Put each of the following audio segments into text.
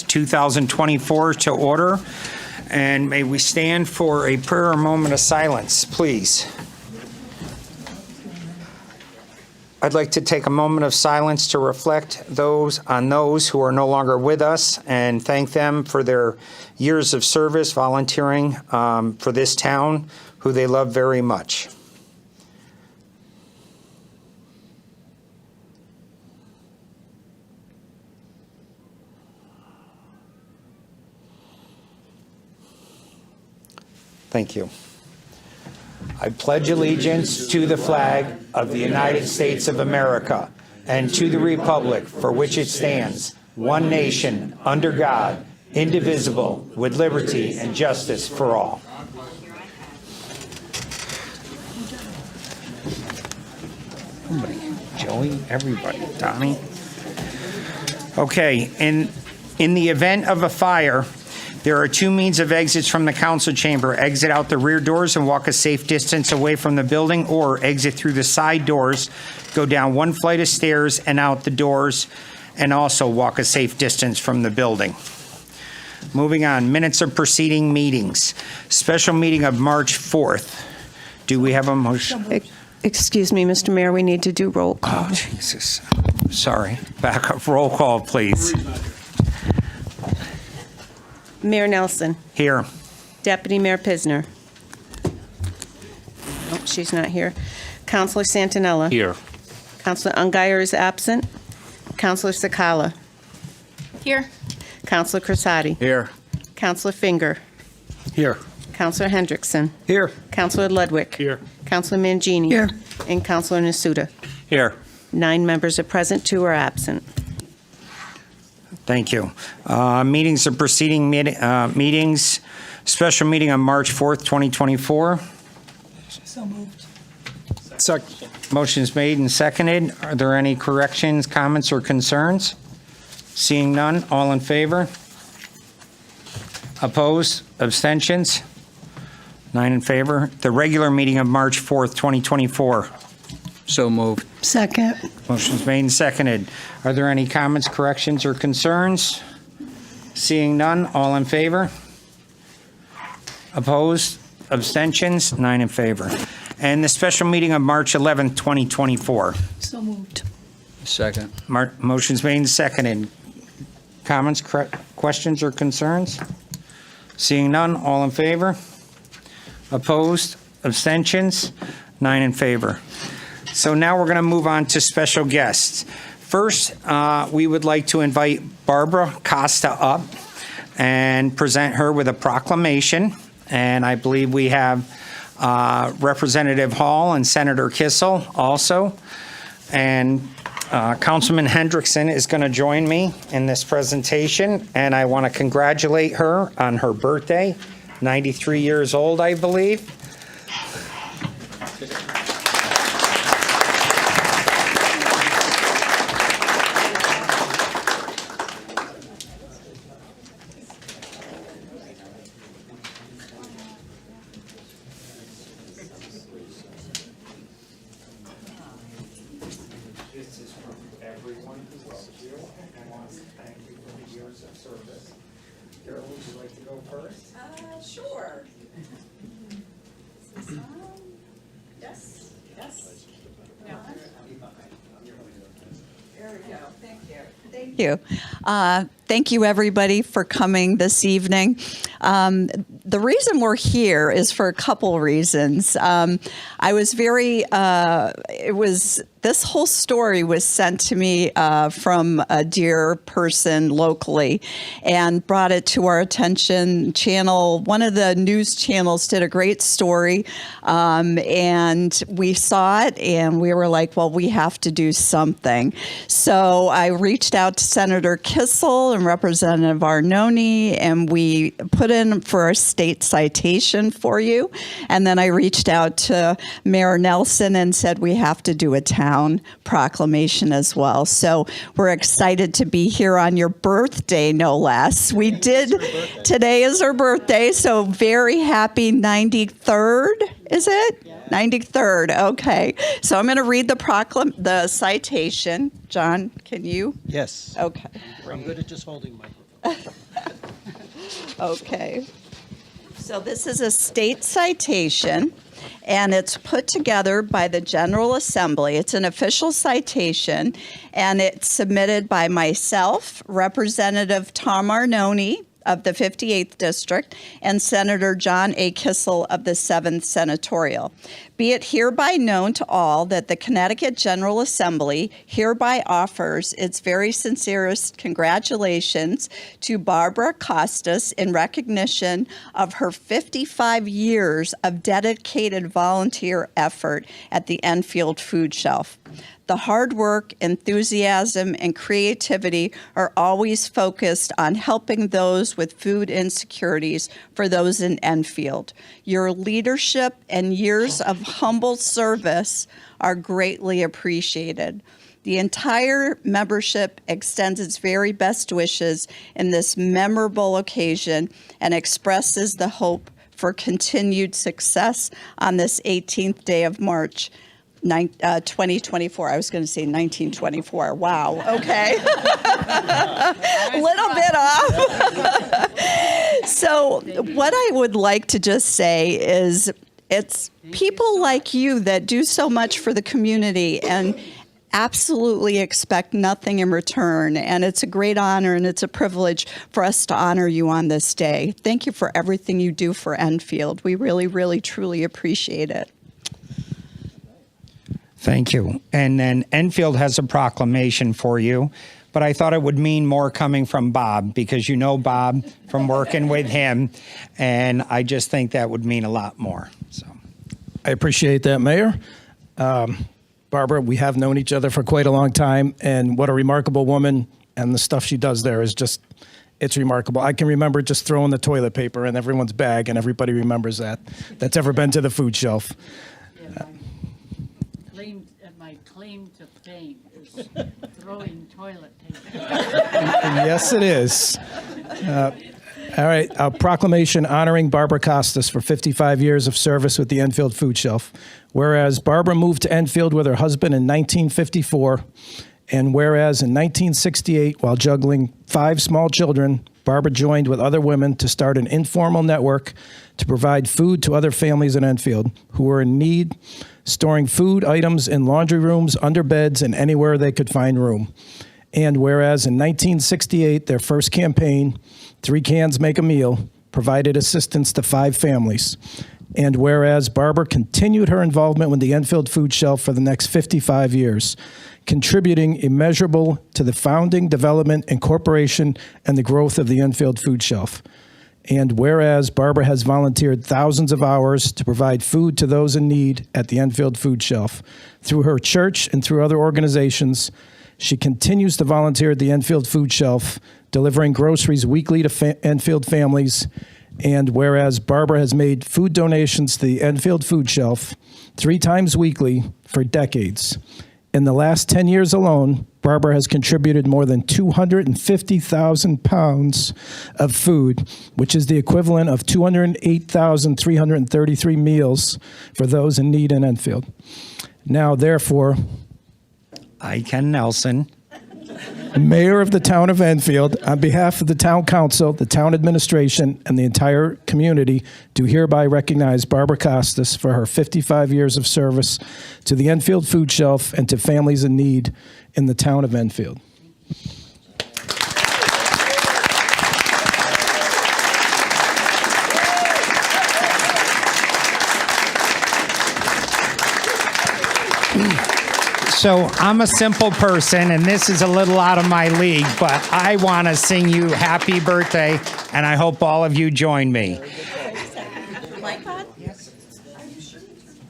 8th, 2024 to order. And may we stand for a prayer or moment of silence, please. I'd like to take a moment of silence to reflect on those who are no longer with us and thank them for their years of service, volunteering for this town, who they love very much. Thank you. I pledge allegiance to the flag of the United States of America and to the republic for which it stands, one nation, under God, indivisible, with liberty and justice for all. Everybody, Joey, everybody, Donnie. Okay, in the event of a fire, there are two means of exits from the council chamber. Exit out the rear doors and walk a safe distance away from the building, or exit through the side doors, go down one flight of stairs and out the doors, and also walk a safe distance from the building. Moving on, minutes of preceding meetings. Special meeting of March 4th. Do we have a motion? Excuse me, Mr. Mayor, we need to do roll call. Oh, Jesus. Sorry. Back up. Roll call, please. Mayor Nelson. Here. Deputy Mayor Pisner. Oh, she's not here. Councilor Santinella. Here. Councilor Ungary is absent. Councilor Sakala. Here. Councilor Crisati. Here. Councilor Finger. Here. Councilor Hendrickson. Here. Councilor Ludwig. Here. Councilor Mangini. Here. And Councilor Nasuda. Here. 9 members are present, 2 are absent. Thank you. Meetings of preceding meetings. Special meeting on March 4th, 2024. So moved. Second. Motion's made and seconded. Are there any corrections, comments, or concerns? Seeing none, all in favor? Opposed? Abstentions? 9 in favor. The regular meeting of March 4th, 2024. So moved. Second. Motion's made and seconded. Are there any comments, corrections, or concerns? Seeing none, all in favor? Opposed? Abstentions? 9 in favor. And the special meeting of March 11th, 2024. So moved. Second. Motion's made and seconded. Comments, questions, or concerns? Seeing none, all in favor? Opposed? Abstentions? 9 in favor. So now we're going to move on to special guests. First, we would like to invite Barbara Costa up and present her with a proclamation. And I believe we have Representative Hall and Senator Kissel also. And Councilman Hendrickson is going to join me in this presentation. And I want to congratulate her on her birthday, 93 years old, I believe. This is from everyone who loves you and wants to thank you for the years of service. Carol, would you like to go first? Sure. Yes, yes. No. There we go. Thank you. Thank you. Thank you, everybody, for coming this evening. The reason we're here is for a couple reasons. I was this whole story was sent to me from a dear person locally and brought it to our attention. One of the news channels did a great story, and we saw it and we were like, well, we have to do something. So I reached out to Senator Kissel and Representative Arnone, and we put in for a state citation for you. And then I reached out to Mayor Nelson and said we have to do a town proclamation as well. So we're excited to be here on your birthday, no less. We did. Today is her birthday, so very happy 93rd, is it? Yeah. 93rd, okay. So I'm going to read the citation. John, can you? Yes. Okay. I'm good at just holding microphone. Okay. So this is a state citation, and it's put together by the General Assembly. It's an official citation, and it's submitted by myself, Representative Tom Arnone of the 58th District, and Senator John A. Kissel of the 7th Senatorial. Be it hereby known to all that the Connecticut General Assembly hereby offers its very sincerest congratulations to Barbara Costas in recognition of her 55 years of dedicated volunteer effort at the Enfield Food Shelf. The hard work, enthusiasm, and creativity are always focused on helping those with food insecurities for those in Enfield. Your leadership and years of humble service are greatly appreciated. The entire membership extends its very best wishes in this memorable occasion and expresses the hope for continued success on this 18th day of March. 2024. I was going to say 1924. Wow. Okay. A little bit off. So what I would like to just say is it's people like you that do so much for the community and absolutely expect nothing in return. And it's a great honor and it's a privilege for us to honor you on this day. Thank you for everything you do for Enfield. We really, really, truly appreciate it. Thank you. And then Enfield has a proclamation for you, but I thought it would mean more coming from Bob because you know Bob from working with him, and I just think that would mean a lot more. So, I appreciate that, Mayor. Barbara, we have known each other for quite a long time, and what a remarkable woman, and the stuff she does there is just, it's remarkable. I can remember just throwing the toilet paper in everyone's bag, and everybody remembers that. That's ever been to the food shelf. My claim to fame is throwing toilet paper. Yes, it is. All right, a proclamation honoring Barbara Costas for 55 years of service with the Enfield Food Shelf. Whereas Barbara moved to Enfield with her husband in 1954, and whereas in 1968, while juggling 5 small children, Barbara joined with other women to start an informal network to provide food to other families in Enfield who were in need, storing food items in laundry rooms, under beds, and anywhere they could find room. And whereas in 1968, their first campaign, 3 Cans Make a Meal, provided assistance to 5 families. And whereas Barbara continued her involvement with the Enfield Food Shelf for the next 55 years, contributing immeasurable to the founding, development, incorporation, and the growth of the Enfield Food Shelf. And whereas Barbara has volunteered thousands of hours to provide food to those in need at the Enfield Food Shelf, through her church and through other organizations, she continues to volunteer at the Enfield Food Shelf, delivering groceries weekly to Enfield families. And whereas Barbara has made food donations to the Enfield Food Shelf 3 times weekly for decades. In the last 10 years alone, Barbara has contributed more than 250,000 pounds of food, which is the equivalent of 208,333 meals for those in need in Enfield. Now, therefore, I, Ken Nelson, Mayor of the town of Enfield, on behalf of the town council, the town administration, and the entire community, do hereby recognize Barbara Costas for her 55 years of service to the Enfield Food Shelf and to families in need in the town of Enfield. So I'm a simple person, and this is a little out of my league, but I want to sing you happy birthday, and I hope all of you join me. Mic on? Yes. Are you sure?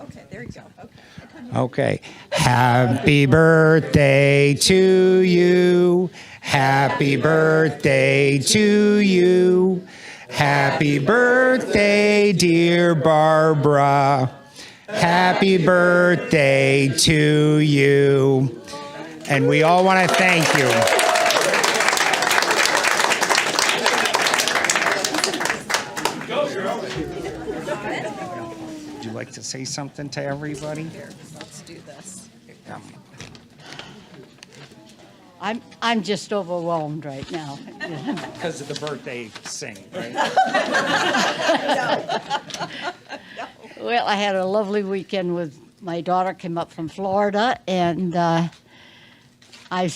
Okay, there you go. Okay. Okay. Happy birthday to you. Happy birthday to you. Happy birthday, dear Barbara. Happy birthday to you. And we all want to thank you. Would you like to say something to everybody? Here, let's do this. I'm just overwhelmed right now. Because of the birthday sing, right? Well, I had a lovely weekend with my daughter came up from Florida, and I've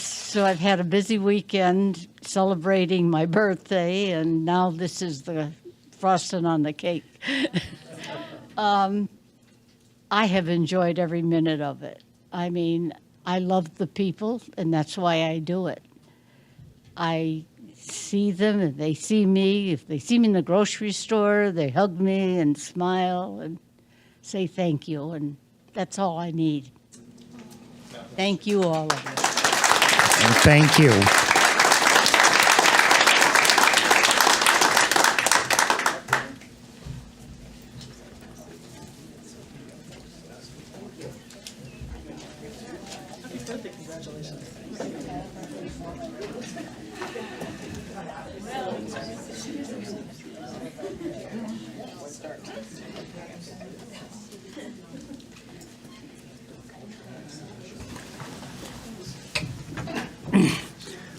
had a busy weekend celebrating my birthday, and now this is the frosting on the cake. I have enjoyed every minute of it. I mean, I love the people, and that's why I do it. I see them, and they see me. If they see me in the grocery store, they hug me and smile and say thank you, and that's all I need. Thank you, all of you. And thank you.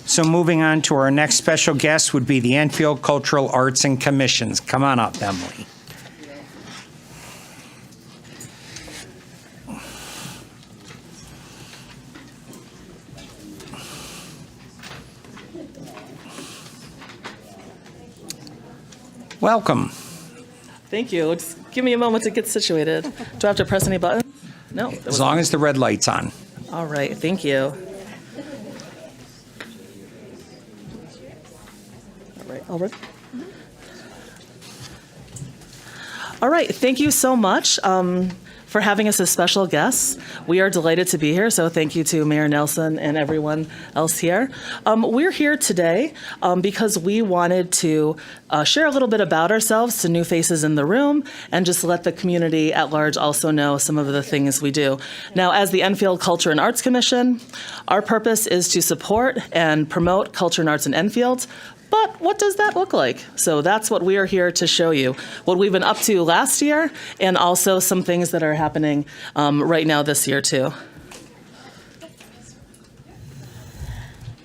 So moving on to our next special guest would be the Enfield Cultural Arts and Commissions. Come on up, Emily. Welcome. Thank you. Just give me a moment to get situated. Do I have to press any buttons? No. As long as the red light's on. All right. Thank you. All right. All right. Thank you so much for having us as special guests. We are delighted to be here, so thank you to Mayor Nelson and everyone else here. We're here today because we wanted to share a little bit about ourselves to new faces in the room and just let the community at large also know some of the things we do. Now, as the Enfield Culture and Arts Commission, our purpose is to support and promote culture and arts in Enfield. But what does that look like? So that's what we are here to show you. What we've been up to last year and also some things that are happening right now this year too.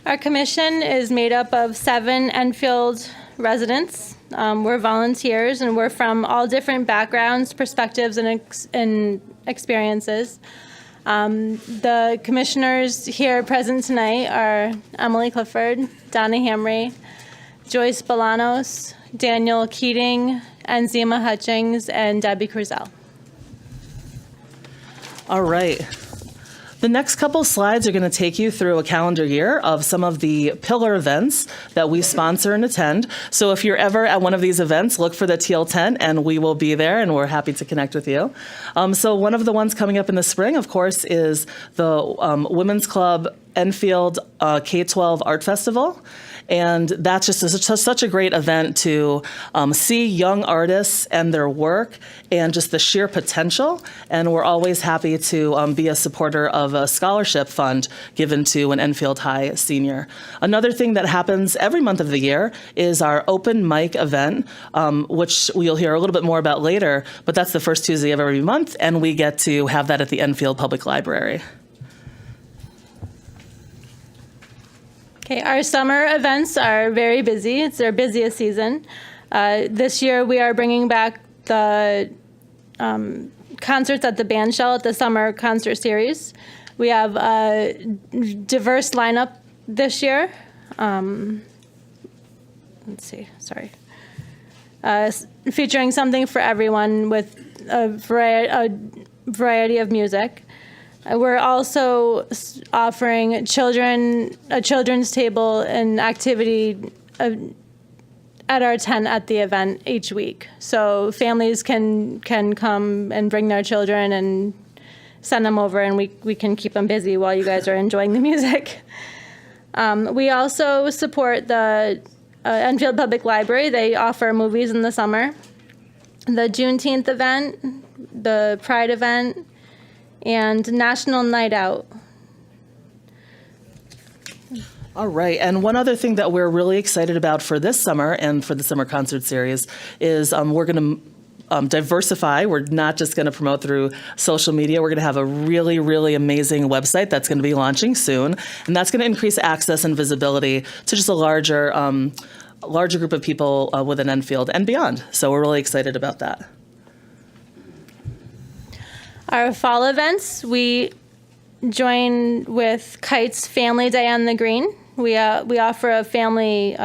Our commission is made up of 7 Enfield residents. We're volunteers and we're from all different backgrounds, perspectives, and experiences. The commissioners here present tonight are Emily Clifford, Donna Hamry, Joyce Bolanos, Daniel Keating, Enzima Hutchings, and Debbie Cruzel. All right. The next couple slides are going to take you through a calendar year of some of the pillar events that we sponsor and attend. So if you're ever at one of these events, look for the teal tent and we will be there and we're happy to connect with you. So one of the ones coming up in the spring, of course, is the Women's Club Enfield K-12 Art Festival. And that's just such a great event to see young artists and their work and just the sheer potential. And we're always happy to be a supporter of a scholarship fund given to an Enfield High senior. Another thing that happens every month of the year is our open mic event, which we'll hear a little bit more about later, but that's the first Tuesday of every month, and we get to have that at the Enfield Public Library. Okay, our summer events are very busy. It's our busiest season. This year we are bringing back the concerts at the Bandshell at the Summer Concert Series. We have a diverse lineup this year. Featuring something for everyone with a variety of music. We're also offering a children's table and activity at our tent at the event each week. So families can come and bring their children and send them over, and we can keep them busy while you guys are enjoying the music. We also support the Enfield Public Library. They offer movies in the summer. The Juneteenth event, the Pride event, and National Night Out. All right, and one other thing that we're really excited about for this summer and for the Summer Concert Series is we're going to diversify. We're not just going to promote through social media. We're going to have a really, really amazing website that's going to be launching soon, and that's going to increase access and visibility to just a larger group of people within Enfield and beyond. So we're really excited about that. Our fall events, we join with Kite's Family Day on the Green. We offer a family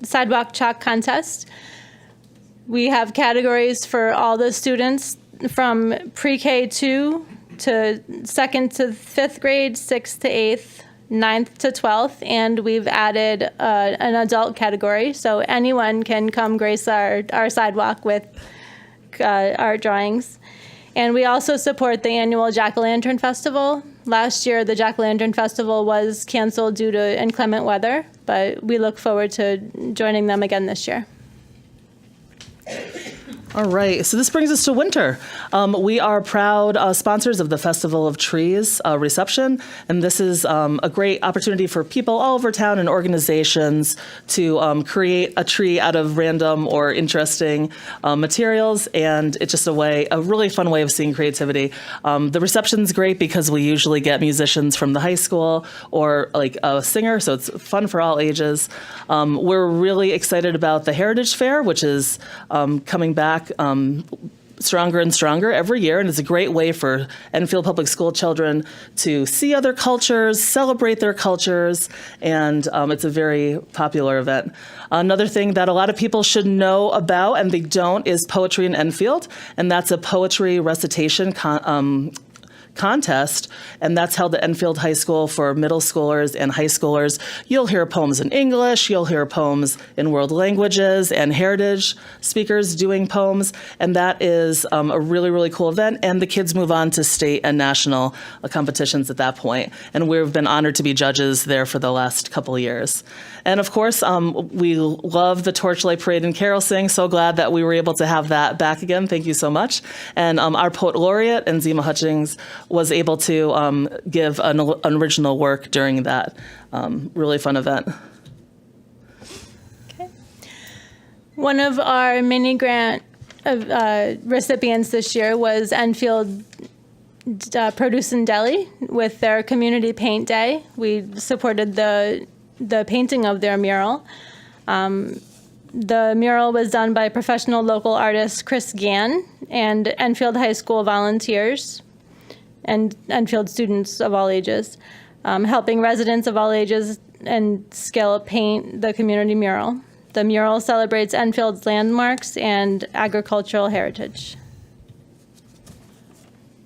sidewalk chalk contest. We have categories for all the students from pre-K 2 to 2nd to 5th grade, 6th to 8th, 9th to 12th, and we've added an adult category, so anyone can come grace our sidewalk with art drawings. And we also support the annual Jack-o'-lantern festival. Last year, the Jack-o'-lantern festival was canceled due to inclement weather, but we look forward to joining them again this year. All right, so this brings us to winter. We are proud sponsors of the Festival of Trees reception, and this is a great opportunity for people all over town and organizations to create a tree out of random or interesting materials, and it's just a really fun way of seeing creativity. The reception's great because we usually get musicians from the high school or like a singer, so it's fun for all ages. We're really excited about the Heritage Fair, which is coming back stronger and stronger every year, and it's a great way for Enfield Public School children to see other cultures, celebrate their cultures, and it's a very popular event. Another thing that a lot of people should know about, and they don't, is Poetry in Enfield, and that's a poetry recitation contest, and that's held at Enfield High School for middle schoolers and high schoolers. You'll hear poems in English, you'll hear poems in world languages, and heritage speakers doing poems, and that is a really, really cool event, and the kids move on to state and national competitions at that point, and we've been honored to be judges there for the last couple of years. And of course, we love the Torchlight Parade and Carol Sing. So glad that we were able to have that back again. Thank you so much. And our poet laureate, Enzima Hutchings, was able to give an original work during that really fun event. Okay. One of our mini grant recipients this year was Enfield Produce and Deli with their Community Paint Day. We supported the painting of their mural. The mural was done by professional local artist Chris Gann and Enfield High School volunteers and Enfield students of all ages, helping residents of all ages and skill paint the community mural. The mural celebrates Enfield's landmarks and agricultural heritage.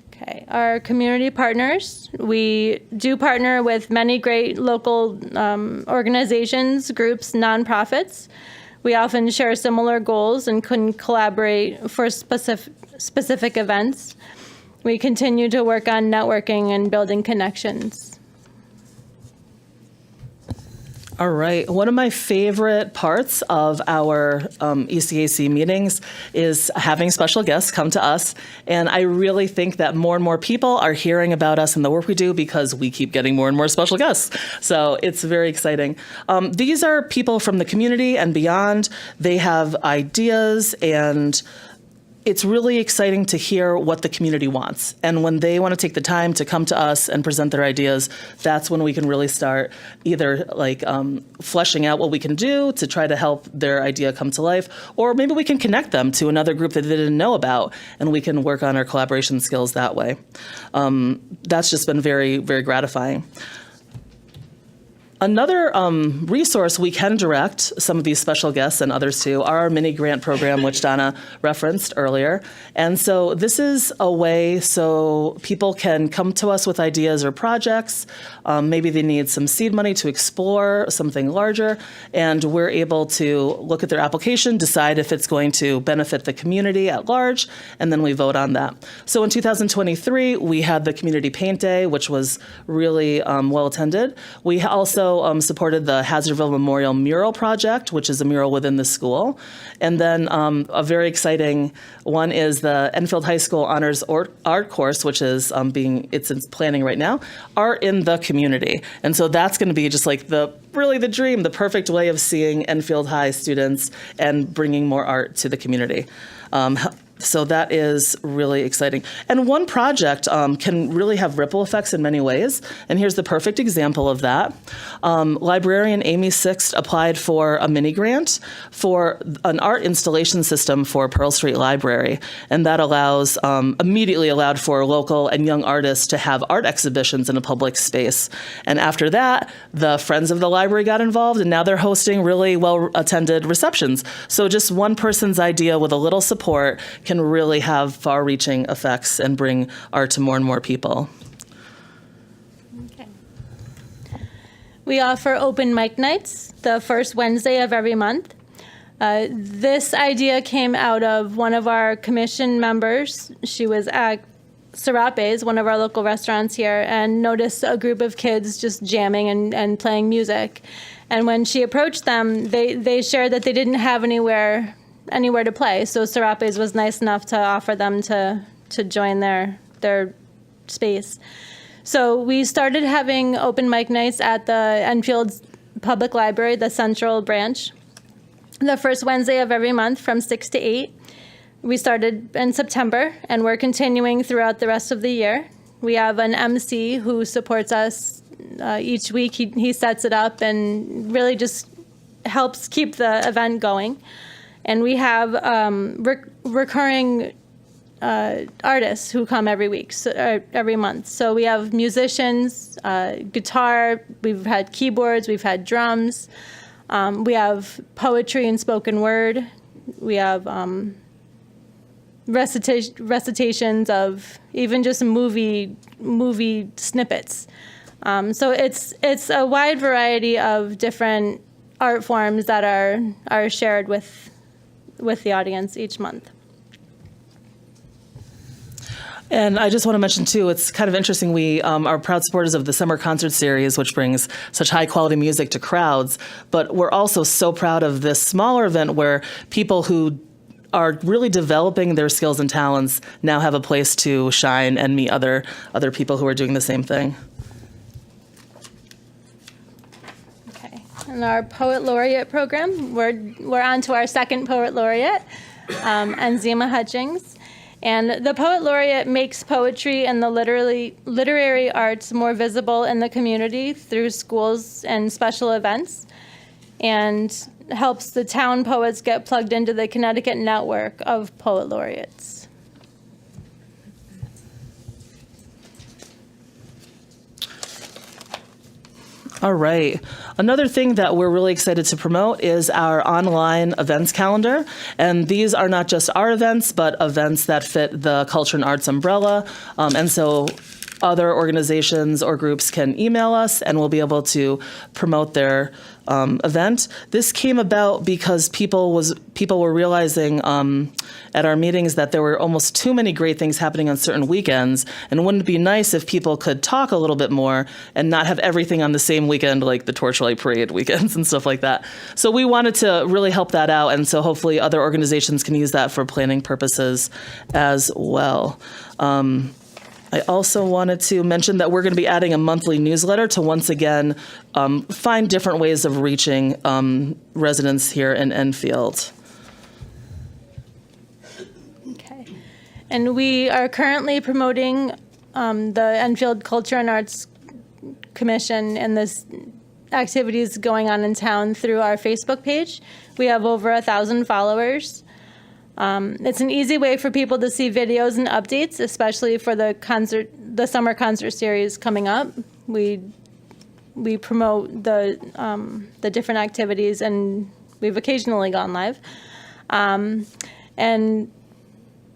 Okay, our community partners. We do partner with many great local organizations, groups, nonprofits. We often share similar goals and can collaborate for specific events. We continue to work on networking and building connections. All right. One of my favorite parts of our ECAC meetings is having special guests come to us. And I really think that more and more people are hearing about us and the work we do because we keep getting more and more special guests. So it's very exciting. These are people from the community and beyond. They have ideas, and it's really exciting to hear what the community wants. And when they want to take the time to come to us and present their ideas, that's when we can really start either fleshing out what we can do to try to help their idea come to life, or maybe we can connect them to another group that they didn't know about, and we can work on our collaboration skills that way. That's just been very, very gratifying. Another resource we can direct some of these special guests and others to are our mini grant program, which Donna referenced earlier. And so this is a way so people can come to us with ideas or projects. Maybe they need some seed money to explore something larger, and we're able to look at their application, decide if it's going to benefit the community at large, and then we vote on that. So in 2023, we had the Community Paint Day, which was really well attended. We also supported the Hazardville Memorial Mural Project, which is a mural within the school. And then a very exciting one is the Enfield High School Honors Art Course, which is it's in planning right now, Art in the Community. And so that's going to be just like the dream, the perfect way of seeing Enfield High students and bringing more art to the community. So that is really exciting. And one project can really have ripple effects in many ways. And here's the perfect example of that. Librarian Amy Sixt applied for a mini grant for an art installation system for Pearl Street Library. And that immediately allowed for local and young artists to have art exhibitions in a public space. And after that, the Friends of the Library got involved, and now they're hosting really well-attended receptions. So just one person's idea with a little support can really have far-reaching effects and bring art to more and more people. Okay. We offer open mic nights the first Wednesday of every month. This idea came out of one of our commission members. She was at Serapes, one of our local restaurants here, and noticed a group of kids just jamming and playing music. And when she approached them, they shared that they didn't have anywhere to play. So Serapes was nice enough to offer them to join their space. So we started having open mic nights at the Enfield Public Library, the Central Branch, the first Wednesday of every month from 6 to 8. We started in September, and we're continuing throughout the rest of the year. We have an MC who supports us each week. He sets it up and really just helps keep the event going. And we have recurring artists who come every week, every month. So we have musicians, guitar, we've had keyboards, we've had drums, we have poetry and spoken word, we have recitations of even just movie snippets. So it's a wide variety of different art forms that are shared with the audience each month. And I just want to mention, too, it's kind of interesting. We are proud supporters of the Summer Concert Series, which brings such high-quality music to crowds. But we're also so proud of this smaller event where people who are really developing their skills and talents now have a place to shine and meet other people who are doing the same thing. Okay. In our Poet Laureate program, we're on to our second Poet Laureate, Enzima Hutchings. And the Poet Laureate makes poetry and the literary arts more visible in the community through schools and special events, and helps the town poets get plugged into the Connecticut network of Poet Laureates. All right. Another thing that we're really excited to promote is our online events calendar. And these are not just our events, but events that fit the culture and arts umbrella. And so other organizations or groups can email us, and we'll be able to promote their event. This came about because people were realizing at our meetings that there were almost too many great things happening on certain weekends, and wouldn't it be nice if people could talk a little bit more and not have everything on the same weekend, like the Torchlight Parade weekends and stuff like that. So we wanted to really help that out, and so hopefully other organizations can use that for planning purposes as well. I also wanted to mention that we're going to be adding a monthly newsletter to once again find different ways of reaching residents here in Enfield. Okay. And we are currently promoting the Enfield Culture and Arts Commission and this activities going on in town through our Facebook page. We have over 1,000 followers. It's an easy way for people to see videos and updates, especially for the summer concert series coming up. We promote the different activities, and we've occasionally gone live. And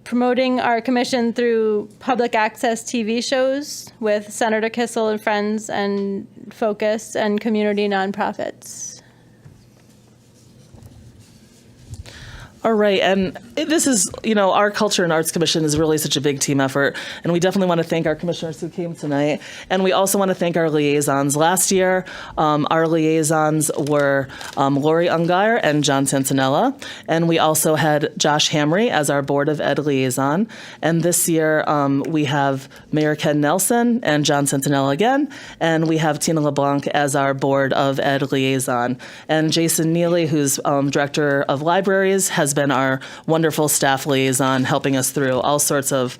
promoting our commission through public access TV shows with Senator Kissel and Friends and Focus and community nonprofits. All right, and this is, our Culture and Arts Commission is really such a big team effort, and we definitely want to thank our commissioners who came tonight, and we also want to thank our liaisons. Last year, our liaisons were Lori Ungeyer and John Santinella, and we also had Josh Hamry as our Board of Ed liaison, and this year we have Mayor Ken Nelson and John Santinella again, and we have Tina LeBlanc as our Board of Ed liaison, and Jason Neely, who's Director of Libraries, has has been our wonderful staff liaison, helping us through all sorts of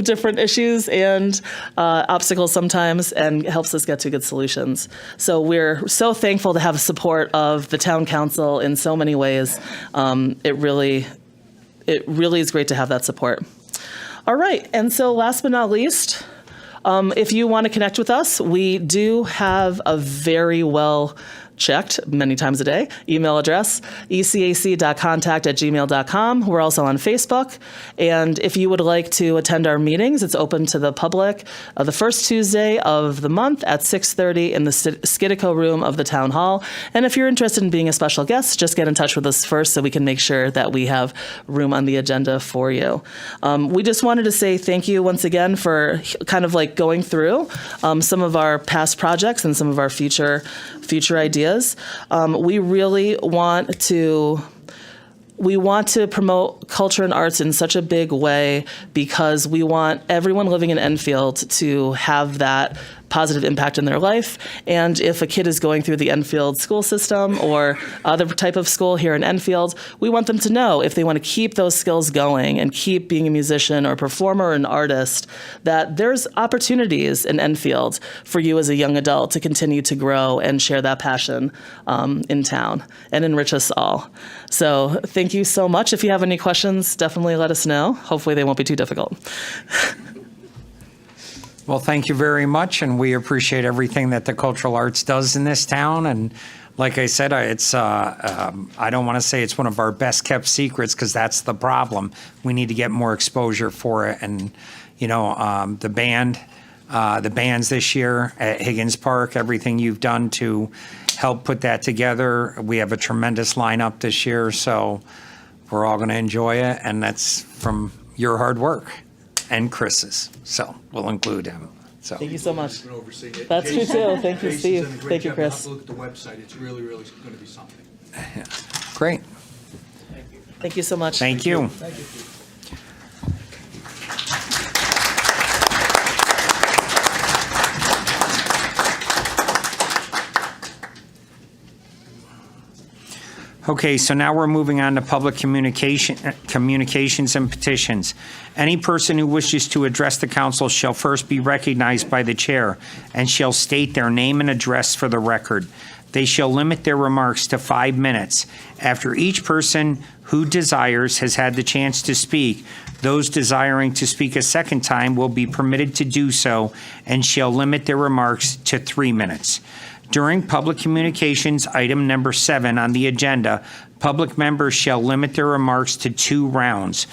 different issues and obstacles sometimes, and helps us get to good solutions. So we're so thankful to have support of the town council in so many ways. It really is great to have that support. All right, and so last but not least, if you want to connect with us, we do have a very well checked many times a day email address, ecac.contact@gmail.com. We're also on Facebook. And if you would like to attend our meetings, it's open to the public the first Tuesday of the month at 6:30 in the Skidco room of the Town Hall. And if you're interested in being a special guest, just get in touch with us first so we can make sure that we have room on the agenda for you. We just wanted to say thank you once again for kind of like going through some of our past projects and some of our future ideas. We really want to promote culture and arts in such a big way because we want everyone living in Enfield to have that positive impact in their life. And if a kid is going through the Enfield school system or other type of school here in Enfield, we want them to know if they want to keep those skills going and keep being a musician or performer or an artist, that there's opportunities in Enfield for you as a young adult to continue to grow and share that passion in town and enrich us all. So thank you so much. If you have any questions, definitely let us know. Hopefully they won't be too difficult. Well, thank you very much, and we appreciate everything that the cultural arts does in this town. And like I said, it's I don't want to say it's one of our best kept secrets because that's the problem. We need to get more exposure for it. And the bands this year at Higgins Park, everything you've done to help put that together. We have a tremendous lineup this year, so we're all going to enjoy it, and that's from your hard work. And Chris's, so we'll include him. So Thank you so much. Jason's been overseeing it. That's true too. Thank you, Jason's Steve. done a great Thank you, job. Chris. Have a look at the website. It's really, really going to be something. great. Thank you so much. Thank you. Okay, so now we're moving on to public communications and petitions. Any person who wishes to address the council shall first be recognized by the chair and shall state their name and address for the record. They shall limit their remarks to 5 minutes. After each person who desires has had the chance to speak, those desiring to speak a second time will be permitted to do so and shall limit their remarks to 3 minutes. During public communications, item number 7 on the agenda, public members shall limit their remarks to 2 rounds,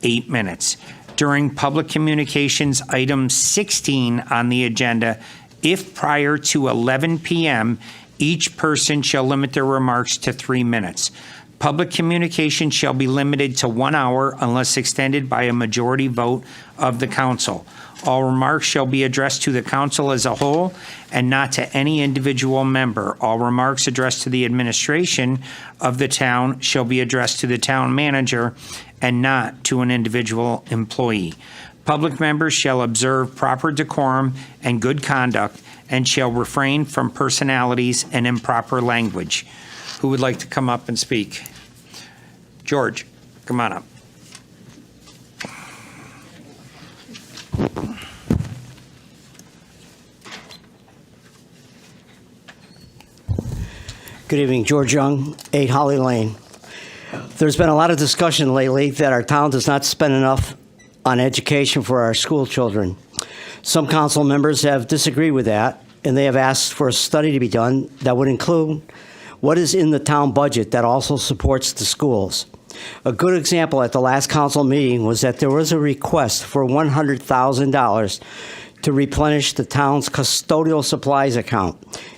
8 minutes. During public communications, item 16 on the agenda, if prior to 11 p.m., each person shall limit their remarks to 3 minutes. Public communication shall be limited to 1 hour unless extended by a majority vote of the council. All remarks shall be addressed to the council as a whole and not to any individual member. All remarks addressed to the administration of the town shall be addressed to the town manager and not to an individual employee. Public members shall observe proper decorum and good conduct and shall refrain from personalities and improper language. Who would like to come up and speak? George, come on up. Good evening, George Young, 8 Holly Lane. There's been a lot of discussion lately that our town does not spend enough on education for our school children. Some council members have disagreed with that, and they have asked for a study to be done that would include what is in the town budget that also supports the schools. A good example at the last council meeting was that there was a request for $100,000 to replenish the town's custodial supplies account.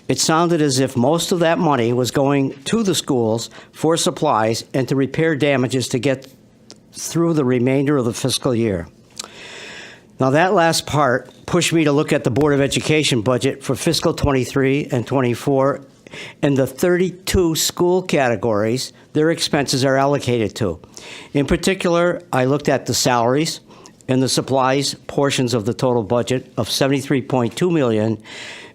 It sounded as if most of that money was going to the schools for supplies and to repair damages to get through the remainder of the fiscal year. Now, that last part pushed me to look at the Board of Education budget for fiscal 23 and 24 and the 32 school categories their expenses are allocated to. In particular, I looked at the salaries and the supplies portions of the total budget of $73.2 million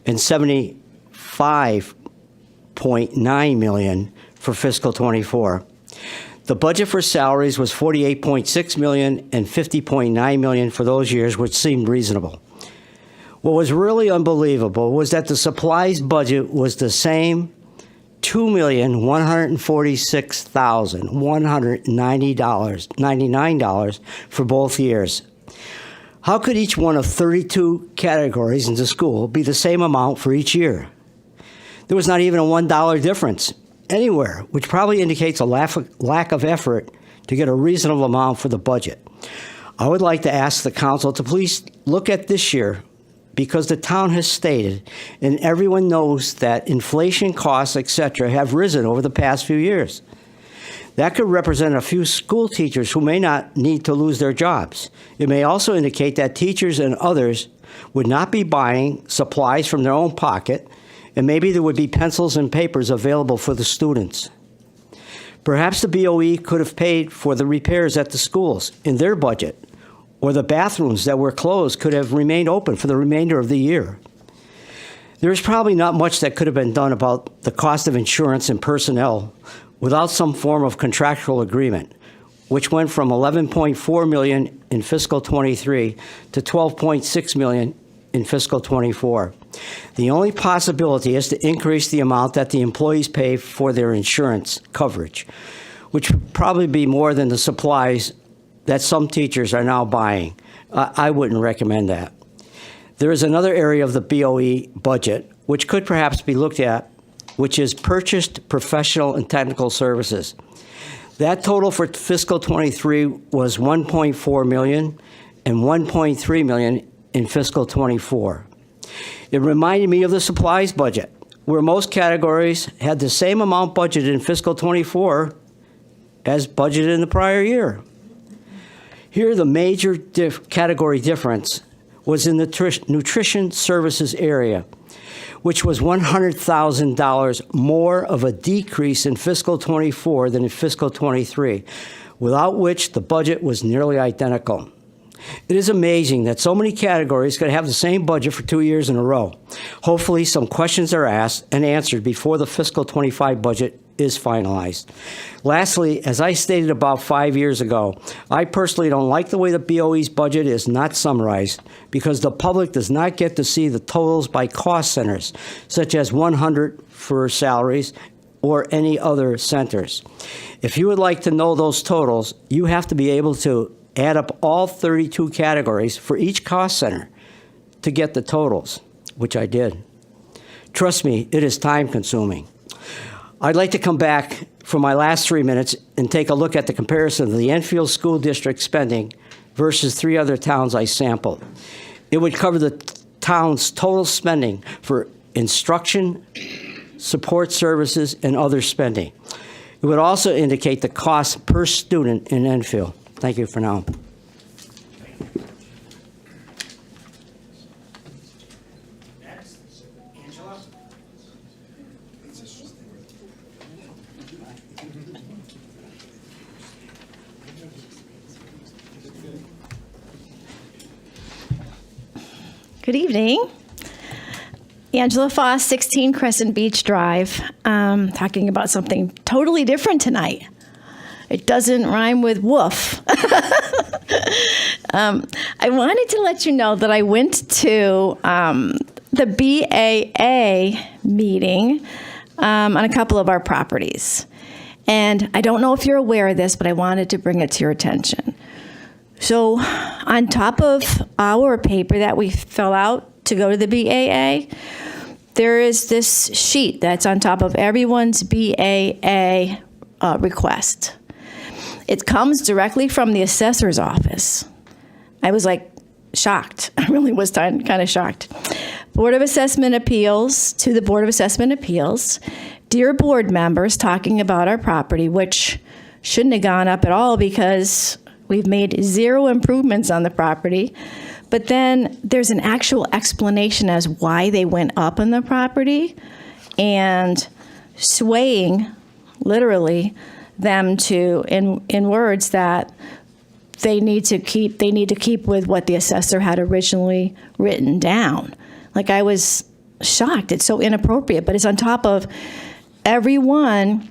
and $75.9 million for fiscal 24. The budget for salaries was $48.6 million and $50.9 million for those years, which seemed reasonable. What was really unbelievable was that the supplies budget was the same $2,146,199 for both years. How could each one of 32 categories in the school be the same amount for each year? There was not even a $1 difference anywhere, which probably indicates a lack of effort to get a reasonable amount for the budget. I would like to ask the council to please look at this year, because the town has stated, and everyone knows, that inflation, costs, etc., have risen over the past few years. That could represent a few school teachers who may not need to lose their jobs. It may also indicate that teachers and others would not be buying supplies from their own pocket, and maybe there would be pencils and papers available for the students. Perhaps the BOE could have paid for the repairs at the schools in their budget, or the bathrooms that were closed could have remained open for the remainder of the year. There is probably not much that could have been done about the cost of insurance and personnel without some form of contractual agreement, which went from $11.4 million in fiscal '23 to $12.6 million in fiscal '24. The only possibility is to increase the amount that the employees pay for their insurance coverage, which would probably be more than the supplies that some teachers are now buying. I wouldn't recommend that. There is another area of the BOE budget which could perhaps be looked at, which is purchased professional and technical services. That total for fiscal '23 was $1.4 million and $1.3 million in fiscal '24. It reminded me of the supplies budget, where most categories had the same amount budgeted in fiscal '24 as budgeted in the prior year. Here, the major category difference was in the nutrition services area, which was $100,000 more of a decrease in fiscal '24 than in fiscal '23, without which the budget was nearly identical. It is amazing that so many categories could have the same budget for 2 years in a row. Hopefully, some questions are asked and answered before the fiscal '25 budget is finalized. Lastly, as I stated about 5 years ago, I personally don't like the way the BOE's budget is not summarized, because the public does not get to see the totals by cost centers, such as 100 for salaries or any other centers. If you would like to know those totals, you have to be able to add up all 32 categories for each cost center to get the totals, which I did. Trust me, it is time consuming. I'd like to come back for my last 3 minutes and take a look at the comparison of the Enfield School District spending versus 3 other towns I sampled. It would cover the town's total spending for instruction, support services, and other spending. It would also indicate the cost per student in Enfield. Thank you for now. Good evening. Angela Foss, 16 Crescent Beach Drive, talking about something totally different tonight. It doesn't rhyme with woof. I wanted to let you know that I went to the BAA meeting on a couple of our properties. And I don't know if you're aware of this, but I wanted to bring it to your attention. So on top of our paper that we fill out to go to the BAA, there is this sheet that's on top of everyone's BAA request. It comes directly from the assessor's office. I was like shocked. I really was kind of shocked. Board of Assessment Appeals to the Board of Assessment Appeals. Dear board members, talking about our property, which shouldn't have gone up at all because we've made 0 improvements on the property. But then there's an actual explanation as why they went up on the property, and swaying, literally, them to in words that they need to keep with what the assessor had originally written down. Like, I was shocked. It's so inappropriate, but it's on top of everyone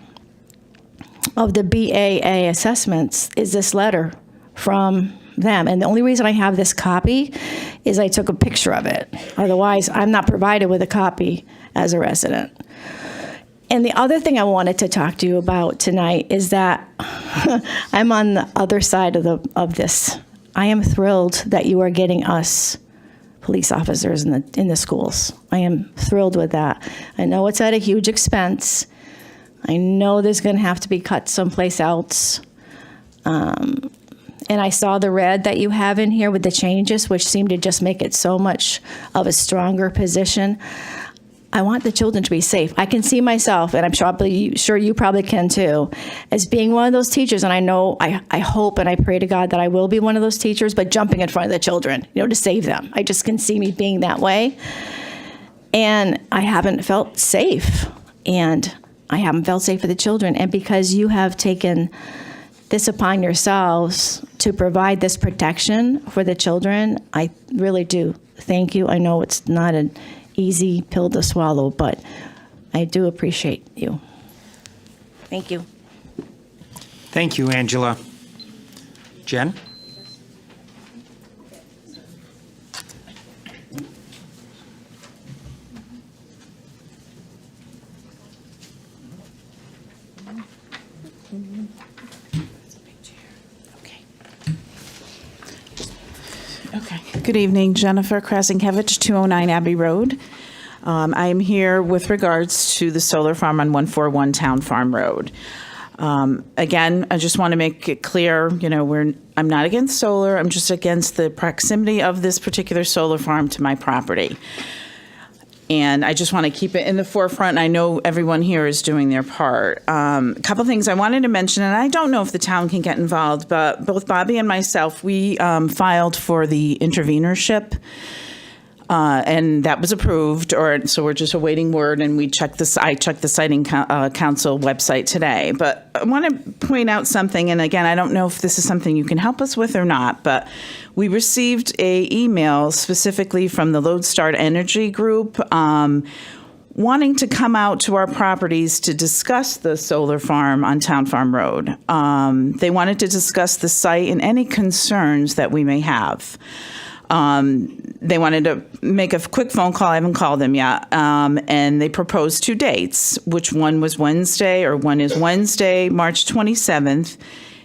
of the BAA assessments is this letter from them. And the only reason I have this copy is I took a picture of it. Otherwise, I'm not provided with a copy as a resident. And the other thing I wanted to talk to you about tonight is that I'm on the other side of this. I am thrilled that you are getting us police officers in the schools. I am thrilled with that. I know it's at a huge expense. I know there's going to have to be cut someplace else. And I saw the red that you have in here with the changes, which seem to just make it so much of a stronger position. I want the children to be safe. I can see myself, and I'm sure you probably can too, as being one of those teachers. And I know, I hope and I pray to God that I will be one of those teachers, but jumping in front of the children, to save them. I just can see me being that way. And I haven't felt safe. And I haven't felt safe for the children. And because you have taken this upon yourselves to provide this protection for the children, I really do thank you. I know it's not an easy pill to swallow, but I do appreciate you. Thank you. Thank you, Angela. Jen? Okay. Good evening, Jennifer Krasinkevich, 209 Abbey Road. I am here with regards to the solar farm on 141 Town Farm Road. Again, I just want to make it clear, I'm not against solar. I'm just against the proximity of this particular solar farm to my property. And I just want to keep it in the forefront. I know everyone here is doing their part. A couple things I wanted to mention, and I don't know if the town can get involved, but both Bobby and myself, we filed for the intervenership, and that was approved. So we're just awaiting word, and I checked the Siting Council website today. But I want to point out something, and again, I don't know if this is something you can help us with or not, but we received an email specifically from the Lodestar Energy Group wanting to come out to our properties to discuss the solar farm on Town Farm Road. They wanted to discuss the site and any concerns that we may have. They wanted to make a quick phone call. I haven't called them yet. And they proposed 2 dates, which one is Wednesday, March 27th,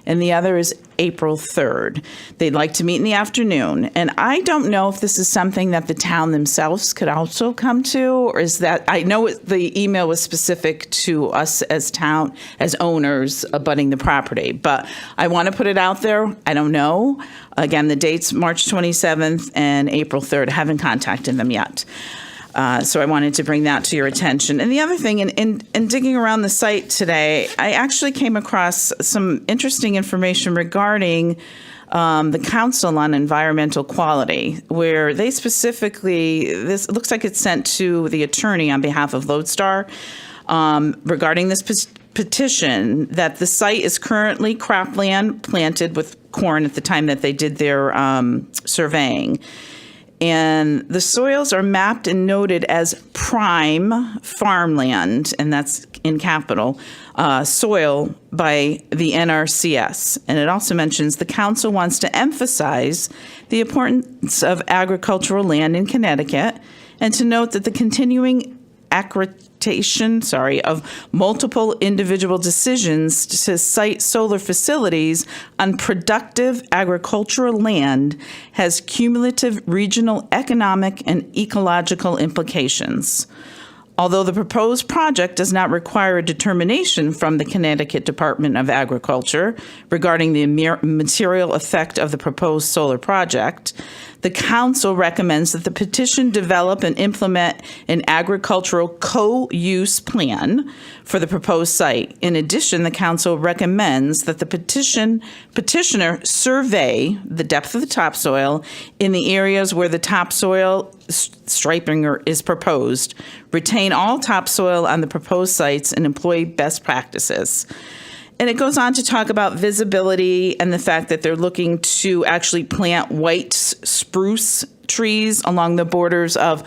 and the other is April 3rd. They'd like to meet in the afternoon. And I don't know if this is something that the town themselves could also come to, or is that, I know the email was specific to us as town, as owners abutting the property, but I want to put it out there. I don't know. Again, the dates, March 27th and April 3rd. I haven't contacted them yet. So I wanted to bring that to your attention. And the other thing, in digging around the site today, I actually came across some interesting information regarding the Council on Environmental Quality, where they specifically, this looks like it's sent to the attorney on behalf of Lodestar, regarding this petition that the site is currently cropland planted with corn at the time that they did their surveying. And the soils are mapped and noted as prime farmland, and that's in capital, soil by the NRCS. And it also mentions the council wants to emphasize the importance of agricultural land in Connecticut and to note that the continuing accretion, of multiple individual decisions to site solar facilities on productive agricultural land has cumulative regional economic and ecological implications. Although the proposed project does not require a determination from the Connecticut Department of Agriculture regarding the material effect of the proposed solar project, the council recommends that the petition develop and implement an agricultural co-use plan for the proposed site. In addition, the council recommends that the petitioner survey the depth of the topsoil in the areas where the topsoil striping is proposed, retain all topsoil on the proposed sites, and employ best practices. And it goes on to talk about visibility and the fact that they're looking to actually plant white spruce trees along the borders of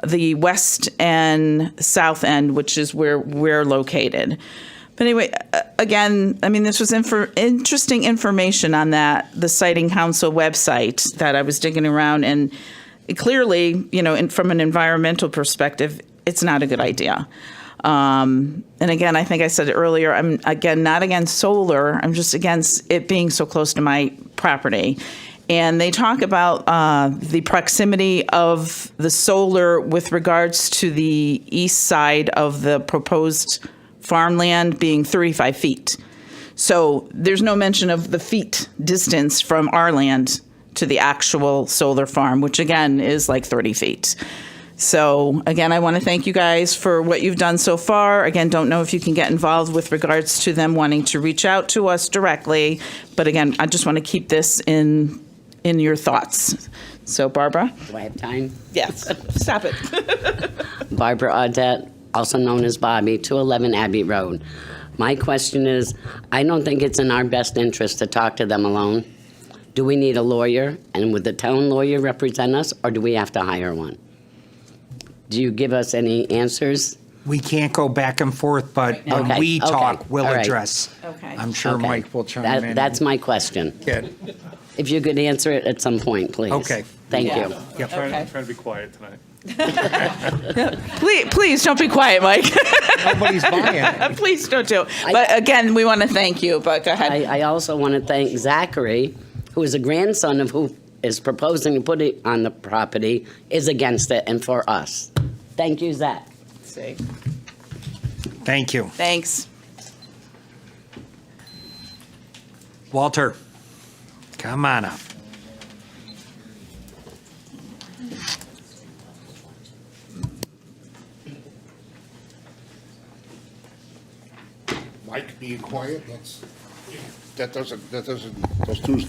the west and south end, which is where we're located. But anyway, again, I mean, this was interesting information on the Siting Council website that I was digging around, and clearly, from an environmental perspective, it's not a good idea. And again, I think I said it earlier, I'm, again, not against solar. I'm just against it being so close to my property. And they talk about the proximity of the solar with regards to the east side of the proposed farmland being 35 feet. So there's no mention of the feet distance from our land to the actual solar farm, which again is like 30 feet. So again, I want to thank you guys for what you've done so far. Again, don't know if you can get involved with regards to them wanting to reach out to us directly. But again, I just want to keep this in your thoughts. So Barbara? Do I have time? Yes. Stop it. Barbara Audette, also known as Bobby, 211 Abbey Road. My question is, I don't think it's in our best interest to talk to them alone. Do we need a lawyer? And would the town lawyer represent us, or do we have to hire one? Do you give us any answers? We can't go back and forth, but when Okay, we okay, talk, we'll all right. address. Okay. I'm sure Okay. Mike will chime in. That's my question. Good. If you could answer it at some point, please. Okay. Thank you. Yep. Okay. Trying to be quiet tonight. Please don't be quiet, Mike. Nobody's buying it. Please don't do. But again, we want to thank you, but go ahead. I also want to thank Zachary, who is a grandson of who is proposing to put it on the property, is against it, and for us. Thank you, Zach. See. Thank you. Thanks. Walter, come on up. Mike being quiet, that doesn't,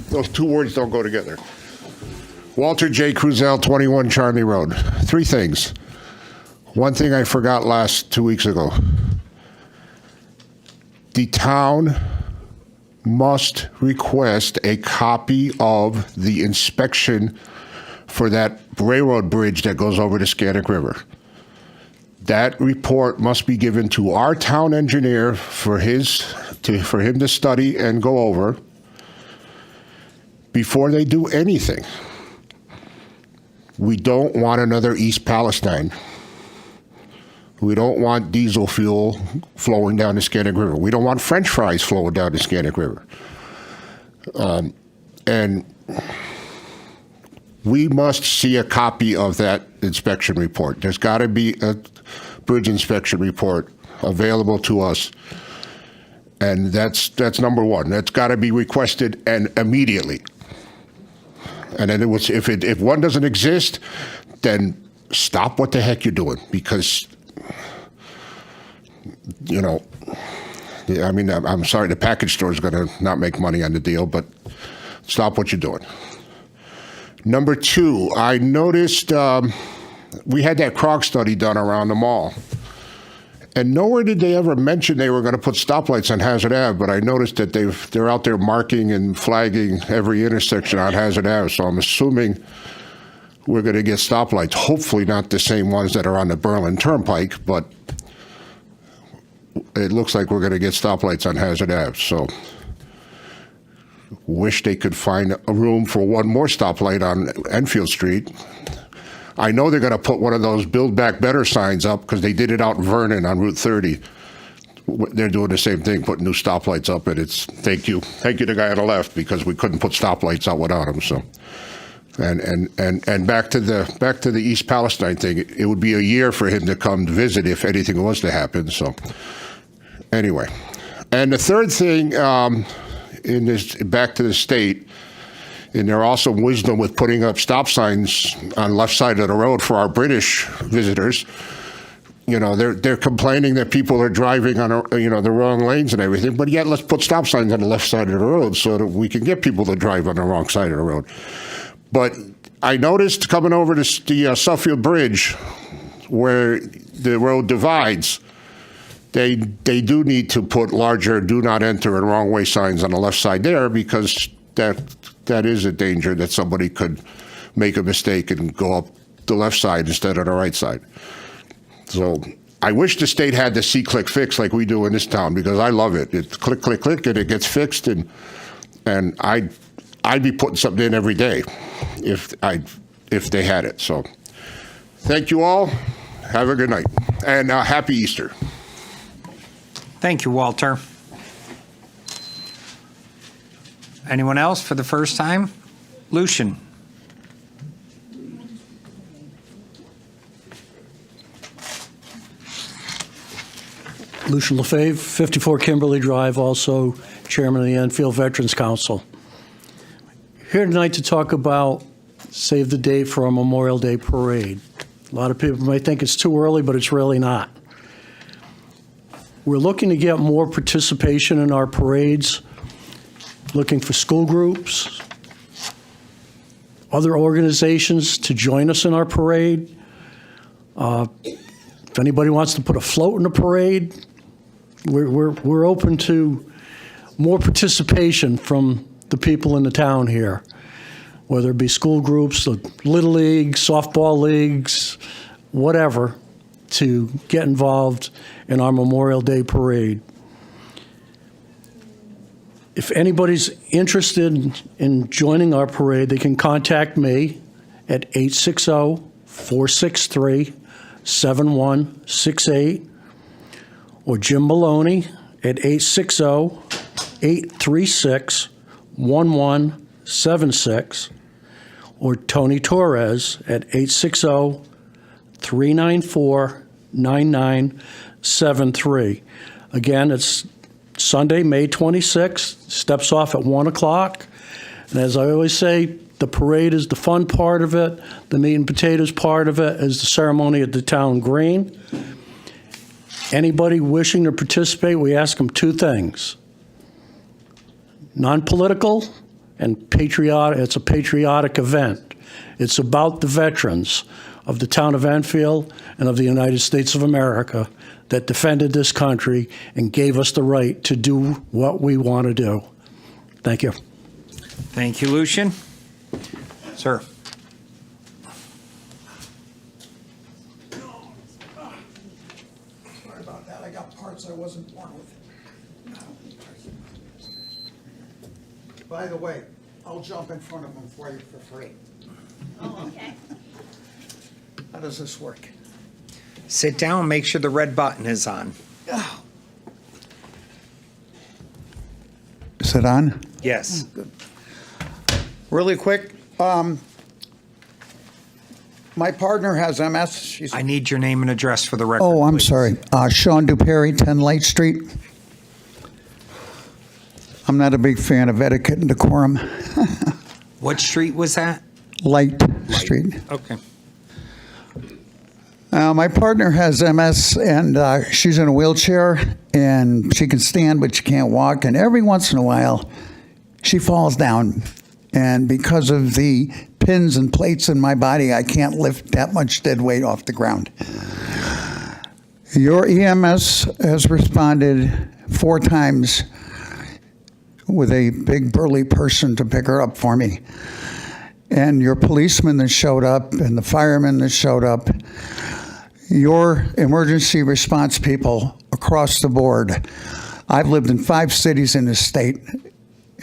those two words don't go together. Walter J. Cruzel, 21 Charlie Road. Three things. One thing I forgot 2 weeks ago. The town must request a copy of the inspection for that railroad bridge that goes over the Scannick River. That report must be given to our town engineer for him to study and go over before they do anything. We don't want another East Palestine. We don't want diesel fuel flowing down the Scannick River. We don't want French fries flowing down the Scannick River. And we must see a copy of that inspection report. There's got to be a bridge inspection report available to us. And that's number one. That's got to be requested and immediately. And then if one doesn't exist, then stop what the heck you're doing, because I mean, I'm sorry, the package store is going to not make money on the deal, but stop what you're doing. Number two, I noticed we had that Krog study done around the mall. And nowhere did they ever mention they were going to put stoplights on Hazard Ave, but I noticed that they're out there marking and flagging every intersection on Hazard Ave, so I'm assuming we're going to get stoplights. Hopefully not the same ones that are on the Berlin Turnpike, but it looks like we're going to get stoplights on Hazard Ave, so wish they could find a room for one more stoplight on Enfield Street. I know they're going to put one of those Build Back Better signs up because they did it out in Vernon on Route 30. They're doing the same thing, putting new stoplights up, and it's thank you to the guy on the left, because we couldn't put stoplights out without him. So, and back to the East Palestine thing, it would be a year for him to come to visit if anything was to happen. So, anyway, and the third thing in this, back to the state. And there are also wisdom with putting up stop signs on left side of the road for our British visitors. They're complaining that people are driving on the wrong lanes and everything, but yet let's put stop signs on the left side of the road so that we can get people to drive on the wrong side of the road. But I noticed coming over to the Suffield Bridge, where the road divides, they do need to put larger "Do Not Enter" and "Wrong Way" signs on the left side there, because that is a danger that somebody could make a mistake and go up the left side instead of the right side. So I wish the state had the see-click fix like we do in this town, because I love it. It's click, click, click, and it gets fixed, and I'd be putting something in every day if they had it. So thank you all. Have a good night, and happy Easter. Thank you, Walter. Anyone else for the first time? Lucian. Lucian LaFave, 54 Kimberly Drive, also chairman of the Enfield Veterans Council. Here tonight to talk about save the date for our Memorial Day parade. A lot of people might think it's too early, but it's really not. We're looking to get more participation in our parades, looking for school groups, other organizations to join us in our parade. If anybody wants to put a float in the parade, we're open to more participation from the people in the town here, whether it be school groups, the Little League, softball leagues, whatever, to get involved in our Memorial Day parade. If anybody's interested in joining our parade, they can contact me at 860-463-7168 or Jim Maloney at 860-836-1176 or Tony Torres at 860-394-9973. Again, it's Sunday, May 26th, steps off at 1 o'clock. And as I always say, the parade is the fun part of it. The meat and potatoes part of it is the ceremony at the town green. Anybody wishing to participate, we ask them two things: non-political and patriotic. It's a patriotic event. It's about the veterans of the town of Enfield and of the United States of America that defended this country and gave us the right to do what we want to do. Thank you. Thank you, Lucian. Sir. Sorry about that. I got parts I wasn't born with. By the way, I'll jump in front of them for you for free. Oh, okay. How does this work? Sit down, make sure the red button is on. Is it on? Yes. Good. Really quick, my partner has MS. She's I need your name and address for the record. Oh, I'm please. sorry. Sean DuPerry, 10 Light Street. I'm not a big fan of etiquette and decorum. What street was that? Light Street. Okay. My partner has MS, and she's in a wheelchair, and she can stand, but she can't walk. And every once in a while, she falls down. And because of the pins and plates in my body, I can't lift that much dead weight off the ground. Your EMS has responded 4 times with a big burly person to pick her up for me. And your policeman that showed up and the firemen that showed up, your emergency response people across the board. I've lived in 5 cities in this state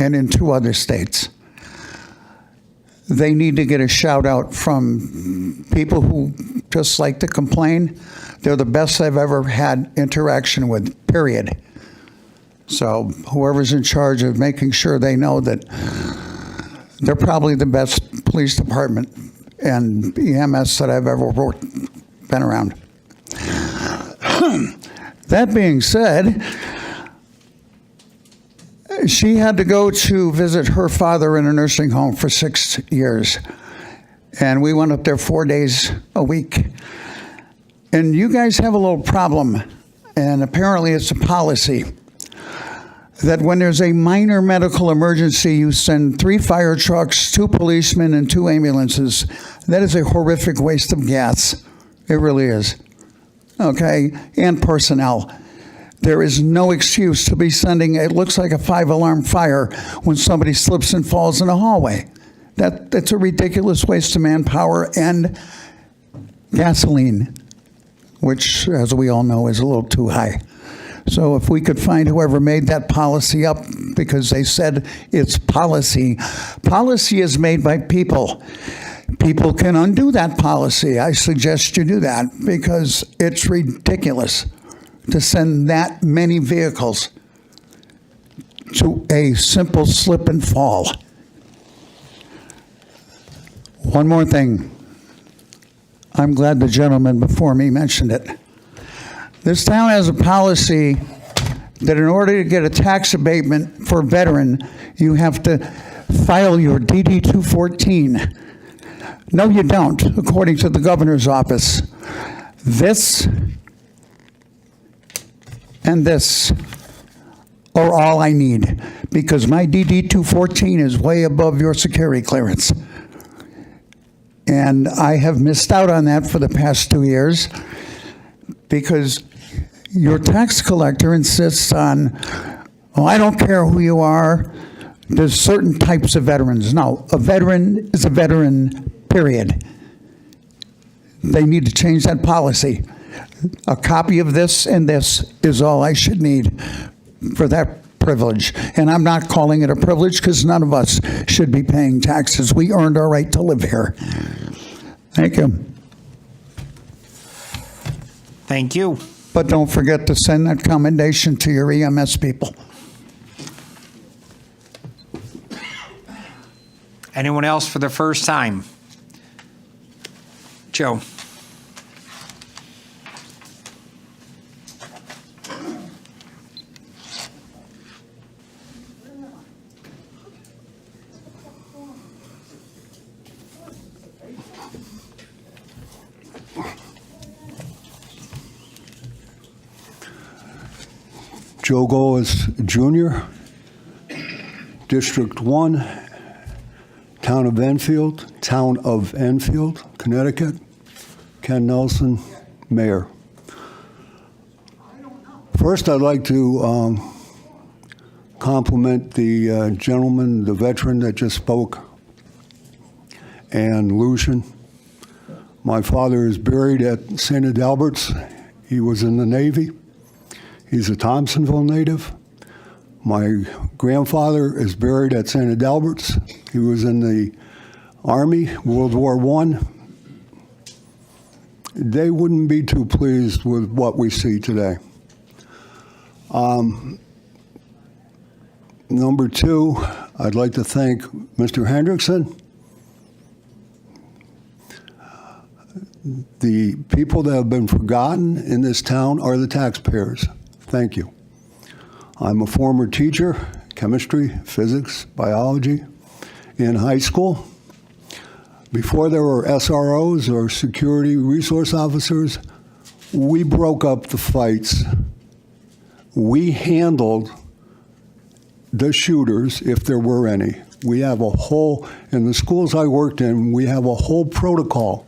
and in 2 other states. They need to get a shout out from people who just like to complain. They're the best I've ever had interaction with, period. So whoever's in charge of making sure they know that they're probably the best police department and EMS that I've ever been around. That being said, she had to go to visit her father in a nursing home for 6 years. And we went up there 4 days a week. And you guys have a little problem, and apparently it's a policy, that when there's a minor medical emergency, you send 3 fire trucks, 2 policemen, and 2 ambulances. That is a horrific waste of gas. It really is. Okay? And personnel. There is no excuse to be sending, it looks like a 5-alarm fire when somebody slips and falls in a hallway. That's a ridiculous waste of manpower and gasoline. which, as we all know, is a little too high. So if we could find whoever made that policy up, because they said it's policy. Policy is made by people. People can undo that policy. I suggest you do that, because it's ridiculous to send that many vehicles to a simple slip and fall. One more thing. I'm glad the gentleman before me mentioned it. This town has a policy that in order to get a tax abatement for a veteran, you have to file your DD 214. No, you don't, according to the governor's office. This and this are all I need, because my DD 214 is way above your security clearance. And I have missed out on that for the past 2 years because your tax collector insists on, oh, I don't care who you are, there's certain types of veterans. No, a veteran is a veteran, period. They need to change that policy. A copy of this and this is all I should need for that privilege. And I'm not calling it a privilege because none of us should be paying taxes. We earned our right to live here. Thank you. Thank you. But don't forget to send that commendation to your EMS people. Anyone else for the first time? Joe. Joe Goes Jr., District 1, Town of Enfield, Connecticut. Ken Nelson, Mayor. First, I'd like to compliment the gentleman, the veteran that just spoke, and Lucian. My father is buried at St. Adalbert's. He was in the Navy. He's a Thompsonville native. My grandfather is buried at St. Adalbert's. He was in the Army, World War I. They wouldn't be too pleased with what we see today. Number two, I'd like to thank Mr. Hendrickson. The people that have been forgotten in this town are the taxpayers. Thank you. I'm a former teacher, chemistry, physics, biology, in high school. Before there were SROs or security resource officers, we broke up the fights. We handled the shooters, if there were any. We have a whole, in the schools I worked in, we have a whole protocol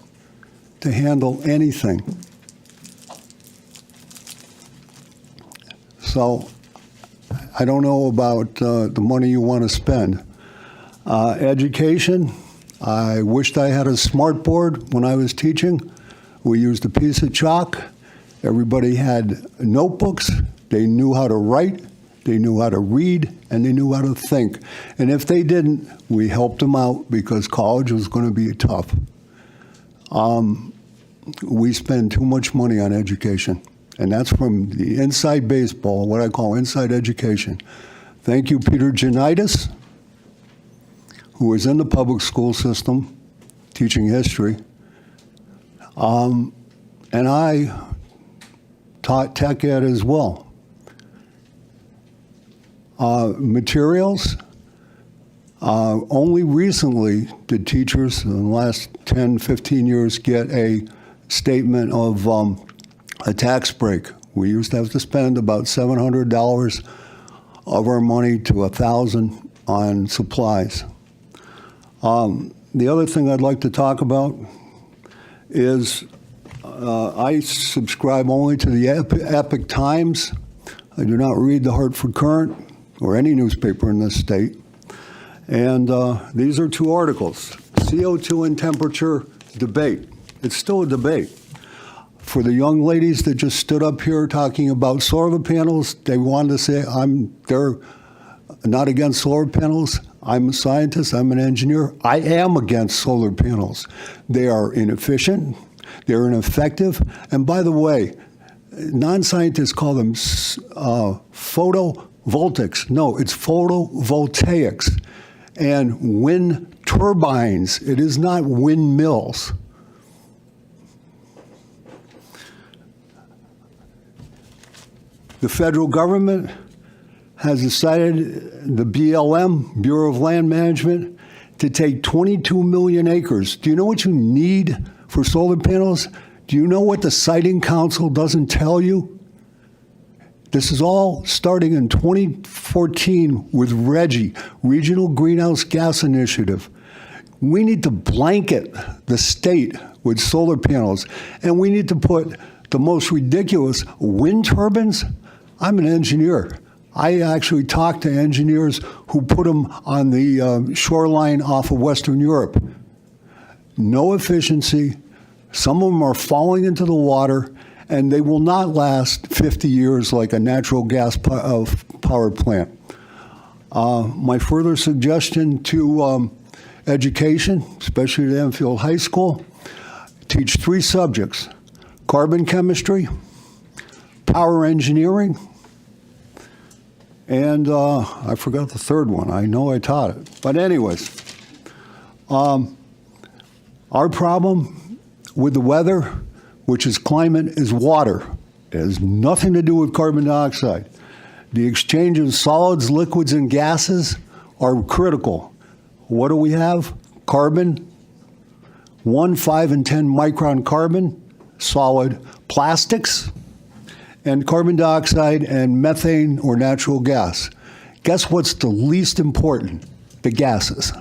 to handle anything. So I don't know about the money you want to spend. Education, I wished I had a smart board when I was teaching. We used a piece of chalk. Everybody had notebooks. They knew how to write, they knew how to read, and they knew how to think. And if they didn't, we helped them out because college was going to be tough. We spend too much money on education. And that's from the inside baseball, what I call inside education. Thank you, Peter Janitis, who is in the public school system teaching history. And I taught tech ed as well. Materials, only recently did teachers in the last 10, 15 years get a statement of a tax break. We used to have to spend about $700 of our money to $1,000 on supplies. The other thing I'd like to talk about is I subscribe only to the Epic Times. I do not read the Hartford Courant or any newspaper in this state. And these are two articles. CO2 and temperature debate. It's still a debate. For the young ladies that just stood up here talking about solar panels, they wanted to say they're not against solar panels. I'm a scientist, I'm an engineer. I am against solar panels. They are inefficient, they're ineffective, and by the way, non-scientists call them photovoltaics. No, it's photovoltaics. And wind turbines, it is not windmills. The federal government has decided, the BLM, Bureau of Land Management, to take 22 million acres. Do you know what you need for solar panels? Do you know what the Siting Council doesn't tell you? This is all starting in 2014 with RGGI, Regional Greenhouse Gas Initiative. We need to blanket the state with solar panels, and we need to put the most ridiculous wind turbines. I'm an engineer. I actually talked to engineers who put them on the shoreline off of Western Europe. No efficiency. Some of them are falling into the water, and they will not last 50 years like a natural gas power plant. My further suggestion to education, especially at Enfield High School, teach 3 subjects: carbon chemistry, power engineering, and I forgot the third one. I know I taught it. But anyways, our problem with the weather, which is climate, is water. It has nothing to do with carbon dioxide. The exchange of solids, liquids, and gases are critical. What do we have? Carbon, 1, 5, and 10 micron carbon, solid. Plastics, and carbon dioxide and methane or natural gas. Guess what's the least important? The gases.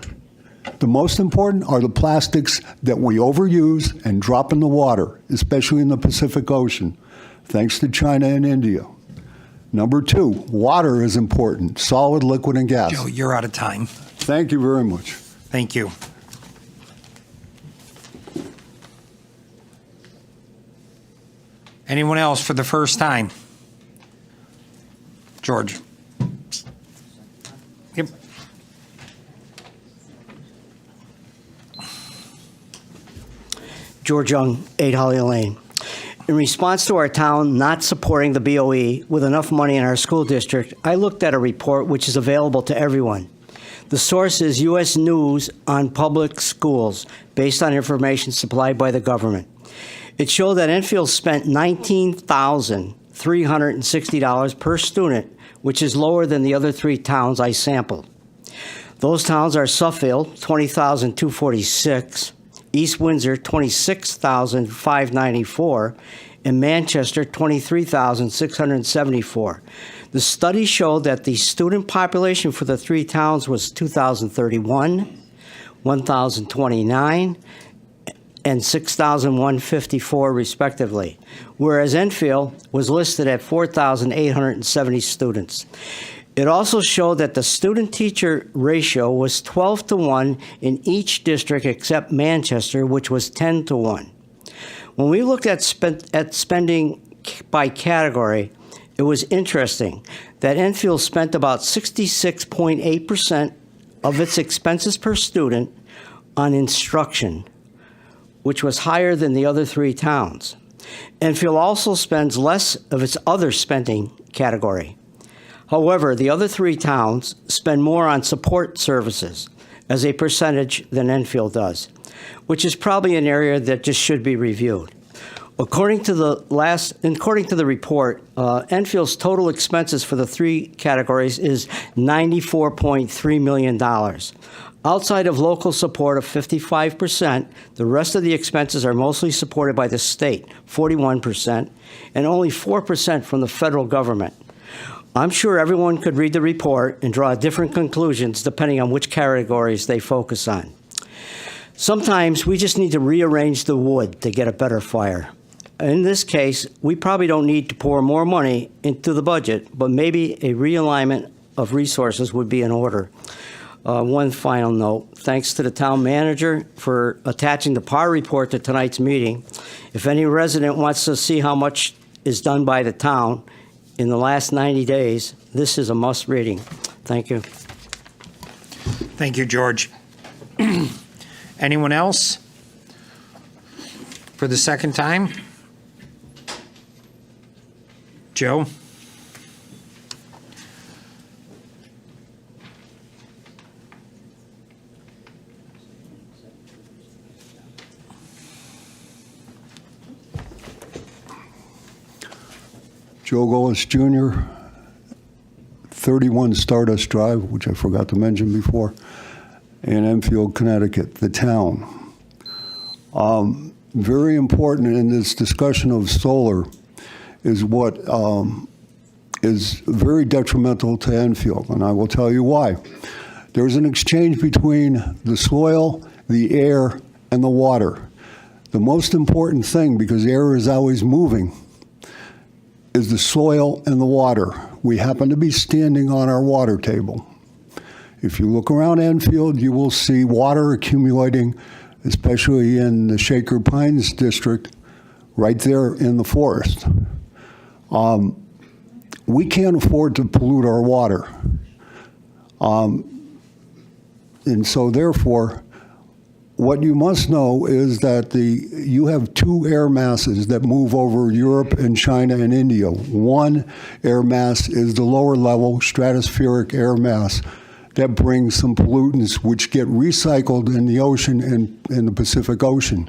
The most important are the plastics that we overuse and drop in the water, especially in the Pacific Ocean, thanks to China and India. Number 2, water is important, solid, liquid, and gas. Joe, you're out of time. Thank you very much. Thank you. Anyone else for the first time? George. Yep. George Young, 8 Holly Lane. In response to our town not supporting the BOE with enough money in our school district, I looked at a report which is available to everyone. The source is U.S. News on Public Schools, based on information supplied by the government. It showed that Enfield spent $19,360 per student, which is lower than the other 3 towns I sampled. Those towns are Suffield, $20,246, East Windsor, $26,594, and Manchester, $23,674. The study showed that the student population for the 3 towns was 2,031, 1,029, and 6,154 respectively, whereas Enfield was listed at 4,870 students. It also showed that the student-teacher ratio was 12-1 in each district except Manchester, which was 10-1. When we looked at spending by category, it was interesting that Enfield spent about 66.8% of its expenses per student on instruction, which was higher than the other 3 towns. Enfield also spends less of its other spending category. However, the other 3 towns spend more on support services as a percentage than Enfield does, which is probably an area that just should be reviewed. According to the report, Enfield's total expenses for the 3 categories is $94.3 million. Outside of local support of 55%, the rest of the expenses are mostly supported by the state, 41%, and only 4% from the federal government. I'm sure everyone could read the report and draw different conclusions depending on which categories they focus on. Sometimes we just need to rearrange the wood to get a better fire. In this case, we probably don't need to pour more money into the budget, but maybe a realignment of resources would be in order. One final note, thanks to the town manager for attaching the PAR report to tonight's meeting. If any resident wants to see how much is done by the town in the last 90 days, this is a must reading. Thank you. Thank you, George. Anyone else? For the second time? Joe? Joe Gullis Jr., 31 Stardust Drive, which I forgot to mention before, in Enfield, Connecticut, the town. Very important in this discussion of solar is what is very detrimental to Enfield, and I will tell you why. There's an exchange between the soil, the air, and the water. The most important thing, because air is always moving, is the soil and the water. We happen to be standing on our water table. If you look around Enfield, you will see water accumulating, especially in the Shaker Pines district, right there in the forest. We can't afford to pollute our water. And so therefore, what you must know is that you have two air masses that move over Europe and China and India. One air mass is the lower level stratospheric air mass that brings some pollutants which get recycled in the ocean and in the Pacific Ocean.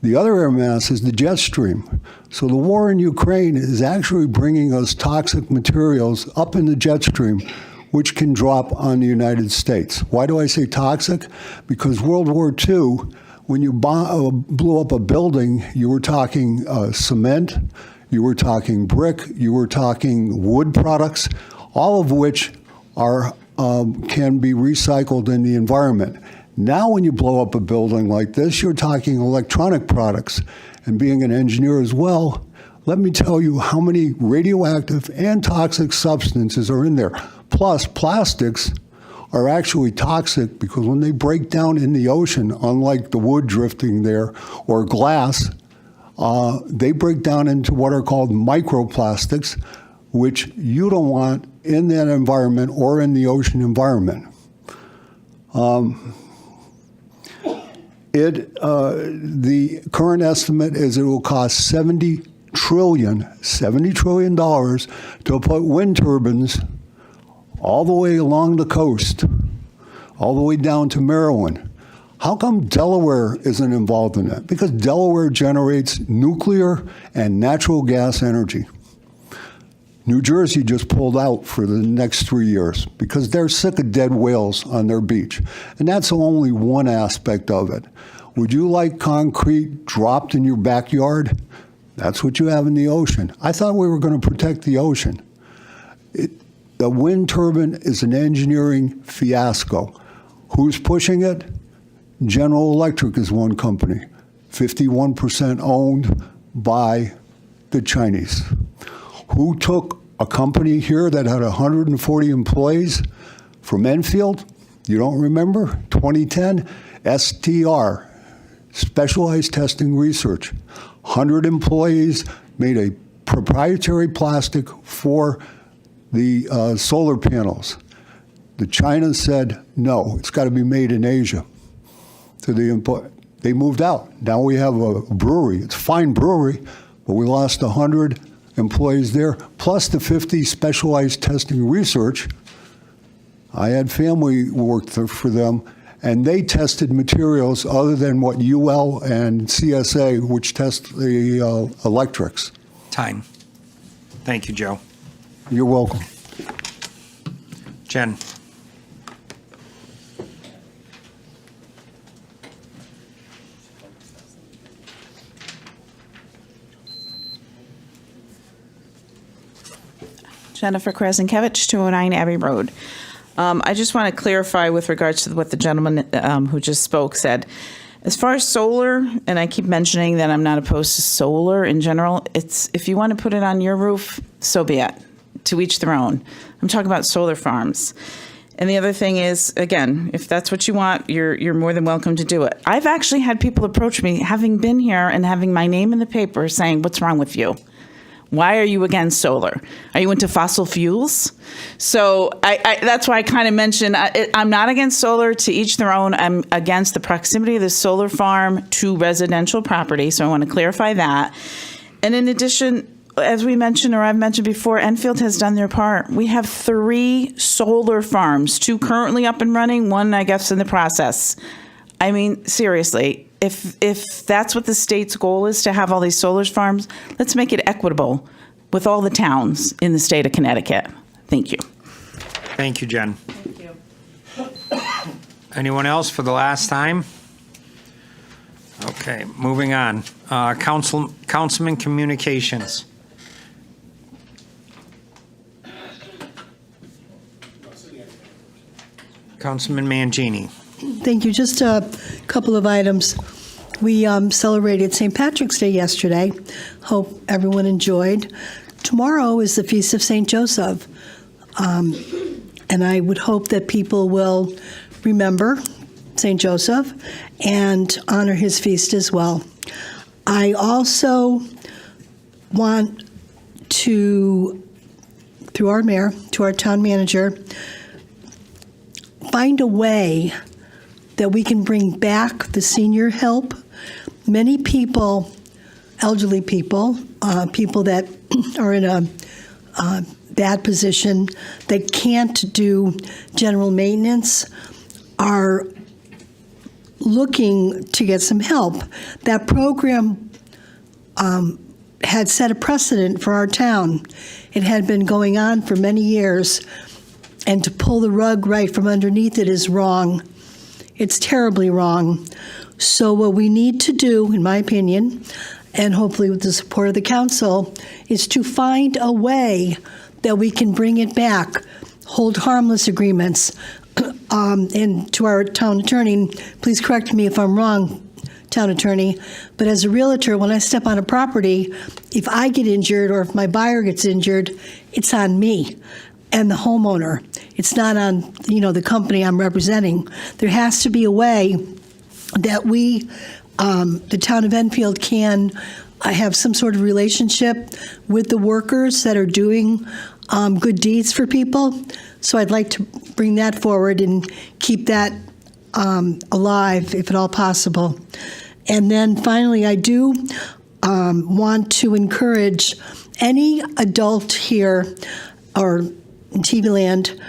The other air mass is the jet stream. So the war in Ukraine is actually bringing us toxic materials up in the jet stream, which can drop on the United States. Why do I say toxic? Because World War II, when you blew up a building, you were talking cement, you were talking brick, you were talking wood products, all of which can be recycled in the environment. Now when you blow up a building like this, you're talking electronic products. And being an engineer as well, let me tell you how many radioactive and toxic substances are in there. Plus, plastics are actually toxic because when they break down in the ocean, unlike the wood drifting there or glass, they break down into what are called microplastics, which you don't want in that environment or in the ocean environment. The current estimate is it will cost $70 trillion to put wind turbines all the way along the coast, all the way down to Maryland. How come Delaware isn't involved in that? Because Delaware generates nuclear and natural gas energy. New Jersey just pulled out for the next 3 years because they're sick of dead whales on their beach. And that's only one aspect of it. Would you like concrete dropped in your backyard? That's what you have in the ocean. I thought we were going to protect the ocean. The wind turbine is an engineering fiasco. Who's pushing it? General Electric is one company, 51% owned by the Chinese. Who took a company here that had 140 employees from Enfield? You don't remember? 2010? STR, Specialized Testing Research. 100 employees made a proprietary plastic for the solar panels. The China said, no, it's got to be made in Asia. So they moved out. Now we have a brewery. It's a fine brewery, but we lost 100 employees there, plus the 50 specialized testing research. I had family work for them, and they tested materials other than what UL and CSA, which test the electrics. Time. Thank you, Joe. You're welcome. Jen. Jennifer Krasinkiewicz, 209 Abbey Road. I just want to clarify with regards to what the gentleman who just spoke said. As far as solar, and I keep mentioning that I'm not opposed to solar in general, it's if you want to put it on your roof, so be it. To each their own. I'm talking about solar farms. And the other thing is, again, if that's what you want, you're more than welcome to do it. I've actually had people approach me, having been here and having my name in the paper, saying, "What's wrong with you? Why are you against solar? Are you into fossil fuels?" So that's why I kind of mentioned I'm not against solar. To each their own. I'm against the proximity of the solar farm to residential property. So I want to clarify that. And in addition, as we mentioned, or I've mentioned before, Enfield has done their part. We have 3 solar farms, 2 currently up and running, 1, I guess, in the process. I mean, seriously, if that's what the state's goal is, to have all these solar farms, let's make it equitable with all the towns in the state of Connecticut. Thank you. Thank you, Jen. Thank you. Anyone else for the last time? Okay, moving on. Councilman Communications. Councilman Mangini. Thank you. Just a couple of items. We celebrated St. Patrick's Day yesterday. Hope everyone enjoyed. Tomorrow is the Feast of St. Joseph. And I would hope that people will remember St. Joseph and honor his feast as well. I also want to, through our mayor, to our town manager, find a way that we can bring back the senior help. Many people, elderly people, people that are in a bad position, that can't do general maintenance, are looking to get some help. That program had set a precedent for our town. It had been going on for many years, and to pull the rug right from underneath it is wrong. It's terribly wrong. So what we need to do, in my opinion, and hopefully with the support of the council, is to find a way that we can bring it back, hold harmless agreements. And to our town attorney, please correct me if I'm wrong, town attorney, but as a realtor, when I step on a property, if I get injured or if my buyer gets injured, it's on me and the homeowner. It's not on, the company I'm representing. There has to be a way that we, the town of Enfield, can have some sort of relationship with the workers that are doing good deeds for people. So I'd like to bring that forward and keep that alive, if at all possible. And then finally, I do want to encourage any adult here or in TV land,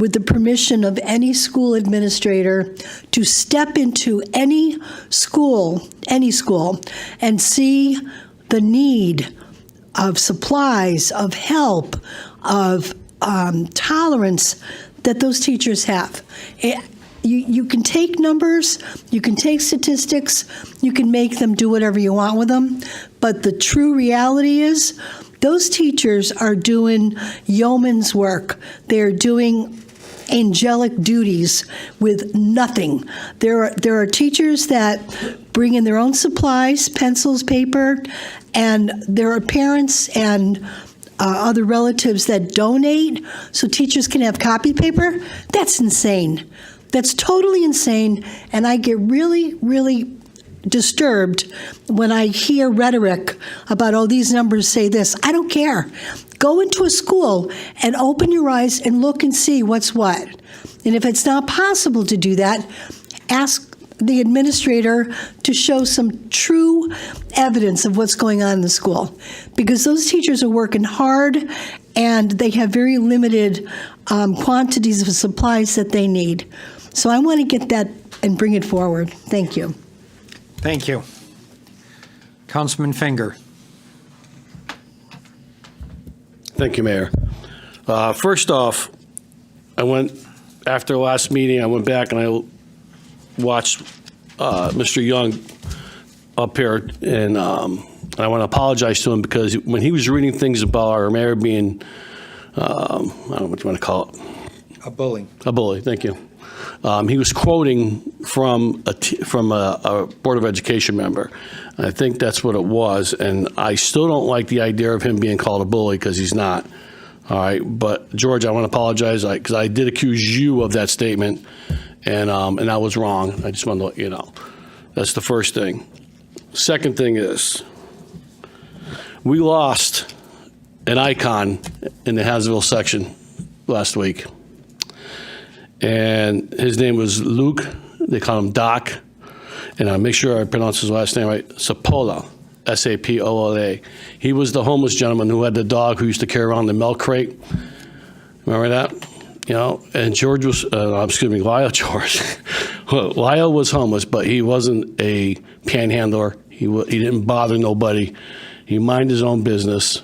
with the permission of any school administrator, to step into any school, and see the need of supplies, of help, of tolerance that those teachers have. You can take numbers, you can take statistics, you can make them do whatever you want with them, but the true reality is those teachers are doing yeoman's work. They're doing angelic duties with nothing. There are teachers that bring in their own supplies, pencils, paper, and there are parents and other relatives that donate so teachers can have copy paper. That's insane. That's totally insane, and I get really, really disturbed when I hear rhetoric about, oh, these numbers say this. I don't care. Go into a school and open your eyes and look and see what's what. And if it's not possible to do that, ask the administrator to show some true evidence of what's going on in the school. Because those teachers are working hard and they have very limited quantities of supplies that they need. So I want to get that and bring it forward. Thank you. Thank you. Councilman Finger. Thank you, Mayor. First off, after the last meeting, I went back and I watched Mr. Young up here, and I want to apologize to him because when he was reading things about our mayor being, I don't know what you want to call it. A bully. A bully, thank you. He was quoting from a Board of Education member. I think that's what it was, and I still don't like the idea of him being called a bully because he's not. All right, but George, I want to apologize because I did accuse you of that statement, and I was wrong. I just want to let you know. That's the first thing. Second thing is, we lost an icon in the Hazardville section last week, and his name was Luke. They call him Doc, and I'll make sure I pronounce his last name right. Sapola. Sapoola. He was the homeless gentleman who had the dog who used to carry around the milk crate. Remember that? You know, and George was, Lyle George. Lyle was homeless, but he wasn't a panhandler. He didn't bother nobody. He minded his own business.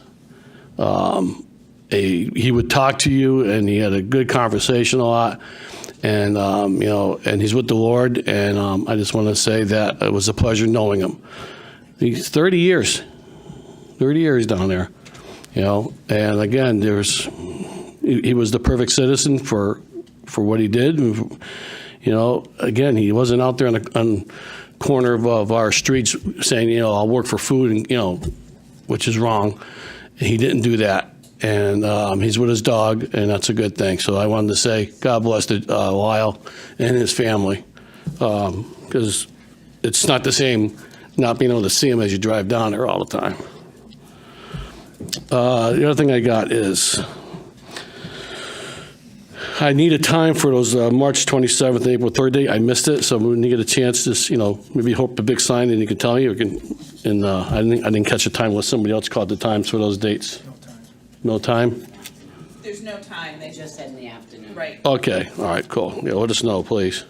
He would talk to you, and he had a good conversation a lot. And, you know, and he's with the Lord, and I just want to say that it was a pleasure knowing him. He's 30 years down there, you know. And again, he was the perfect citizen for what he did. You know, again, he wasn't out there on the corner of our streets saying, you know, I'll work for food, and you know, which is wrong. He didn't do that, and he's with his dog, and that's a good thing. So I wanted to say, God bless Lyle and his family, because it's not the same not being able to see him as you drive down there all the time. The other thing I got is I need a time for those March 27th and April 3rd date. I missed it, so when you get a chance, just, you know, maybe hope a big sign and you can tell me. And I didn't catch a time unless somebody else called the times for those dates. No time? There's no time, they just said in the afternoon. Right. Okay, all right, cool. Yeah, let us know, please.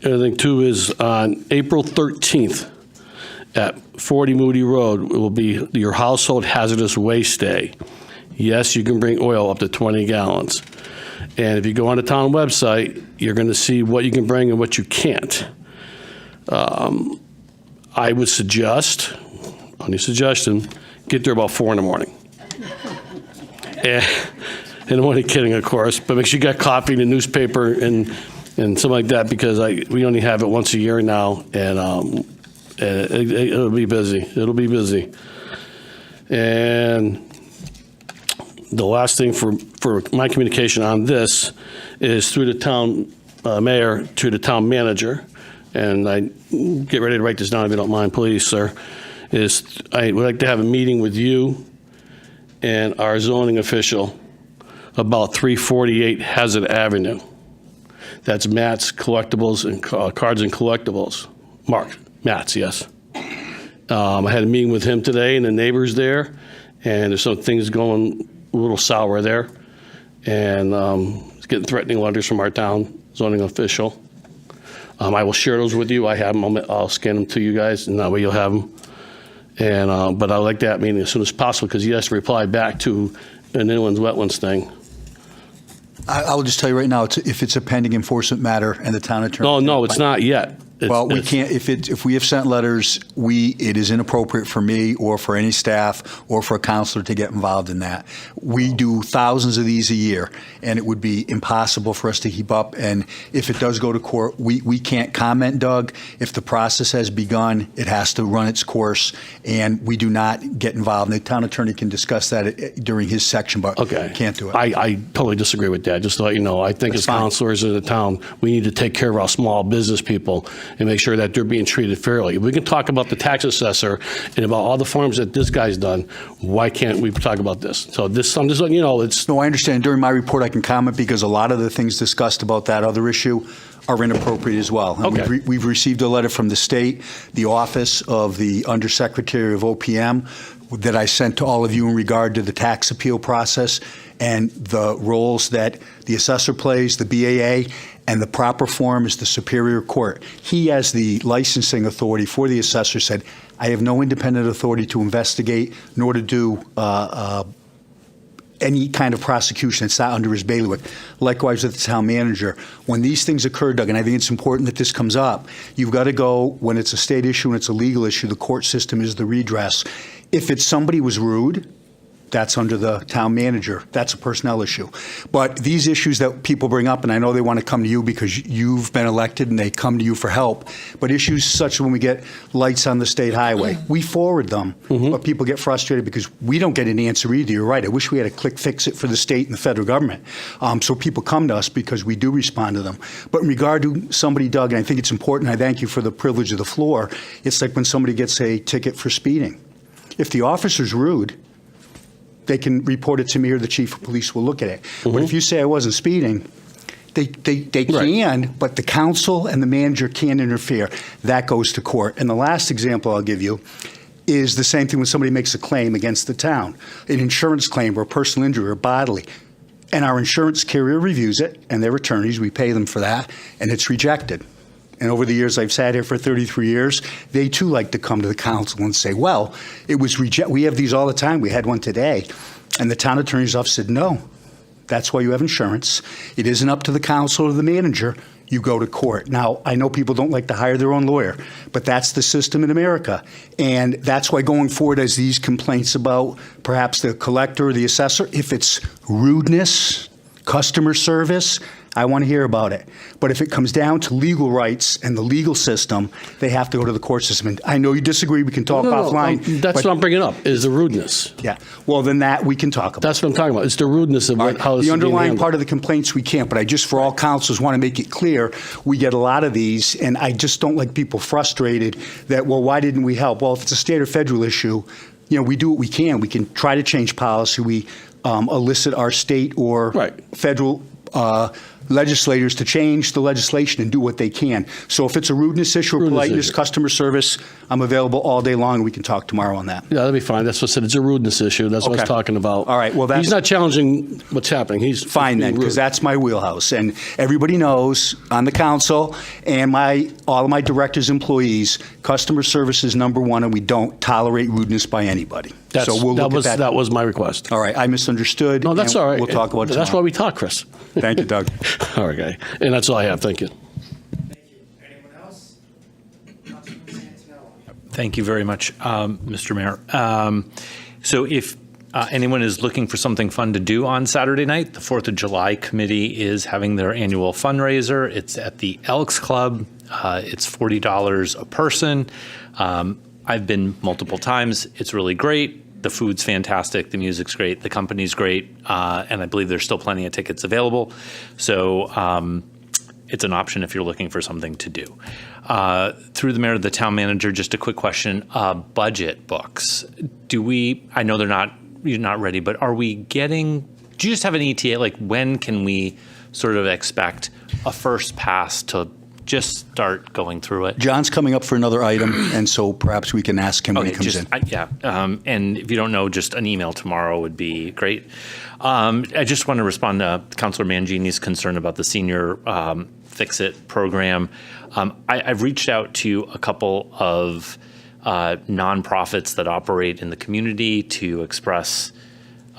Other thing, too, is on April 13th at 40 Moody Road, it will be your household hazardous waste day. Yes, you can bring oil up to 20 gallons. And if you go on the town website, you're going to see what you can bring and what you can't. I would suggest, on your suggestion, get there about 4 in the morning. And I'm only kidding, of course, but make sure you got coffee and a newspaper and something like that, because we only have it once a year now, and it'll be busy. It'll be busy. And the last thing for my communication on this is through the town mayor to the town manager, and I get ready to write this down if you don't mind, please, sir, is I would like to have a meeting with you and our zoning official about 348 Hazard Avenue. That's Matt's Collectibles and Cards and Collectibles. Mark, Matt's, yes. I had a meeting with him today and the neighbors there, and there's some things going a little sour there. And it's getting threatening letters from our town zoning official. I will share those with you. I have them. I'll scan them to you guys, and that way you'll have them. And but I'd like that meeting as soon as possible, because he has to reply back to an inland wetlands thing. I will just tell you right now, if it's a pending enforcement matter and the town attorney. No, it's not yet. Well, we can't, if we have sent letters, it is inappropriate for me or for any staff or for a counselor to get involved in that. We do thousands of these a year, and it would be impossible for us to keep up. And if it does go to court, we can't comment, Doug. If the process has begun, it has to run its course, and we do not get involved. And the town attorney can discuss that during his section, but can't do it. I totally disagree with that, just to let you know. I think as counselors in the town, we need to take care of our small business people and make sure that they're being treated fairly. We can talk about the tax assessor and about all the farms that this guy's done. Why can't we talk about this? So I'm just letting you know. No, I understand. During my report, I can comment, because a lot of the things discussed about that other issue are inappropriate as well. And we've received a letter from the state, the office of the Undersecretary of OPM, that I sent to all of you in regard to the tax appeal process and the roles that the assessor plays, the BAA, and the proper form is the Superior Court. He, as the licensing authority for the assessor, said, I have no independent authority to investigate nor to do any kind of prosecution. It's not under his bailiwick. Likewise with the town manager. When these things occur, Doug, and I think it's important that this comes up, you've got to go, when it's a state issue and it's a legal issue, the court system is the redress. If it's somebody was rude, That's under the town manager. That's a personnel issue. But these issues that people bring up, and I know they want to come to you because you've been elected and they come to you for help, but issues such as when we get lights on the state highway, we forward them, but people get frustrated because we don't get an answer either. You're right. I wish we had a quick fix it for the state and the federal government. So people come to us because we do respond to them. But in regard to somebody, Doug, and I think it's important, I thank you for the privilege of the floor, it's like when somebody gets a ticket for speeding. If the officer's rude, they can report it to me or the chief of police will look at it. But if you say I wasn't speeding, they can, but the council and the manager can't interfere. That goes to court. And the last example I'll give you is the same thing when somebody makes a claim against the town, an insurance claim or a personal injury or bodily. And our insurance carrier reviews it, and their attorneys, we pay them for that, and it's rejected. And over the years, I've sat here for 33 years, they too like to come to the council and say, well, it was rejected. We have these all the time. We had one today. And the town attorney's office said, no, that's why you have insurance. It isn't up to the council or the manager. You go to court. Now, I know people don't like to hire their own lawyer, but that's the system in America. And that's why going forward as these complaints about perhaps the collector or the assessor, if it's rudeness, customer service, I want to hear about it. But if it comes down to legal rights and the legal system, they have to go to the court system. And I know you disagree. We can talk offline. That's what I'm bringing up, is the rudeness. Yeah. Well, then that we can talk about. That's what I'm talking about. It's the rudeness of how this the is being underlying handled. part of the complaints we can't, but I just, for all councils, want to make it clear, we get a lot of these, and I just don't like people frustrated that, well, why didn't we help? Well, if it's a state or federal issue, we do what we can. We can try to change policy. We elicit our state or federal legislators to change the legislation and do what they can. So if it's a rudeness issue or politeness, customer service, I'm available all day long, and we can talk tomorrow on that. Yeah, that'll be fine. That's what I said. It's a rudeness issue. That's what I was talking about. All right. Well, he's not challenging what's happening. He's fine then, because that's my wheelhouse. And everybody knows on the council and all of my directors' employees, customer service is number one, and we don't tolerate rudeness by anybody. So we'll look at that. That was my request. All right. I misunderstood. No, that's and all right. We'll talk about it That's tomorrow. why we talk, Chris. Thank you, Doug. All right, guy. And that's all I have. Thank you. Thank you very much, Mr. Mayor. So if anyone is looking for something fun to do on Saturday night, the 4th of July committee is having their annual fundraiser. It's at the Elks Club. It's $40 a person. I've been multiple times. It's really great. The food's fantastic. The music's great. The company's great. And I believe there's still plenty of tickets available. So it's an option if you're looking for something to do. Through the mayor, the town manager, just a quick question. Budget books. I know you're not ready, but are we getting, do you just have an ETA? Like when can we sort of expect a first pass to just start going through it? John's coming up for another item, and so perhaps we can ask him when he comes in. And if you don't know, just an email tomorrow would be great. I just want to respond to Councilor Mangini's concern about the senior Fix-It program. I've reached out to a couple of nonprofits that operate in the community to express,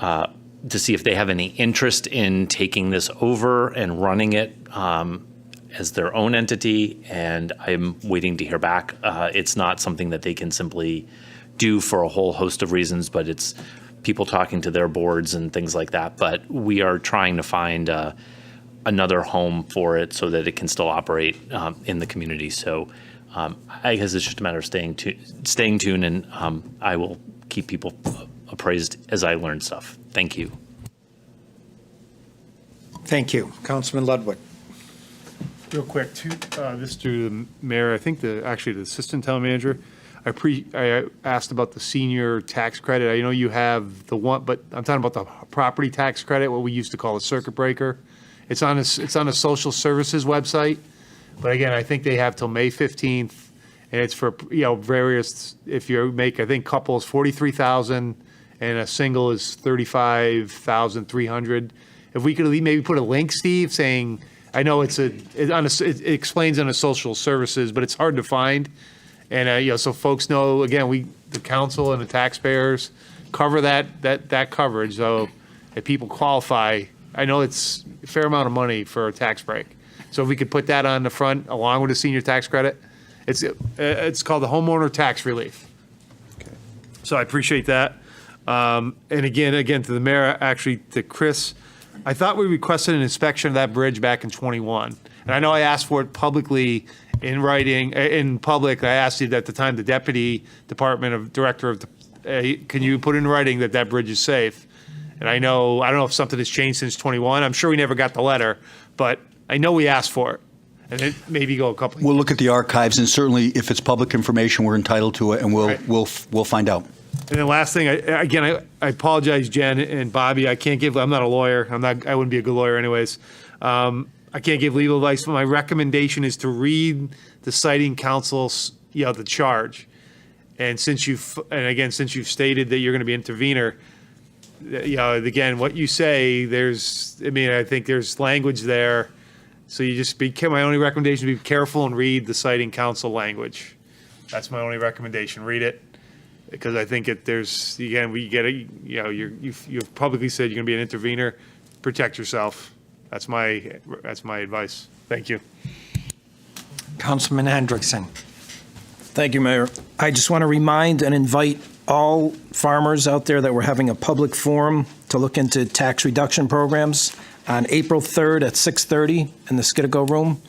to see if they have any interest in taking this over and running it as their own entity, and I'm waiting to hear back. It's not something that they can simply do for a whole host of reasons, but it's people talking to their boards and things like that. But we are trying to find another home for it so that it can still operate in the community. So I guess it's just a matter of staying tuned, and I will keep people appraised as I learn stuff. Thank you. Thank you. Councilman Ludwig. Real quick, this to the mayor, I think the assistant town manager, I asked about the senior tax credit. I know you have the one, but I'm talking about the property tax credit, what we used to call a circuit breaker. It's on a social services website, but again, I think they have till May 15th, and it's for various. If you make, I think couples 43,000, and a single is 35,300. If we could maybe put a link, Steve, saying. I know it explains on a social services, but it's hard to find. And, so folks know, again, the council and the taxpayers cover that coverage. So if people qualify, I know it's a fair amount of money for a tax break. So if we could put that on the front along with the senior tax credit, it's called the homeowner tax relief. Okay. So I appreciate that. And again, to the mayor, actually, to Chris, I thought we requested an inspection of that bridge back in '21. And I know I asked for it publicly in writing, in public. I asked you at the time, the deputy director of, can you put in writing that that bridge is safe? And I don't know if something has changed since '21. I'm sure we never got the letter, but I know we asked for it. And it maybe go a couple of We'll look at the archives, and certainly if it's public information, we're entitled to it, and we'll find out. And then last thing, I apologize, Jen and Bobby. I'm not a lawyer. I wouldn't be a good lawyer anyways. I can't give legal advice, but my recommendation is to read the citing council's, the charge. And since you've stated that you're going to be intervener, again, what you say, I think there's language there. So my only recommendation is be careful and read the citing council language. That's my only recommendation. Read it. Because I think you've publicly said you're going to be an intervener. Protect yourself. That's my advice. Thank you. Councilman Hendrickson. Thank you, Mayor. I just want to remind and invite all farmers out there that we're having a public forum to look into tax reduction programs on April 3rd at 6:30 in the Skidego Room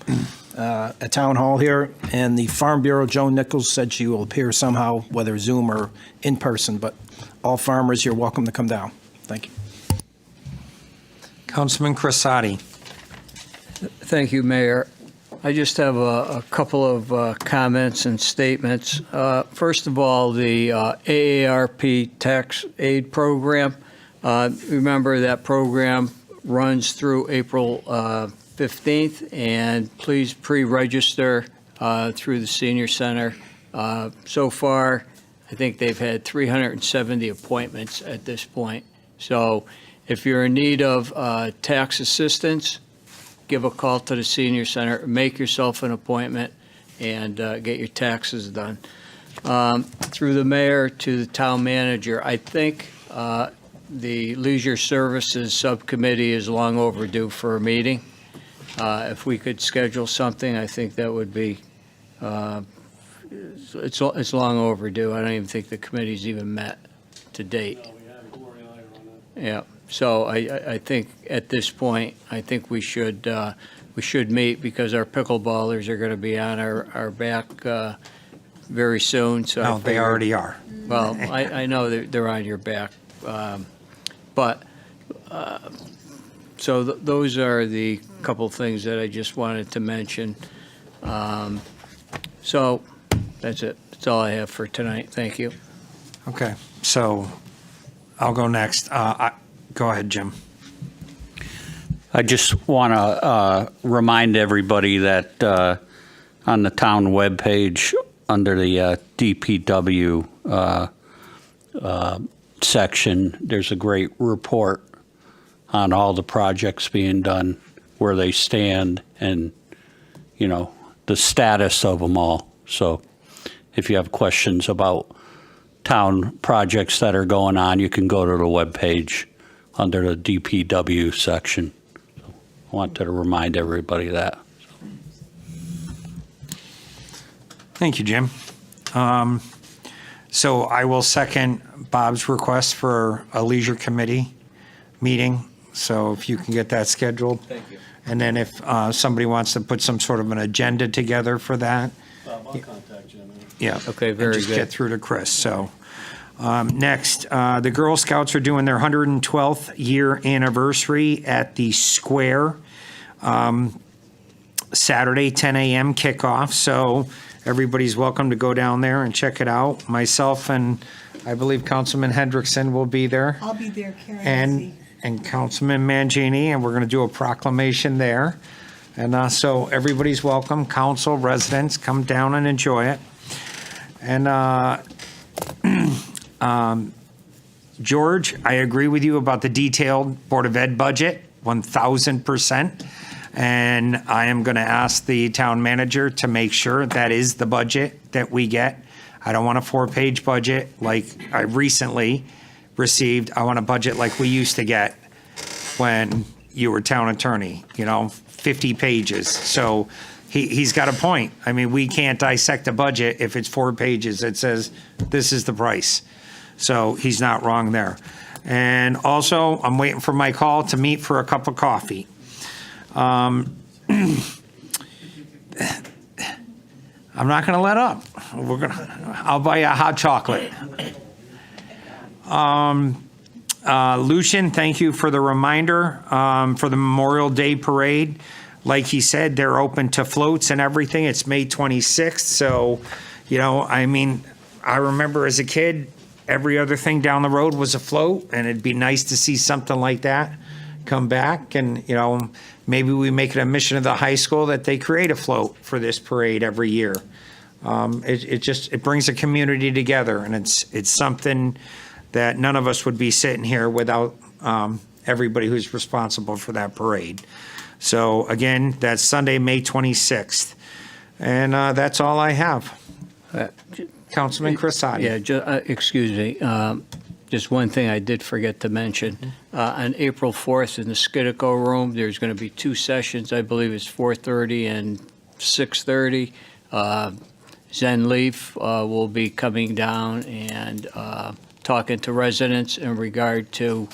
at Town Hall here. And the Farm Bureau, Joan Nichols, said she will appear somehow, whether Zoom or in person. But all farmers, you're welcome to come down. Thank you. Councilman Crissati. Thank you, Mayor. I just have a couple of comments and statements. First of all, the AARP tax aid program. Remember that program runs through April 15th, and please pre-register through the Senior Center. So far, I think they've had 370 appointments at this point. So if you're in need of tax assistance, give a call to the Senior Center, make yourself an appointment, and get your taxes done. Through the mayor to the town manager, I think the Leisure Services Subcommittee is long overdue for a meeting. If we could schedule something, I think that would be, it's long overdue. I don't even think the committee's even met to date. Yeah. So I think at this point, I think we should meet because our pickleballers are going to be on our back very soon. So No, they already are. Well, I know they're on your back, so those are the couple things that I just wanted to mention. So that's it. That's all I have for tonight. Thank you. Okay, so I'll go next. Go ahead, Jim. I just want to remind everybody that on the town webpage under the DPW section, there's a great report on all the projects being done, where they stand, and, the status of them all. So if you have questions about town projects that are going on, you can go to the webpage under the DPW section. I wanted to remind everybody of that. Thank you, Jim. So I will second Bob's request for a leisure committee meeting. So if you can get that scheduled. Thank you. And then if somebody wants to put some sort of an agenda together for that. I'll contact Jim. Yeah. Okay, and very just good. get through to Chris. So next, the Girl Scouts are doing their 112th year anniversary at the Square. Saturday, 10 a.m. kickoff. So everybody's welcome to go down there and check it out. Myself and I believe Councilman Hendrickson will be there. I'll be there, Karen. And Councilman Mangini, and we're going to do a proclamation there. And so everybody's welcome. Council, residents, come down and enjoy it. And George, I agree with you about the detailed Board of Ed budget, 1,000%. And I am going to ask the town manager to make sure that is the budget that we get. I don't want a 4-page budget like I recently received. I want a budget like we used to get when you were town attorney, 50 pages. So he's got a point. I mean, we can't dissect a budget if it's 4 pages that says this is the price. So he's not wrong there. And also, I'm waiting for my call to meet for a cup of coffee. I'm not going to let up. I'll buy you a hot chocolate. Lucian, thank you for the reminder for the Memorial Day Parade. Like he said, they're open to floats and everything. It's May 26th. So, I remember as a kid, every other thing down the road was a float, and it'd be nice to see something like that come back. And, maybe we make it a mission of the high school that they create a float for this parade every year. It brings a community together, and it's something that none of us would be sitting here without everybody who's responsible for that parade. So again, that's Sunday, May 26th. And that's all I have. Councilman Crisati. Yeah, excuse me. Just one thing I did forget to mention. On April 4th in the Skidco room, there's going to be 2 sessions. I believe it's 4:30 and 6:30. Zen Leaf will be coming down and talking to residents in regard to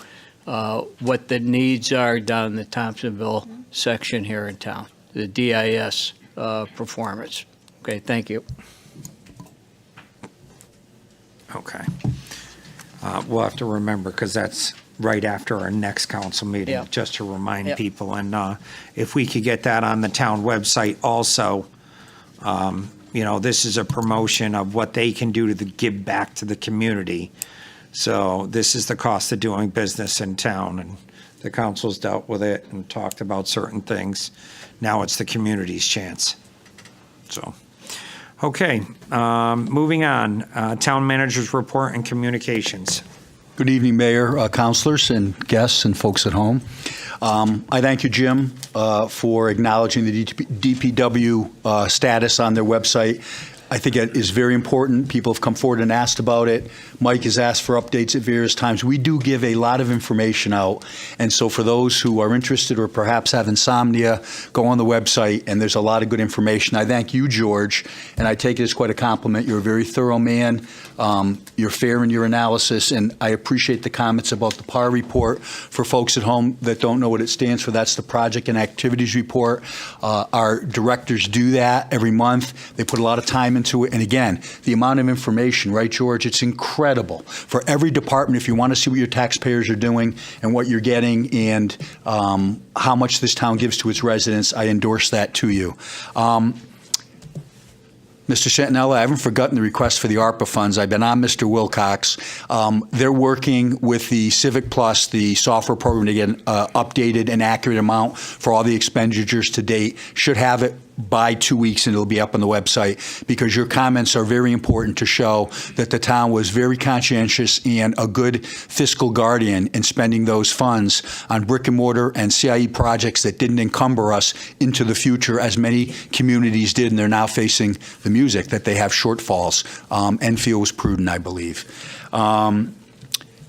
what the needs are down in the Thompsonville section here in town, the DIS performance. Okay, thank you. Okay. We'll have to remember, because that's right after our next council meeting, Yep. just to remind Yep. people. And if we could get that on the town website also, this is a promotion of what they can do to give back to the community. So this is the cost of doing business in town, and the council's dealt with it and talked about certain things. Now it's the community's chance. So, okay, moving on. Town manager's report and communications. Good evening, Mayor, councilors, and guests, and folks at home. I thank you, Jim, for acknowledging the DPW status on their website. I think it is very important. People have come forward and asked about it. Mike has asked for updates at various times. We do give a lot of information out. And so for those who are interested or perhaps have insomnia, go on the website, and there's a lot of good information. I thank you, George, and I take it as quite a compliment. You're a very thorough man. You're fair in your analysis, and I appreciate the comments about the PAR report. For folks at home that don't know what it stands for, that's the Project and Activities Report. Our directors do that every month. They put a lot of time into it. And again, the amount of information, right, George? It's incredible. For every department, if you want to see what your taxpayers are doing and what you're getting and how much this town gives to its residents, I endorse that to you. Mr. Centinella, I haven't forgotten the request for the ARPA funds. I've been on Mr. Wilcox. They're working with the Civic Plus, the software program, to get an updated and accurate amount for all the expenditures to date. Should have it by 2 weeks, and it'll be up on the website, because your comments are very important to show that the town was very conscientious and a good fiscal guardian in spending those funds on brick and mortar and CIE projects that didn't encumber us into the future, as many communities did, and they're now facing the music that they have shortfalls. Enfield was prudent, I believe.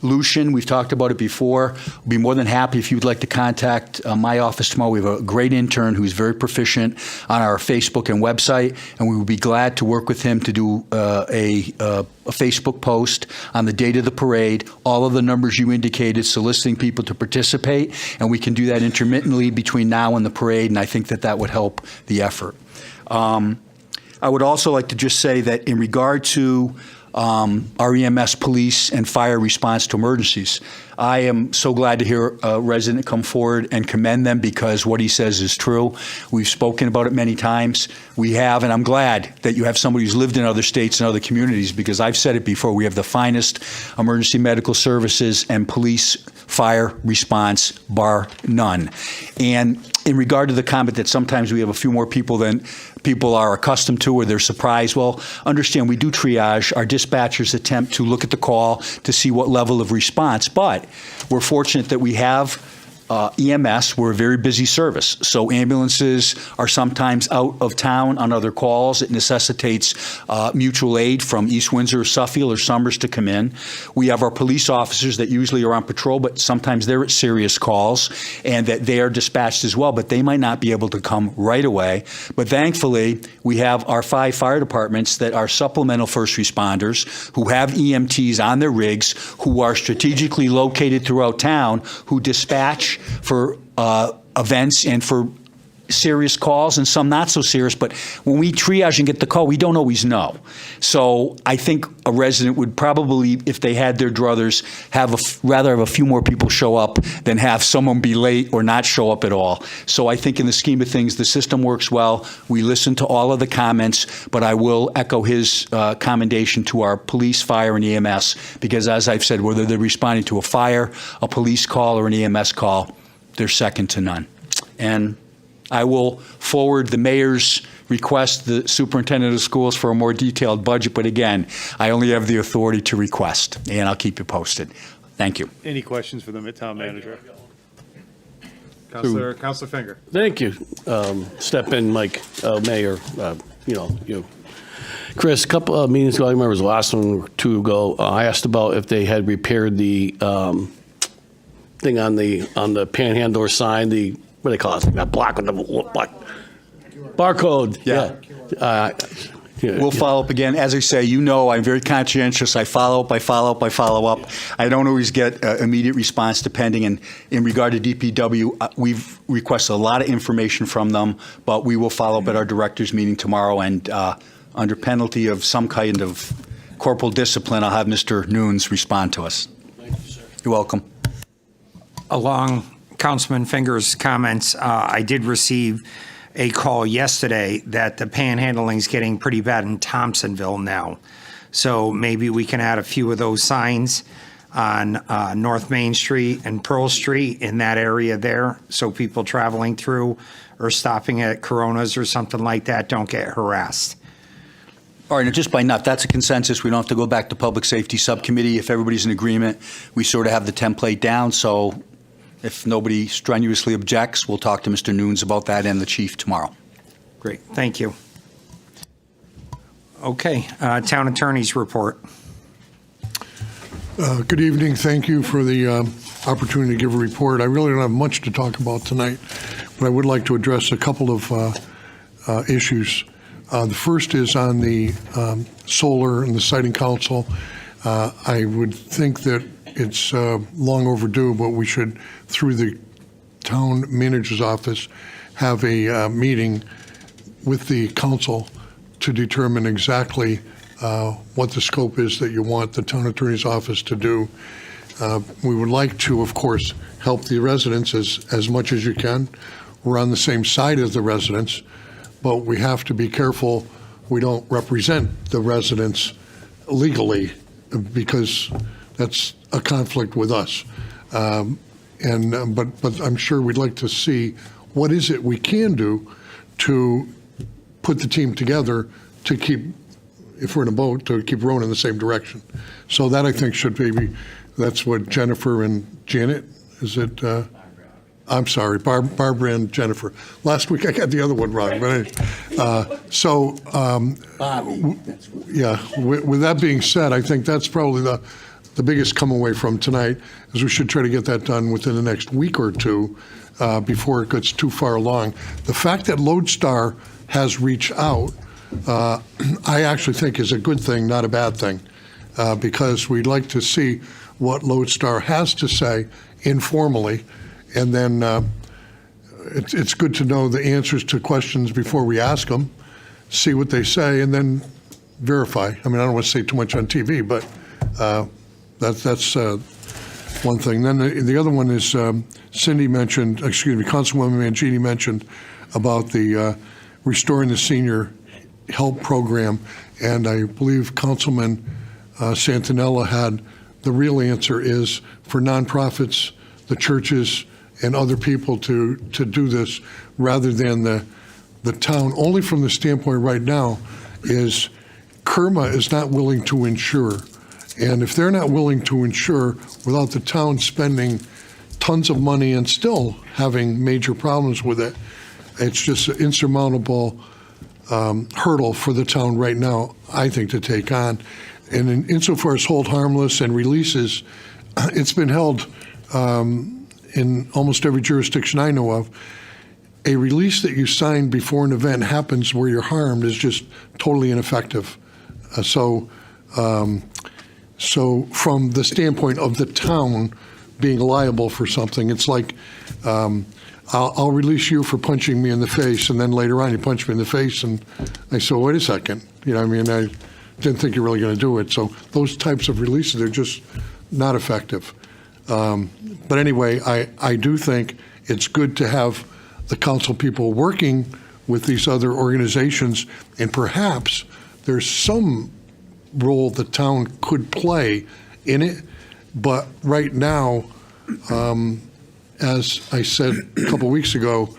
Lucian, we've talked about it before. We'll be more than happy if you'd like to contact my office tomorrow. We have a great intern who's very proficient on our Facebook and website, and we would be glad to work with him to do a Facebook post on the date of the parade, all of the numbers you indicated, soliciting people to participate, and we can do that intermittently between now and the parade, and I think that that would help the effort. I would also like to just say that in regard to our EMS, police, and fire response to emergencies, I am so glad to hear a resident come forward and commend them, because what he says is true. We've spoken about it many times. We have, and I'm glad that you have somebody who's lived in other states and other communities, because I've said it before, we have the finest emergency medical services and police fire response, bar none. And in regard to the comment that sometimes we have a few more people than people are accustomed to, or they're surprised, well, understand we do triage. Our dispatchers attempt to look at the call to see what level of response, but we're fortunate that we have EMS, we're a very busy service. So ambulances are sometimes out of town on other calls. It necessitates mutual aid from East Windsor, Suffield, or Somers to come in. We have our police officers that usually are on patrol, but sometimes they're at serious calls, and that they are dispatched as well, but they might not be able to come right away. But thankfully, we have our 5 fire departments that are supplemental first responders who have EMTs on their rigs, who are strategically located throughout town, who dispatch for events and for serious calls, and some not so serious. But when we triage and get the call, we don't always know. So I think a resident would probably, if they had their druthers, rather have a few more people show up than have someone be late or not show up at all. So I think in the scheme of things, the system works well. We listen to all of the comments, but I will echo his commendation to our police, fire, and EMS, because as I've said, whether they're responding to a fire, a police call, or an EMS call, they're second to none. And I will forward the mayor's request, the superintendent of schools, for a more detailed budget. But again, I only have the authority to request, and I'll keep you posted. Thank you. Any questions for the town manager? Councilor Finger. Thank you. Step in, Mike, Mayor, Chris, a couple of meetings ago, I remember it was the last one or two ago, I asked about if they had repaired the thing on the panhandler sign, what do they call it? That black with the black barcode. Yeah. We'll follow up again. As I say, I'm very conscientious. I follow up. I don't always get immediate response depending. And in regard to DPW, we've requested a lot of information from them, but we will follow up at our directors meeting tomorrow. And under penalty of some kind of corporal discipline, I'll have Mr. Nunes respond to us. Thank you, sir. You're welcome. Along Councilman Finger's comments, I did receive a call yesterday that the panhandling is getting pretty bad in Thompsonville now. So maybe we can add a few of those signs on North Main Street and Pearl Street in that area there, so people traveling through or stopping at Coronas or something like that don't get harassed. All right, and just by enough, that's a consensus. We don't have to go back to Public Safety Subcommittee. If everybody's in agreement, we sort of have the template down. So if nobody strenuously objects, we'll talk to Mr. Nunes about that and the chief tomorrow. Great, thank you. Okay, town attorney's report. Good evening. Thank you for the opportunity to give a report. I really don't have much to talk about tonight, but I would like to address a couple of issues. The first is on the solar and the siting council. I would think that it's long overdue, but we should, through the town manager's office, have a meeting with the council to determine exactly what the scope is that you want the town attorney's office to do. We would like to, of course, help the residents as much as you can. We're on the same side as the residents, but we have to be careful we don't represent the residents legally, because that's a conflict with us. But I'm sure we'd like to see what is it we can do to put the team together to keep, if we're in a boat, to keep rowing in the same direction. So that, I think, should be, that's what Jennifer and Janet, is it? I'm sorry, Barbara and Jennifer. Last week I got the other one wrong, but anyway. Yeah, with that being said, I think that's probably the biggest come away from tonight, is we should try to get that done within the next week or two before it gets too far along. The fact that Lodestar has reached out, I actually think is a good thing, not a bad thing, because we'd like to see what Lodestar has to say informally, and then it's good to know the answers to questions before we ask them, see what they say, and then verify. I mean, I don't want to say too much on TV, but that's one thing. Then the other one is Councilwoman Mangini mentioned about the restoring the senior help program, and I believe Councilman Santinella had the real answer is for nonprofits, the churches, and other people to do this rather than the town, only from the standpoint right now is KERMA is not willing to insure. And if they're not willing to insure without the town spending tons of money and still having major problems with it. It's just an insurmountable hurdle for the town right now, I think, to take on. And insofar as hold harmless and releases, it's been held in almost every jurisdiction I know of. A release that you sign before an event happens where you're harmed is just totally ineffective. So from the standpoint of the town being liable for something, it's like I'll release you for punching me in the face, and then later on you punch me in the face, and I say, wait a second, you know what I mean? I didn't think you're really going to do it. So those types of releases are just not effective. But anyway, I do think it's good to have the council people working with these other organizations, and perhaps there's some role the town could play in it. But right now, as I said a couple weeks ago,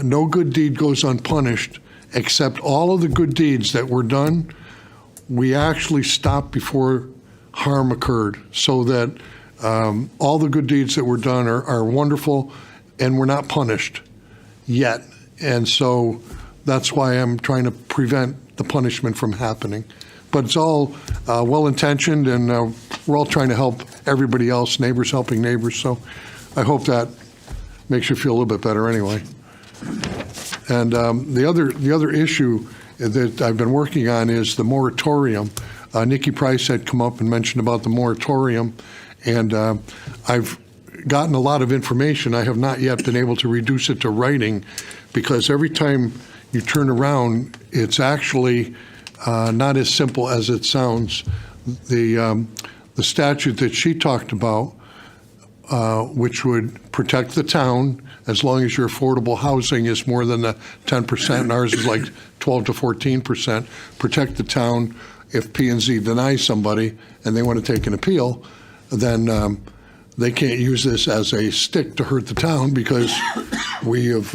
no good deed goes unpunished, except all of the good deeds that were done, we actually stopped before harm occurred, so that all the good deeds that were done are wonderful, and we're not punished yet. And so that's why I'm trying to prevent the punishment from happening. But it's all well-intentioned, and we're all trying to help everybody else, neighbors helping neighbors. So I hope that makes you feel a little bit better anyway. And the other issue that I've been working on is the moratorium. Nikki Price had come up and mentioned about the moratorium, and I've gotten a lot of information. I have not yet been able to reduce it to writing, because every time you turn around, it's actually not as simple as it sounds. The statute that she talked about, which would protect the town as long as your affordable housing is more than the 10%, and ours is like 12 to 14%, protect the town if P&Z denies somebody and they want to take an appeal, then they can't use this as a stick to hurt the town, because we have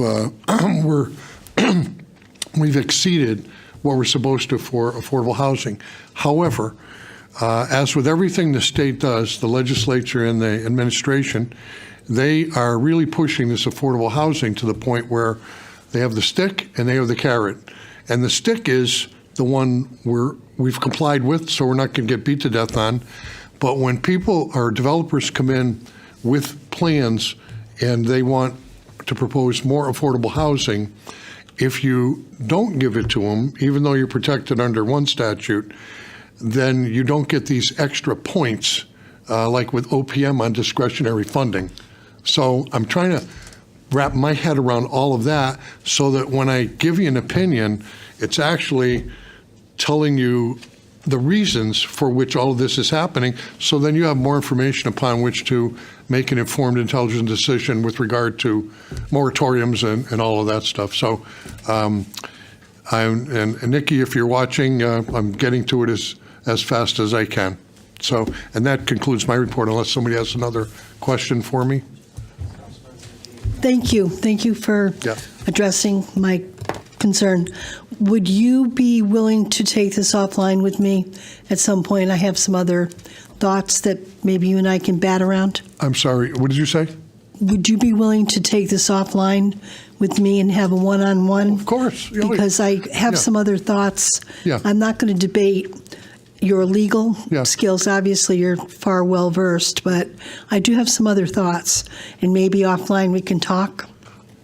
we've exceeded what we're supposed to for affordable housing. However, as with everything the state does, the legislature and the administration, they are really pushing this affordable housing to the point where they have the stick and they have the carrot. And the stick is the one we've complied with, so we're not going to get beat to death on. But when people or developers come in with plans and they want to propose more affordable housing, if you don't give it to them, even though you're protected under one statute, then you don't get these extra points, like with OPM on discretionary funding. So I'm trying to wrap my head around all of that, so that when I give you an opinion, it's actually telling you the reasons for which all of this is happening, so then you have more information upon which to make an informed, intelligent decision with regard to moratoriums and all of that stuff. So, and Nikki, if you're watching, I'm getting to it as fast as I can. So, and that concludes my report, unless somebody has another question for me. Thank you. Thank you for addressing my concern. Would you be willing to take this offline with me at some point? I have some other thoughts that maybe you and I can bat around. I'm sorry, what did you say? Would you be willing to take this offline with me and have a one-on-one? Of course. Because I have some other thoughts. Yeah. I'm not going to debate your legal skills. Obviously, you're far well-versed, but I do have some other thoughts, and maybe offline we can talk.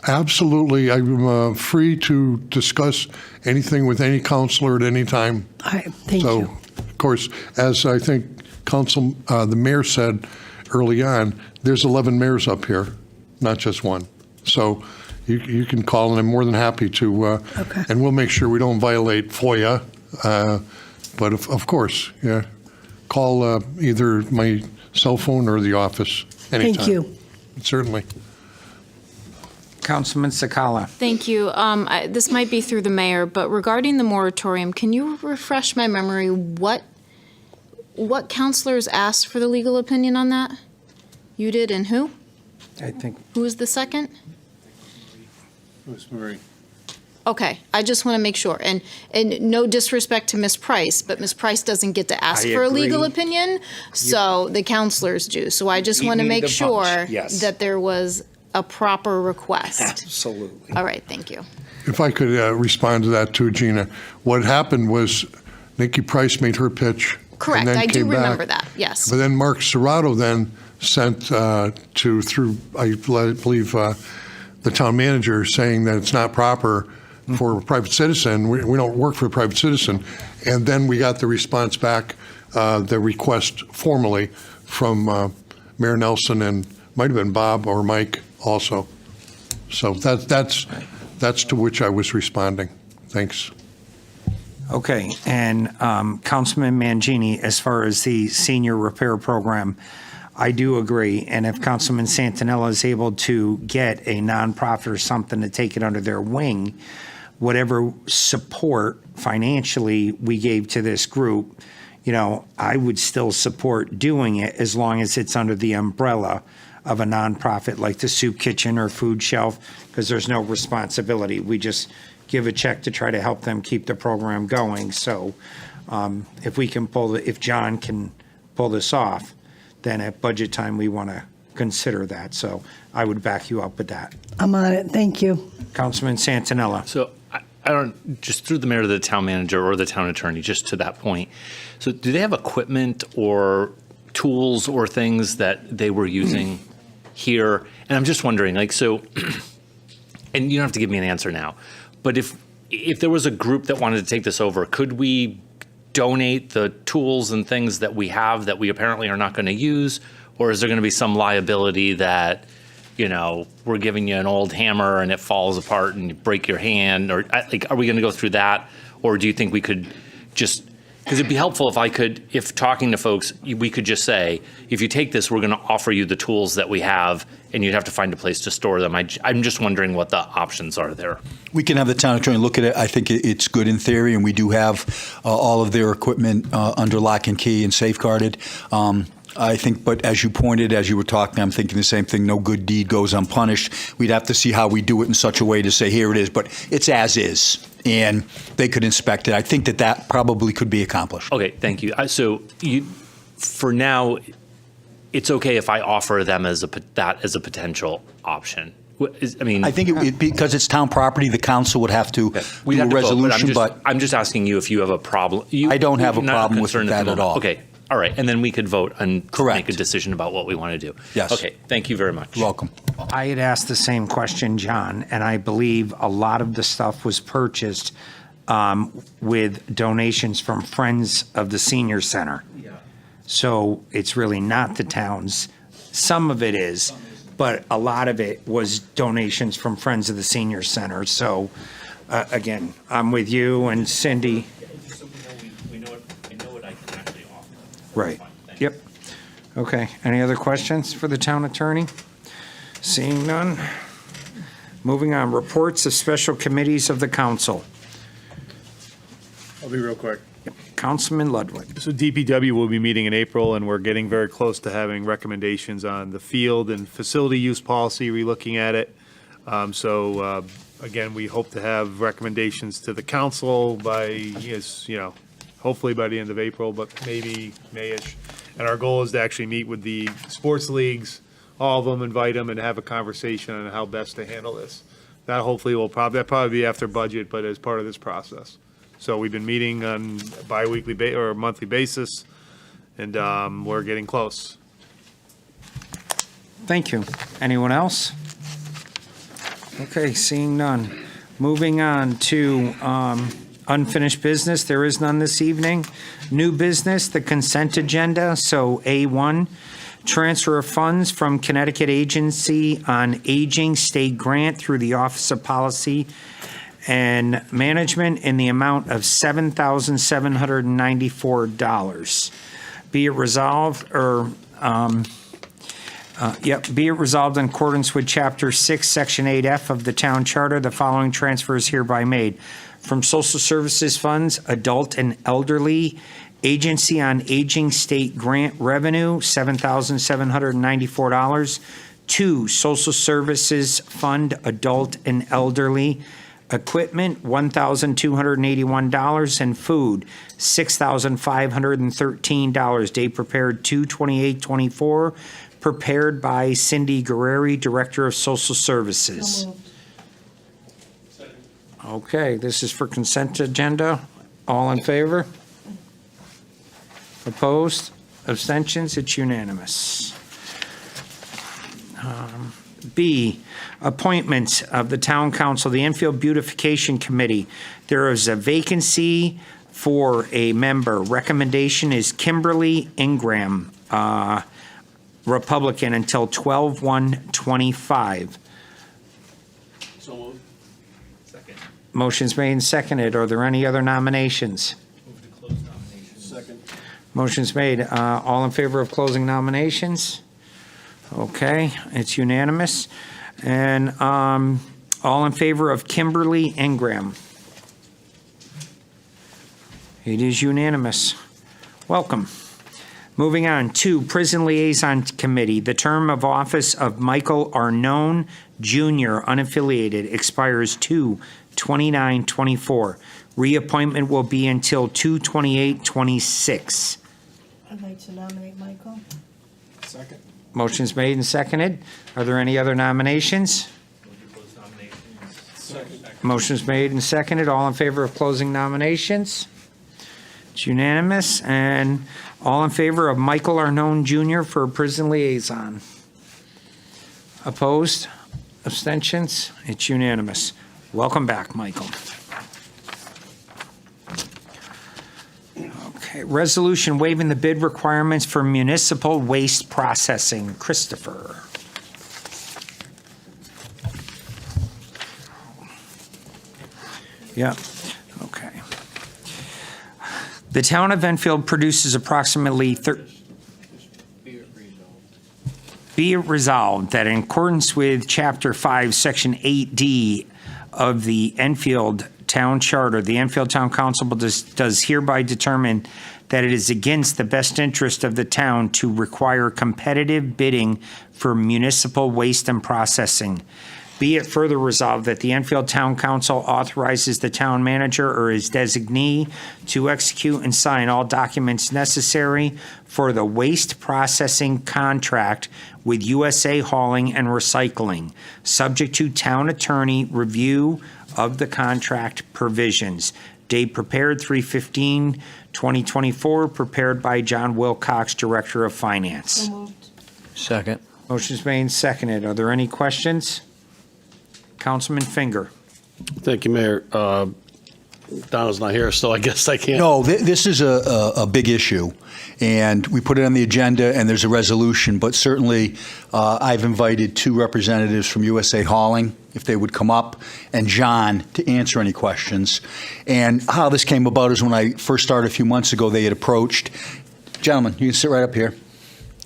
Absolutely. I'm free to discuss anything with any counselor at any time. All right. Thank you. So, of course, as I think the mayor said early on, there's 11 mayors up here, not just one. So you can call, and I'm more than happy to, and we'll make sure we don't violate FOIA. But of course, call either my cell phone or the office anytime. Thank you. Certainly. Councilman Sakala. Thank you. This might be through the mayor, but regarding the moratorium, can you refresh my memory what counselors asked for the legal opinion on that? You did, and who? I think. Who was the second? It was Marie. Okay, I just want to make sure. And no disrespect to Ms. Price, but Ms. Price doesn't get to ask I for a legal agree. opinion, so the counselors do. So I just Beat want to me to make the sure punch, yes. that there was a proper request. Absolutely. All right, thank you. If I could respond to that too, Gina. What happened was Nikki Price made her pitch. Correct, and then I do came back. remember that, yes. But then Mark Serrato then sent through, I believe, the town manager saying that it's not proper for a private citizen. We don't work for a private citizen. And then we got the response back, the request formally from Mayor Nelson and might have been Bob or Mike also. So that's to which I was responding. Thanks. Okay, and Councilman Mangini, as far as the senior repair program, I do agree. And if Councilman Santinella is able to get a nonprofit or something to take it under their wing, whatever support financially we gave to this group, you know, I would still support doing it as long as it's under the umbrella of a nonprofit like the Soup Kitchen or Food Shelf, because there's no responsibility. We just give a check to try to help them keep the program going. So if we can if John can pull this off, then at budget time, we want to consider that. So I would back you up with that. I'm on it. Thank you. Councilman Santinella. So I don't, just through the mayor to the town manager or the town attorney, just to that point. So do they have equipment or tools or things that they were using here? And I'm just wondering, like, so, and you don't have to give me an answer now, but if there was a group that wanted to take this over, could we donate the tools and things that we have that we apparently are not going to use? Or is there going to be some liability that, you know, we're giving you an old hammer and it falls apart and you break your hand? Or like, are we going to go through that? Or do you think we could just, because it'd be helpful if talking to folks, we could just say, if you take this, we're going to offer you the tools that we have and you'd have to find a place to store them. I'm just wondering what the options are there. We can have the town attorney look at it. I think it's good in theory, and we do have all of their equipment under lock and key and safeguarded. I think, but as you pointed, as you were talking, I'm thinking the same thing. No good deed goes unpunished. We'd have to see how we do it in such a way to say, here it is, but it's as is, and they could inspect it. I think that probably could be accomplished. Okay, thank you. So for now, it's okay if I offer them that as a potential option. I think because it's town property, the council would have to do a resolution. But I'm just asking you if you have a problem. I don't have a you're not problem with concerned that the at all. Okay, all right, and then we could vote and Correct. make a decision about what we want to do. Yes. Okay, thank you very much. You're welcome. I had asked the same question, John, and I believe a lot of the stuff was purchased with donations from Friends of the Senior Center. So it's really not the town's. Some of it is, but a lot of it was donations from Friends of the Senior Center. So again, I'm with you and Cindy. We know what I can actually offer. Right. Yep. Okay. Any other questions for the town attorney? Seeing none. Moving on. Reports of special committees of the council. I'll be real quick. Councilman Ludwig. So DPW will be meeting in April, and we're getting very close to having recommendations on the field and facility use policy, relooking at it. Again, we hope to have recommendations to the council by, hopefully by the end of April, but maybe May-ish. And our goal is to actually meet with the sports leagues, all of them, invite them, and have a conversation on how best to handle this. That hopefully will probably be after budget, but as part of this process. So we've been meeting on bi-weekly or monthly basis, and we're getting close. Thank you. Anyone else? Okay, seeing none. Moving on to unfinished business. There is none this evening. New business, the consent agenda. So A1, transfer of funds from Connecticut Agency on Aging State Grant through the Office of Policy and Management in the amount of $7,794. Be it resolved, be it resolved in accordance with Chapter 6, Section 8F of the Town Charter, the following transfer is hereby made. From Social Services Funds, Adult and Elderly, Agency on Aging State Grant Revenue, $7,794, to Social Services Fund, Adult and Elderly, equipment, $1,281, and food, $6,513. Date prepared 2/28/24, prepared by Cindy Guerreri, Director of Social Services. Okay, this is for consent agenda. All in favor? Opposed? Abstentions? It's unanimous. B, appointments of the Town Council, the Enfield Beautification Committee. There is a vacancy for a member. Recommendation is Kimberly Ingram, Republican, until 12/1/25. So moved. Second. Motion's made and seconded. Are there any other nominations? Move to close nominations. Second. Motion's made. All in favor of closing nominations? Okay, it's unanimous. And all in favor of Kimberly Ingram? It is unanimous. Welcome. Moving on to Prison Liaison Committee. The term of office of Michael Arnone, Jr., unaffiliated, expires 2/29/24. Reappointment will be until 2/28/26. I'd like to nominate Michael. Second. Motion's made and seconded. Are there any other nominations? Second. Motion's made and seconded. All in favor of closing nominations? It's unanimous. And all in favor of Michael Arnone Jr. for Prison Liaison? Opposed? Abstentions? It's unanimous. Welcome back, Michael. Okay, resolution waiving the bid requirements for municipal waste processing. Christopher. Yeah, okay. The town of Enfield produces approximately Be it resolved that in accordance with Chapter 5, Section 8D of the Enfield Town Charter, the Enfield Town Council does hereby determine that it is against the best interest of the town to require competitive bidding for municipal waste and processing. Be it further resolved that the Enfield Town Council authorizes the town manager or his designee to execute and sign all documents necessary for the waste processing contract with USA Hauling and Recycling, subject to town attorney review of the contract provisions. Date prepared 3/15/2024, prepared by John Wilcox, Director of Finance. Second. Motion's made and seconded. Are there any questions? Councilman Finger. Thank you, Mayor. Donna's not here, so I guess I can't. No, this is a big issue, and we put it on the agenda, and there's a resolution, but certainly I've invited two representatives from USA Hauling, if they would come up, and John to answer any questions. And how this came about is when I first started a few months ago, they had approached, gentlemen, you can sit right up here,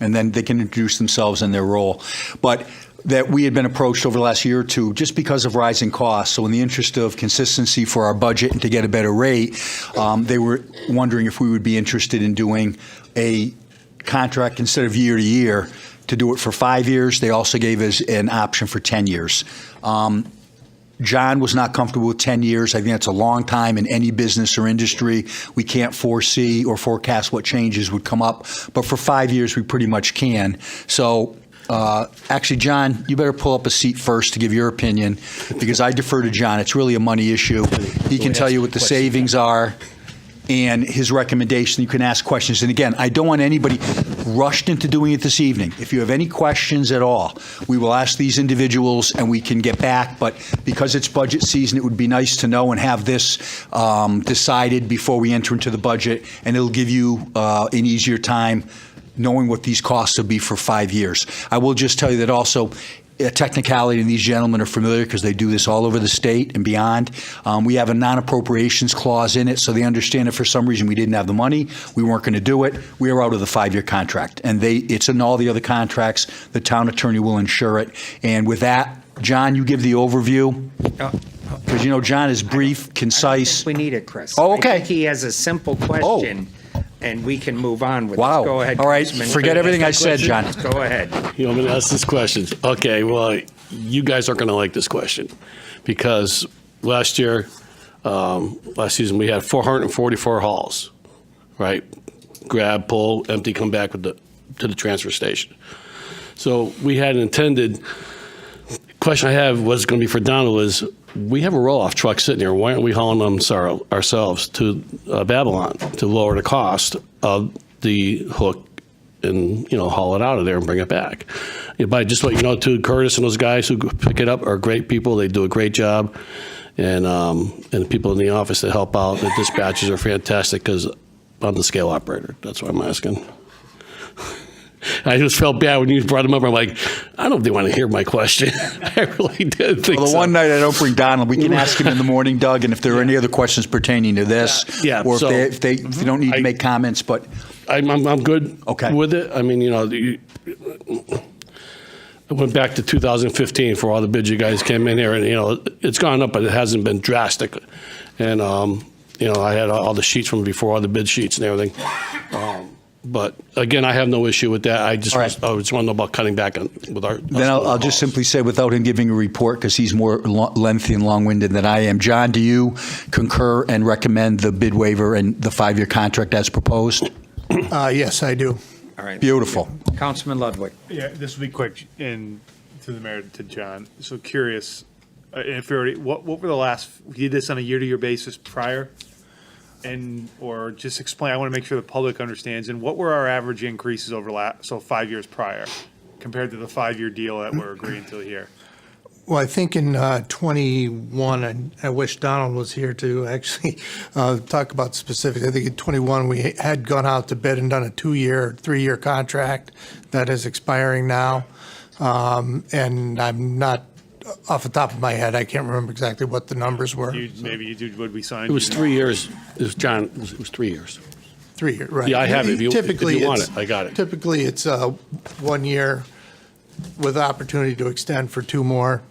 and then they can introduce themselves and their role. But that we had been approached over the last year or two just because of rising costs. So in the interest of consistency for our budget and to get a better rate, they were wondering if we would be interested in doing a contract instead of year to year, to do it for 5 years. They also gave us an option for 10 years. John was not comfortable with 10 years. I think that's a long time in any business or industry. We can't foresee or forecast what changes would come up. But for 5 years, we pretty much can. So actually, John, you better pull up a seat first to give your opinion, because I defer to John. It's really a money issue. He can tell you what the savings are and his recommendation. You can ask questions. And again, I don't want anybody rushed into doing it this evening. If you have any questions at all, we will ask these individuals and we can get back. But because it's budget season, it would be nice to know and have this decided before we enter into the budget, and it'll give you an easier time knowing what these costs will be for 5 years. I will just tell you that also, a technicality, and these gentlemen are familiar because they do this all over the state and beyond. We have a non-appropriations clause in it, so they understand if for some reason we didn't have the money, we weren't going to do it, we are out of the 5-year contract. And it's in all the other contracts. The town attorney will ensure it. And with that, John, you give the overview. Because, John is brief, concise. We need it, Chris. Oh, okay. I think he has a simple question, and we can move on with Wow. this. Go ahead, All right. Councilman. Forget everything I said, John. Go ahead. You want me to ask this question? Okay, well, you guys aren't going to like this question, because last year, last season, we had 444 hauls, right? Grab, pull, empty, come back to the transfer station. So we had intended, question I have was going to be for Donald is, we have a roll-off truck sitting here. Why aren't we hauling them ourselves to Babylon to lower the cost of the hook and, haul it out of there and bring it back? But just let you know, too, Curtis and those guys who pick it up are great people. They do a great job. And the people in the office that help out, the dispatchers are fantastic because I'm the scale operator. That's why I'm asking. I just felt bad when you brought them up. I'm like, I don't know if they want to hear my question. I really did think Well, the so. one night I don't bring Donald, we can ask him in the morning, Doug, and if there are any other questions pertaining to this, Yeah, or so- if they don't need to make comments, but I'm good Okay. with it. I mean, I went back to 2015 for all the bids you guys came in here, and, it's gone up, but it hasn't been drastic. And, I had all the sheets from before, all the bid sheets and everything. But again, I have no issue with that. I just want to know about cutting back with our. then I'll just simply say, without him giving a report, because he's more lengthy and long-winded than I am, John, do you concur and recommend the bid waiver and the 5-year contract as proposed? Yes, I do. All right. Beautiful. Councilman Ludwig. Yeah, this will be quick, and to the mayor, to John. So curious, if you already, what were the last, you did this on a year-to-year basis prior? Or just explain, I want to make sure the public understands, and what were our average increases over 5 years prior, compared to the 5-year deal that we're agreeing to here? Well, I think in 21, and I wish Donald was here to actually talk about specifics. I think in 21, we had gone out to bid and done a 2-year, 3-year contract that is expiring now. And I'm not, off the top of my head, I can't remember exactly what the numbers were. Maybe you did, what we signed? It was 3 years. It was 3 years. 3 years, right. Yeah, I have it. If you Typically, want it's- it, I got it. Typically, it's 1 year with opportunity to extend for 2 more.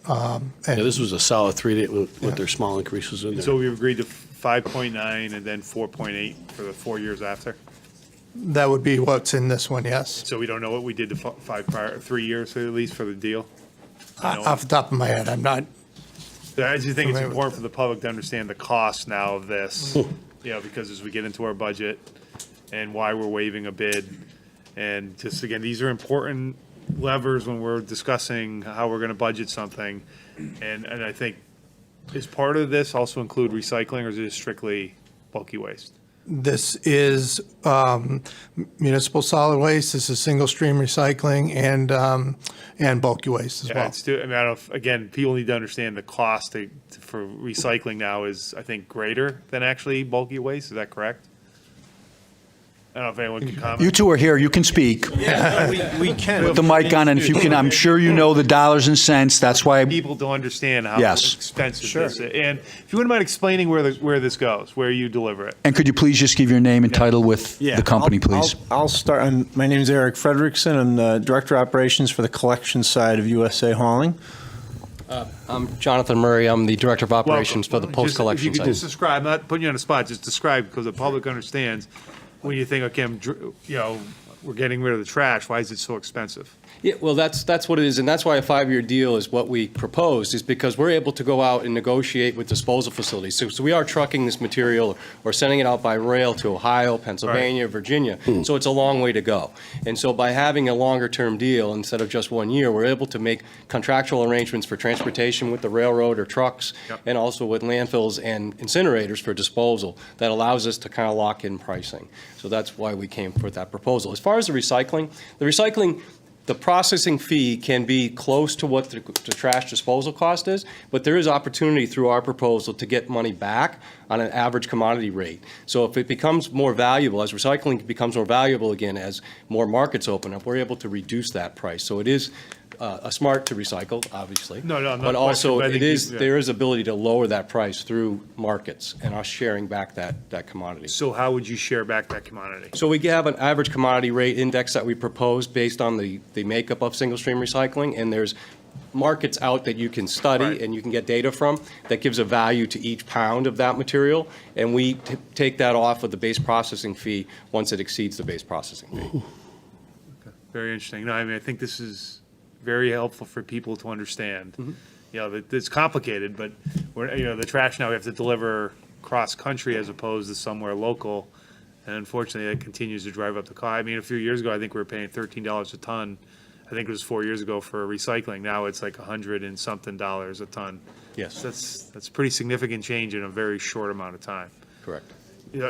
Yeah, this was a solid 3 with their small increases in And there. so we agreed to 5.9 and then 4.8 for the 4 years after? That would be what's in this one, yes. So we don't know what we did to 3 years at least for the deal? Off the top of my head, I'm not. I just think it's Familiar with important for the public to understand the cost now of this, because as we get into our budget and why we're waiving a bid. And just, again, these are important levers when we're discussing how we're going to budget something. And I think, is part of this also include recycling, or is it strictly bulky waste? This is municipal solid waste, this is single stream recycling, and bulky waste as Yeah, well. I don't know if, again, people need to understand the cost for recycling now is, I think, greater than actually bulky waste. Is that correct? I don't know if anyone can comment. You two are here, you can speak. We can. Put the mic on, and if you can, I'm sure you know the dollars and cents, that's why. People to understand how Yes. expensive this is. And if you wouldn't mind explaining where this goes, where you deliver it. And could you please just give your name and title with the company, please? I'll start. My name is Eric Frederickson. I'm the Director of Operations for the collection side of USA Hauling. I'm Jonathan Murray. I'm the Director of Operations for the If post-collection you could side. just describe, I'm not putting you on the spot, just describe, because the public understands when you think, okay, we're getting rid of the trash, why is it so expensive? Yeah, well, that's what it is, and that's why a 5-year deal is what we proposed, is because we're able to go out and negotiate with disposal facilities. So we are trucking this material or sending it out by rail to Ohio, Pennsylvania, Virginia. So it's a long way to go. And so by having a longer-term deal instead of just 1 year, we're able to make contractual arrangements for transportation with the railroad or trucks, and also with landfills and incinerators for disposal. That allows us to kind of lock in pricing. So that's why we came with that proposal. As far as the recycling, the processing fee can be close to what the trash disposal cost is, but there is opportunity through our proposal to get money back on an average commodity rate. So if it becomes more valuable, as recycling becomes more valuable again, as more markets open up, we're able to reduce that price. So it is smart to recycle, obviously. No, I'm not But also, questioning, but I think there is ability to lower that price through markets and us sharing back that commodity. So how would you share back that commodity? So we have an average commodity rate index that we propose based on the makeup of single-stream recycling, and there's markets out that you can study and you can get data from that gives a value to each pound of that material, and we take that off of the base processing fee once it exceeds the base processing fee. Very interesting. No, I mean, I think this is very helpful for people to understand. You know, it's complicated, but the trash now we have to deliver cross-country as opposed to somewhere local. And unfortunately, that continues to drive up the cost. I mean, a few years ago, I think we were paying $13 a ton. I think it was 4 years ago for recycling. Now it's like $100 and something a ton. Yes. That's a pretty significant change in a very short amount of time. Correct.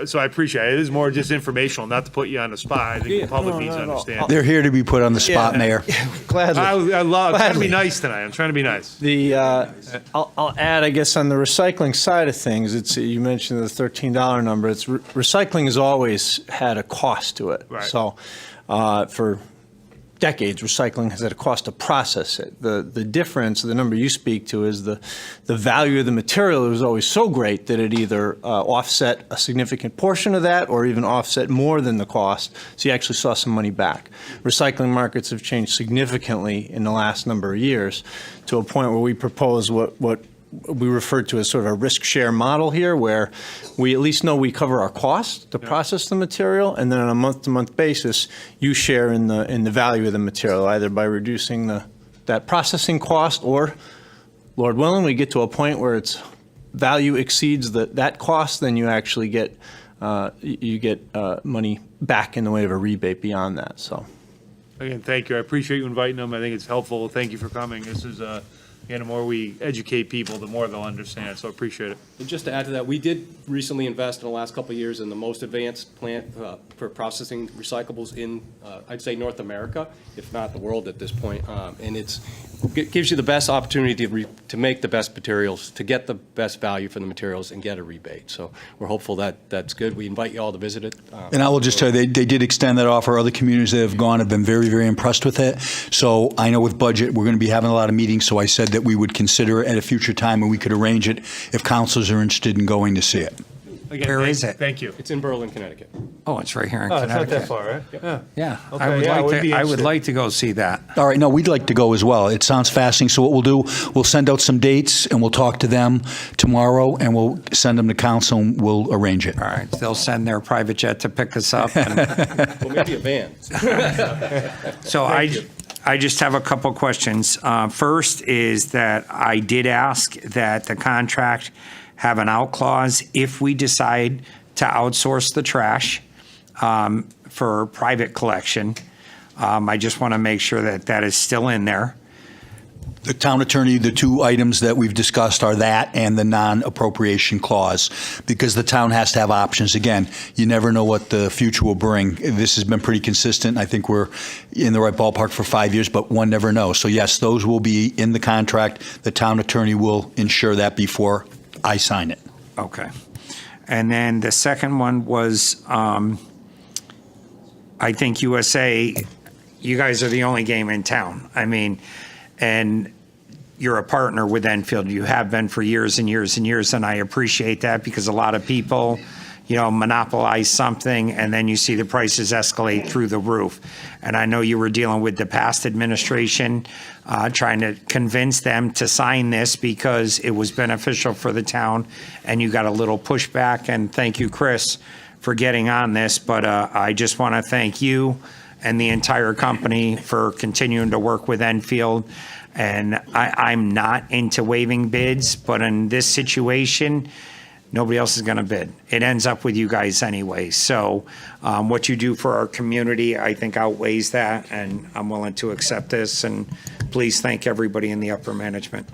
So I appreciate it. It is more just informational, not to put you on the spot. I think the public needs to understand. They're here to be put on the spot, Mayor. Gladly. I'm trying to Gladly. be nice tonight. I'm trying to be nice. The I'll add, I guess, on the recycling side of things. You mentioned the $13 number. Recycling has always had a cost to it. Right. So for decades, recycling has had a cost to process it. The difference, the number you speak to, is the value of the material was always so great that it either offset a significant portion of that or even offset more than the cost, so you actually saw some money back. Recycling markets have changed significantly in the last number of years to a point where we propose what we refer to as sort of a risk share model here, where we at least know we cover our cost to process the material, and then on a month-to-month basis, you share in the value of the material, either by reducing that processing cost, or, Lord willing, we get to a point where its value exceeds that cost, then you actually get money back in the way of a rebate beyond that. So, Again, thank you. I appreciate you inviting them. I think it's helpful. Thank you for coming. This is the more we educate people, the more they'll understand. So I appreciate it. And just to add to that, we did recently invest in the last couple of years in the most advanced plant for processing recyclables in, I'd say, North America, if not the world at this point. And it gives you the best opportunity to make the best materials, to get the best value for the materials and get a rebate. So we're hopeful that that's good. We invite you all to visit it. And I will just tell you, they did extend that offer. Other communities that have gone have been very, very impressed with it. So I know with budget, we're going to be having a lot of meetings, so I said that we would consider it at a future time and we could arrange it if councils are interested in going to see it. Again, Where is it? Thank you. It's in Berlin, Connecticut. Oh, it's right here in Oh, it's not Connecticut. that far, right? Yeah. Yeah, Okay, I would yeah, I would like be to. I would interested. like to go see that. All right, no, we'd like to go as well. It sounds fascinating. So what we'll do, we'll send out some dates and we'll talk to them tomorrow and we'll send them to council and we'll arrange it. All right, they'll send their private jet to pick us up. And Well, maybe a van. so I just have a couple questions. First is that I did ask that the contract have an out clause if we decide to outsource the trash for private collection. I just want to make sure that that is still in there. The town attorney, the two items that we've discussed are that and the non-appropriation clause, because the town has to have options. Again, you never know what the future will bring. This has been pretty consistent. I think we're in the right ballpark for 5 years, but one never knows. So yes, those will be in the contract. The town attorney will ensure that before I sign it. Okay. And then the second one was, I think USA, you guys are the only game in town. I mean, and you're a partner with Enfield. You have been for years and years and years, and I appreciate that because a lot of people, monopolize something and then you see the prices escalate through the roof. And I know you were dealing with the past administration, trying to convince them to sign this because it was beneficial for the town, and you got a little pushback. And thank you, Chris, for getting on this. But I just want to thank you and the entire company for continuing to work with Enfield. And I'm not into waiving bids, but in this situation, nobody else is going to bid. It ends up with you guys anyway. So what you do for our community, I think outweighs that, and I'm willing to accept this. And please thank everybody in the upper management.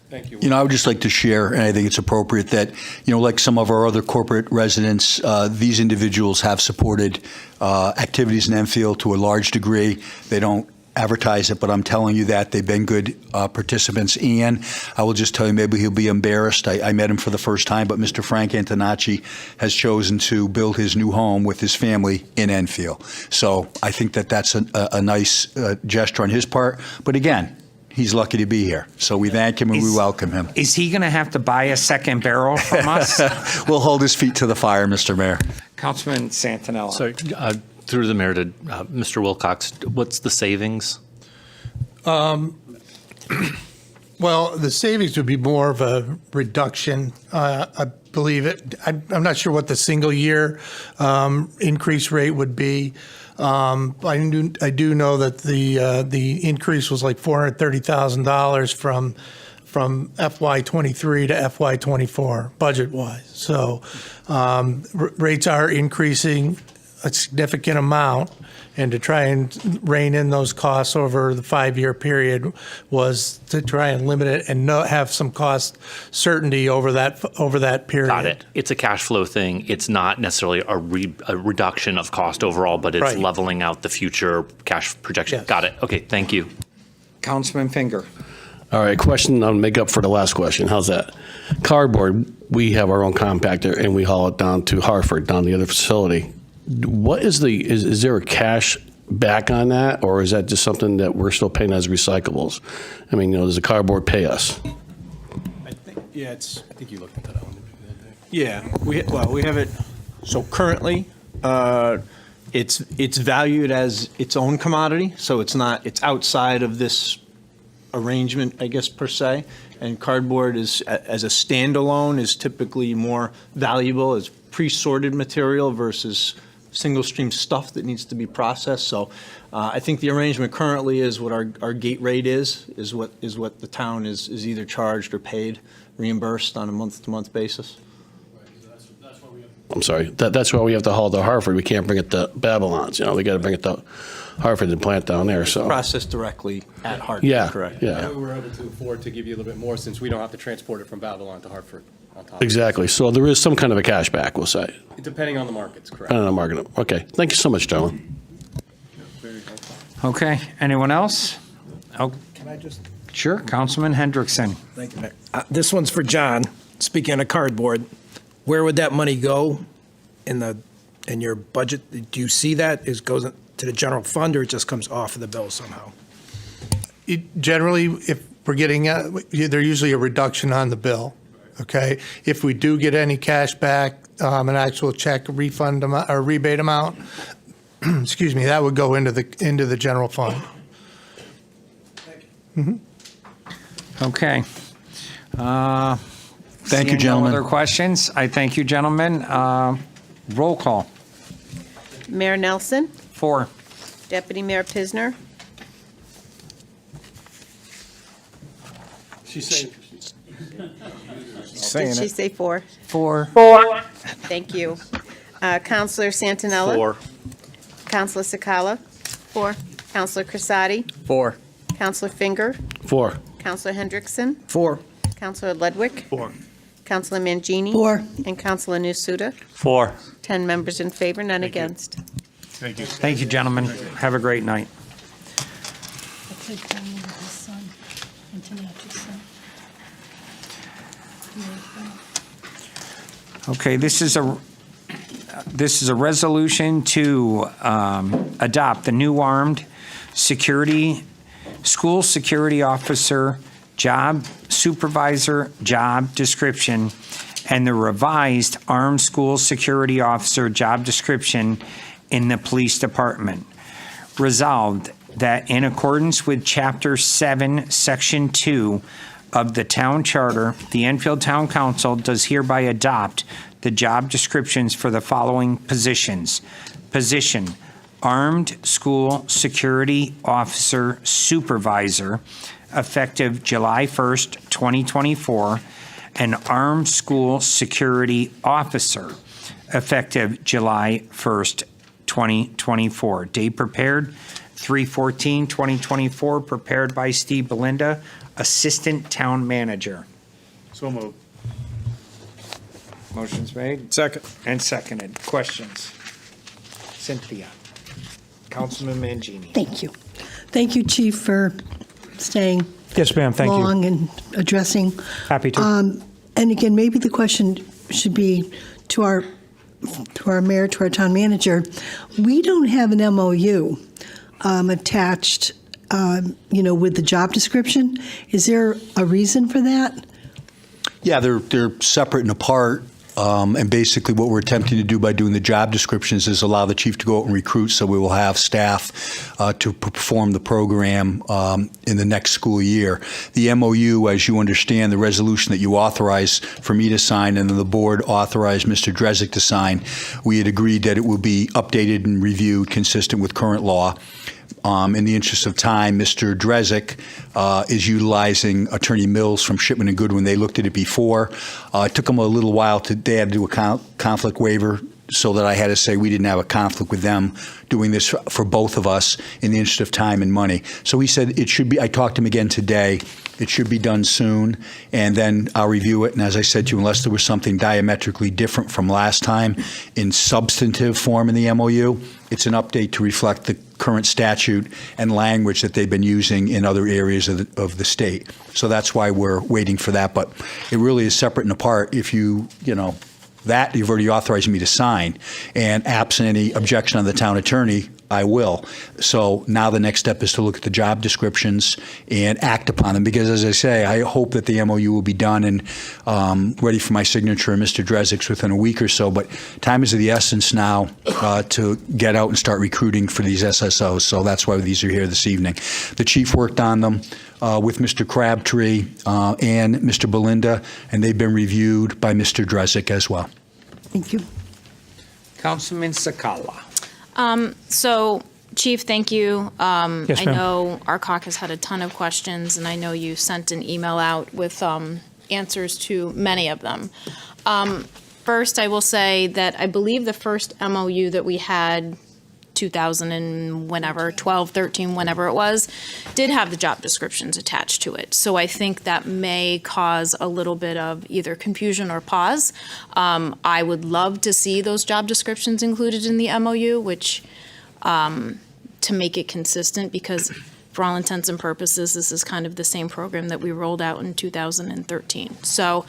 Thank you. I would just like to share, and I think it's appropriate that, like some of our other corporate residents, these individuals have supported activities in Enfield to a large degree. They don't advertise it, but I'm telling you that they've been good participants. Ian, I will just tell you, maybe he'll be embarrassed. I met him for the first time, but Mr. Frank Antonacci has chosen to build his new home with his family in Enfield. So I think that that's a nice gesture on his part. But again, he's lucky to be here. So we thank him and we welcome him. Is he going to have to buy a second barrel from us? We'll hold his feet to the fire, Mr. Mayor. Councilman Santinella. Sorry, through the mayor to Mr. Wilcox, what's the savings? Well, the savings would be more of a reduction. I believe it. I'm not sure what the single year increase rate would be. I do know that the increase was like $430,000 from FY '23 to FY '24 budget-wise. So rates are increasing a significant amount, and to try and rein in those costs over the 5-year period was to try and limit it and not have some cost certainty over that period. Got it. It's a cash flow thing. It's not necessarily a reduction of cost overall, but it's Right. leveling out the future cash projection. Yes. Got it. Okay, thank you. Councilman Finger. All right, question, I'll make up for the last question. How's that? Cardboard, we have our own compactor and we haul it down to Hartford, down the other facility. What is is there a cash back on that, or is that just something that we're still paying as recyclables? I mean, does the cardboard pay us? I think you looked at that one. Yeah, we have it, so currently, it's valued as its own commodity, so it's outside of this arrangement, I guess, per se. And cardboard is, as a standalone, is typically more valuable as pre-sorted material versus single-stream stuff that needs to be processed. So I think the arrangement currently is what our gate rate is what the town is either charged or paid, reimbursed on a month-to-month basis. I'm sorry, that's why we have to haul to Hartford. We can't bring it to Babylon's, we got to bring it to Hartford and plant down there, so. Processed directly at Hartford, Yeah, correct? yeah. We were able to afford to give you a little bit more since we don't have to transport it from Babylon to Hartford on top. Exactly, so there is some kind of a cash back, we'll say. Depending on the markets, correct. I don't know, market. Okay, thank you so much, gentlemen. Okay, anyone else? Oh, Can I just? sure, Councilman Hendrickson. Thank you, Mayor. This one's for John. Speaking of cardboard, where would that money go in your budget? Do you see that? Goes to the general fund, or it just comes off of the bill somehow? Generally, if we're getting, there's usually a reduction on the bill, okay? If we do get any cash back, an actual check refund amount, or rebate amount, excuse me, that would go into the general fund. Okay. Thank you, gentlemen. No other questions? I thank you, gentlemen. Roll call. Mayor Nelson, 4. Deputy Mayor Pisner, Saying did she it. say 4? 4. Thank you. Counselor Santinella? 4. Counselor Sakala? 4. Counselor Crisati? 4. Counselor Finger? 4. Counselor Hendrickson? 4. Counselor Ledwick? 4. Counselor Mangini? 4. And Counselor Nusuda? 4. 10 members in favor, none against. Thank you. Thank you, gentlemen. Have a great night. Okay, this is a resolution to adopt the new armed school security officer job supervisor job description and the revised armed school security officer job description in the police department. Resolved that in accordance with Chapter 7, Section 2 of the Town Charter, the Enfield Town Council does hereby adopt the job descriptions for the following positions. Position, Armed School Security Officer Supervisor, effective July 1st, 2024, and Armed School Security Officer, effective July 1st, 2024. Date prepared, 3/14/2024, prepared by Steve Belinda, Assistant Town Manager. So moved. Motion's made Second. and seconded. Questions? Cynthia. Councilman Mangini. Thank you. Thank you, Chief, for staying Yes, ma'am, thank you. long and addressing. Happy to. And again, maybe the question should be to our mayor, to our town manager. We don't have an MOU attached, with the job description. Is there a reason for that? Yeah, they're separate and apart. And basically what we're attempting to do by doing the job descriptions is allow the chief to go out and recruit, so we will have staff to perform the program in the next school year. The MOU, as you understand, the resolution that you authorized for me to sign and then the board authorized Mr. Drezek to sign, we had agreed that it will be updated and reviewed consistent with current law. In the interest of time, Mr. Drezik is utilizing Attorney Mills from Shipman and Goodwin. They looked at it before. It took them a little while they had to do a conflict waiver, so that I had to say we didn't have a conflict with them doing this for both of us in the interest of time and money. So he said it should be, I talked to him again today, it should be done soon, and then I'll review it. And as I said to you, unless there was something diametrically different from last time in substantive form in the MOU, it's an update to reflect the current statute and language that they've been using in other areas of the state. So that's why we're waiting for that. But it really is separate and apart. If that you've already authorized me to sign, and absent any objection on the town attorney, I will. So now the next step is to look at the job descriptions and act upon them, because as I say, I hope that the MOU will be done and ready for my signature and Mr. Drezik's within a week or so, but time is of the essence now to get out and start recruiting for these SSOs, so that's why these are here this evening. The chief worked on them with Mr. Crabtree and Mr. Belinda, and they've been reviewed by Mr. Drezik as well. Thank you. Councilman Sakala. So, Chief, thank you. Yes, I ma'am. know our caucus had a ton of questions, and I know you sent an email out with answers to many of them. First, I will say that I believe the first MOU that we had, 2000 and whenever, 12, 13, whenever it was, did have the job descriptions attached to it. So I think that may cause a little bit of either confusion or pause. I would love to see those job descriptions included in the MOU, which, to make it consistent, because for all intents and purposes, this is kind of the same program that we rolled out in 2013. So,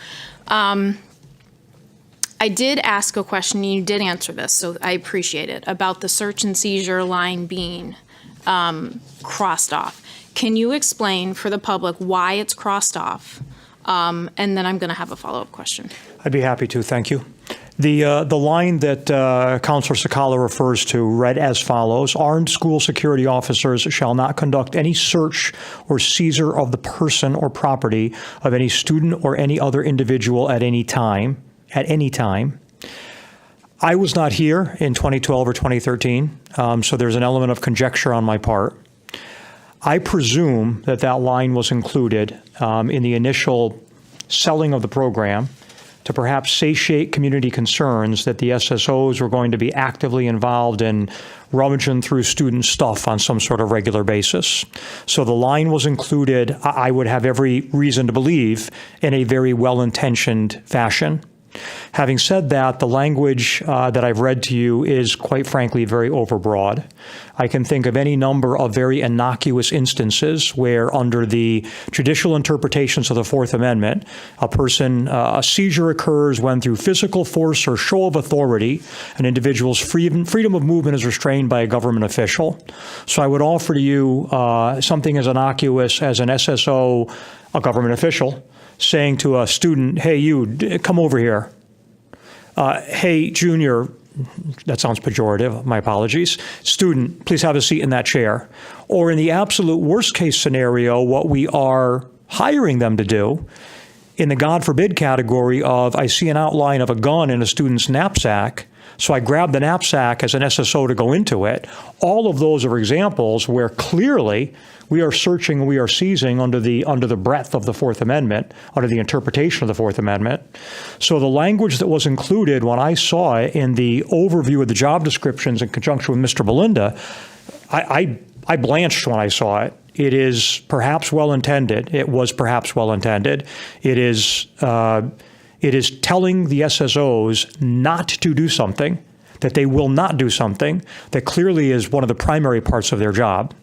I did ask a question, and you did answer this, so I appreciate it, about the search and seizure line being crossed off. Can you explain for the public why it's crossed off? And then I'm going to have a follow-up question. I'd be happy to, thank you. The line that Councilor Sakala refers to read as follows: armed school security officers shall not conduct any search or seizure of the person or property of any student or any other individual at any time. I was not here in 2012 or 2013, so there's an element of conjecture on my part. I presume that that line was included in the initial selling of the program to perhaps satiate community concerns that the SSOs were going to be actively involved in rummaging through student stuff on some sort of regular basis. So the line was included, I would have every reason to believe, in a very well-intentioned fashion. Having said that, the language that I've read to you is, quite frankly, very overbroad. I can think of any number of very innocuous instances where, under the judicial interpretations of the Fourth Amendment, a seizure occurs when, through physical force or show of authority, an individual's freedom of movement is restrained by a government official. So I would offer to you something as innocuous as an SSO, a government official, saying to a student, hey, you, come over here. Hey, junior, that sounds pejorative, my apologies. Student, please have a seat in that chair. Or in the absolute worst case scenario, what we are hiring them to do, in the God forbid category of, I see an outline of a gun in a student's knapsack, so I grab the knapsack as an SSO to go into it. All of those are examples where clearly we are searching and we are seizing under the breadth of the Fourth Amendment, under the interpretation of the Fourth Amendment. So the language that was included when I saw it in the overview of the job descriptions in conjunction with Mr. Belinda, I blanched when I saw it. It is perhaps well-intended. It was perhaps well-intended. It is telling the SSOs not to do something, that they will not do something, that clearly is one of the primary parts of their job.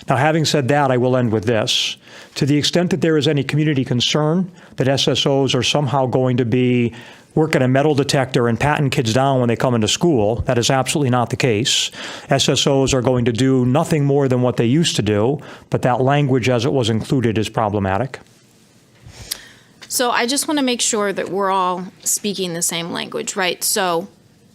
Now, having said that, I will end with this. To the extent that there is any community concern that SSOs are somehow going to be working a metal detector and patting kids down when they come into school, that is absolutely not the case. SSOs are going to do nothing more than what they used to do, but that language as it was included is problematic. So I just want to make sure that we're all speaking the same language, right? So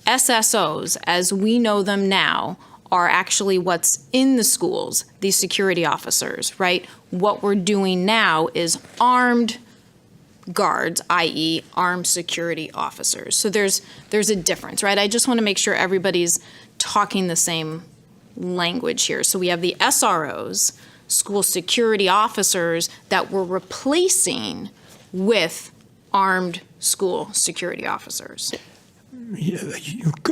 SSOs, as we know them now, are actually what's in the schools, these security officers, right? What we're doing now is armed guards, i.e. armed security officers. So there's a difference, right? I just want to make sure everybody's talking the same language here. So we have the SROs, school security officers, that we're replacing with armed school security officers. You're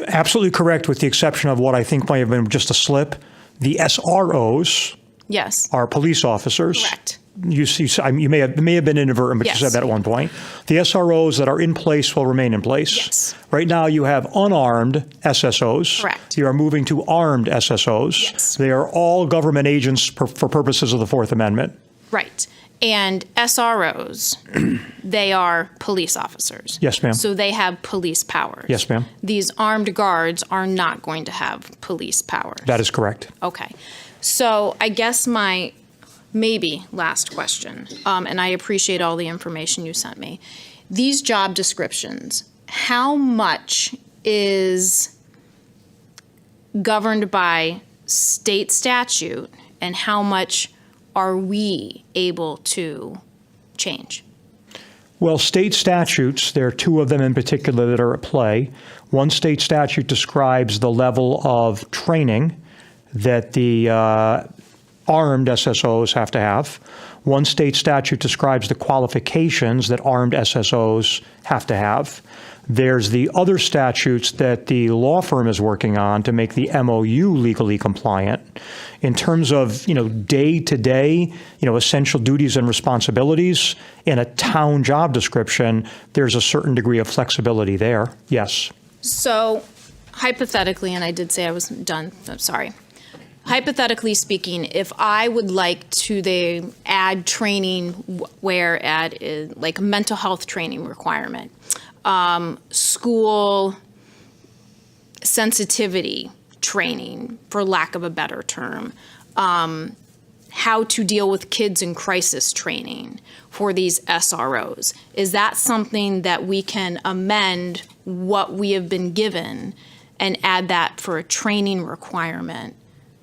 absolutely correct, with the exception of what I think might have been just a slip. The SROs Yes. are police officers. Correct. You may have been inadvertent, but you Yes. said that at one point. The SROs that are in place will remain in place. Yes. Right now, you have unarmed SSOs. Correct. You are moving to armed SSOs. Yes. They are all government agents for purposes of the Fourth Amendment. Right. And SROs, they are police officers. Yes, ma'am. So they have police powers. Yes, ma'am. These armed guards are not going to have police powers. That is correct. Okay. So I guess my maybe last question, and I appreciate all the information you sent me. These job descriptions, how much is governed by state statute and how much are we able to change? Well, state statutes, there are two of them in particular that are at play. One state statute describes the level of training that the armed SSOs have to have. One state statute describes the qualifications that armed SSOs have to have. There's the other statutes that the law firm is working on to make the MOU legally compliant. In terms of, day-to-day, essential duties and responsibilities in a town job description, there's a certain degree of flexibility there, yes. So hypothetically, and I did say I was done, I'm sorry. Hypothetically speaking, if I would like to add training where like a mental health training requirement, school sensitivity training, for lack of a better term, how to deal with kids in crisis training for these SROs. Is that something that we can amend what we have been given and add that for a training requirement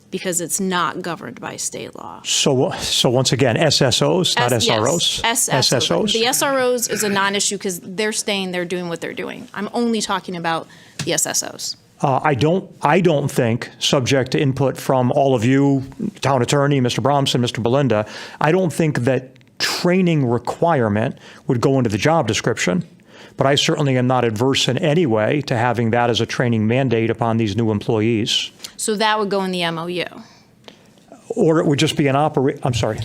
because it's not governed by state law? So once again, SSOs, not SROs? Yes, SSOs? The SROs is a non-issue because they're staying, they're doing what they're doing. I'm only talking about the SSOs. I don't think, subject to input from all of you, town attorney, Mr. Bromson, Mr. Belinda, I don't think that training requirement would go into the job description. But I certainly am not adverse in any way to having that as a training mandate upon these new employees. So that would go in the MOU. Or it would just be I'm sorry.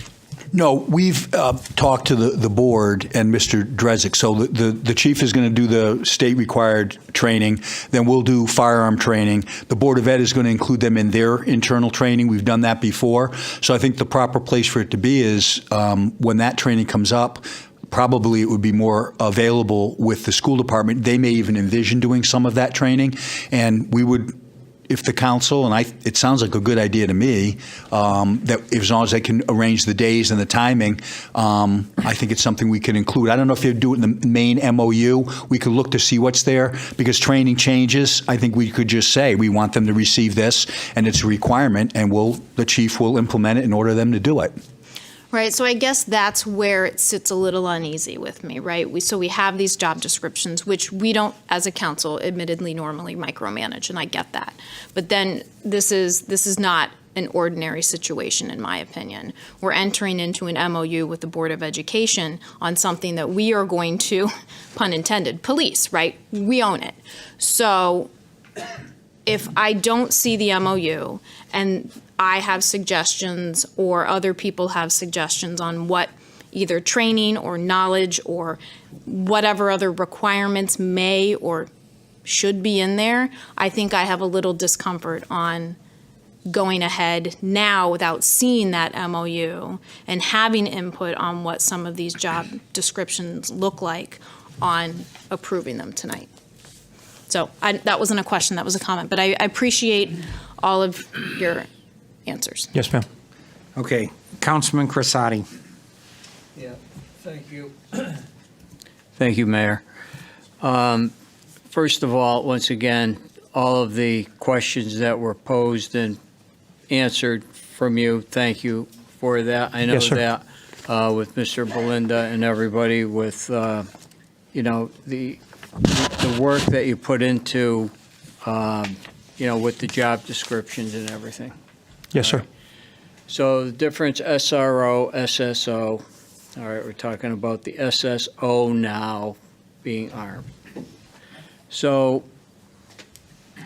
No, we've talked to the board and Mr. Drezick. So the chief is going to do the state-required training. Then we'll do firearm training. The Board of Ed is going to include them in their internal training. We've done that before. So I think the proper place for it to be is when that training comes up, probably it would be more available with the school department. They may even envision doing some of that training. And we would, if the council, and it sounds like a good idea to me, that as long as they can arrange the days and the timing, I think it's something we can include. I don't know if they'd do it in the main MOU. We could look to see what's there because training changes. I think we could just say we want them to receive this and it's a requirement and the chief will implement it and order them to do it. Right, so I guess that's where it sits a little uneasy with me, right? So we have these job descriptions, which we don't, as a council, admittedly normally micromanage, and I get that. But then this is not an ordinary situation, in my opinion. We're entering into an MOU with the Board of Education on something that we are going to, pun intended, police, right? We own it. So if I don't see the MOU and I have suggestions or other people have suggestions on what either training or knowledge or whatever other requirements may or should be in there, I think I have a little discomfort on going ahead now without seeing that MOU and having input on what some of these job descriptions look like on approving them tonight. So that wasn't a question, that was a comment, but I appreciate all of your answers. Yes, ma'am. Okay, Councilman Crissati. Yeah, thank you. Thank you, Mayor. First of all, once again, all of the questions that were posed and answered from you, thank you for that. I know Yes, sir. that with Mr. Belinda and everybody with, the work that you put into, with the job descriptions and everything. Yes, sir. So the difference SRO, SSO, all right, we're talking about the SSO now being armed. So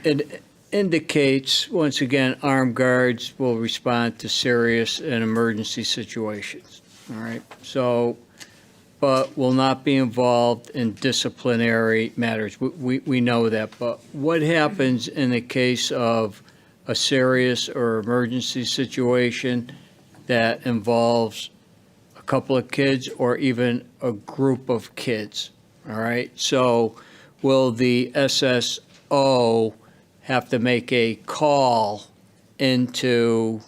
it indicates, once again, armed guards will respond to serious and emergency situations, all right? So, but will not be involved in disciplinary matters. We know that, but what happens in the case of a serious or emergency situation that involves a couple of kids or even a group of kids, all right? So will the SSO have to make a call into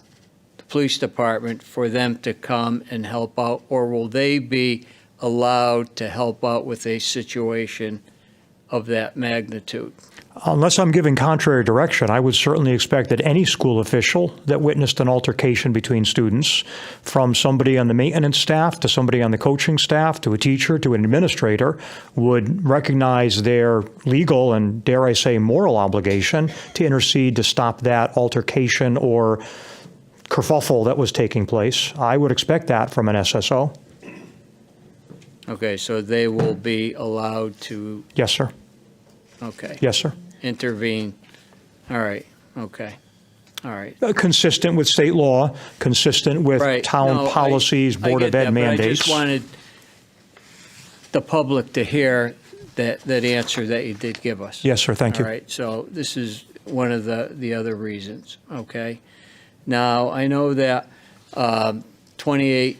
the police department for them to come and help out, or will they be allowed to help out with a situation of that magnitude? Unless I'm giving contrary direction, I would certainly expect that any school official that witnessed an altercation between students, from somebody on the maintenance staff to somebody on the coaching staff to a teacher to an administrator, would recognize their legal and, dare I say, moral obligation to intercede to stop that altercation or kerfuffle that was taking place. I would expect that from an SSO. Okay, so they will be allowed to, Yes, sir. okay. Yes, sir. Intervene. All right, okay, all right. Consistent with state law, consistent with Right. town No, policies, I Board get of Ed that, but mandates. I just wanted the public to hear that answer that you did give us. Yes, sir, thank you. All right, so this is one of the other reasons, okay? Now, I know that 28,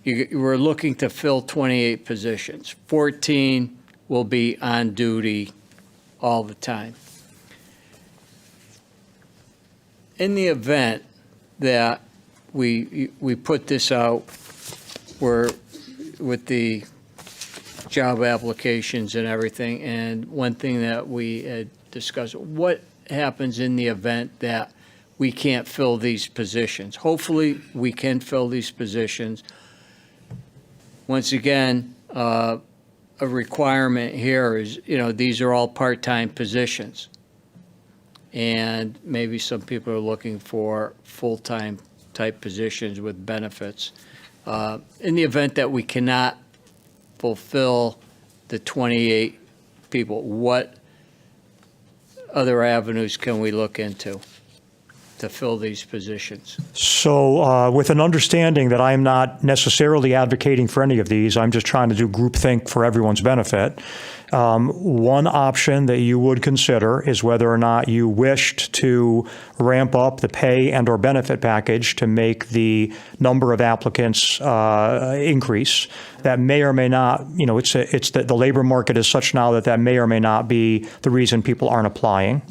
you were looking to fill 28 positions. 14 will be on duty all the time. In the event that we put this out where with the job applications and everything, and one thing that we had discussed, what happens in the event that we can't fill these positions? Hopefully, we can fill these positions. Once again, a requirement here is, these are all part-time positions. And maybe some people are looking for full-time type positions with benefits. In the event that we cannot fulfill the 28 people, what other avenues can we look into to fill these positions? So with an understanding that I'm not necessarily advocating for any of these, I'm just trying to do groupthink for everyone's benefit. One option that you would consider is whether or not you wished to ramp up the pay and or benefit package to make the number of applicants increase. That may or may not, it's the labor market is such now that may or may not be the reason people aren't applying.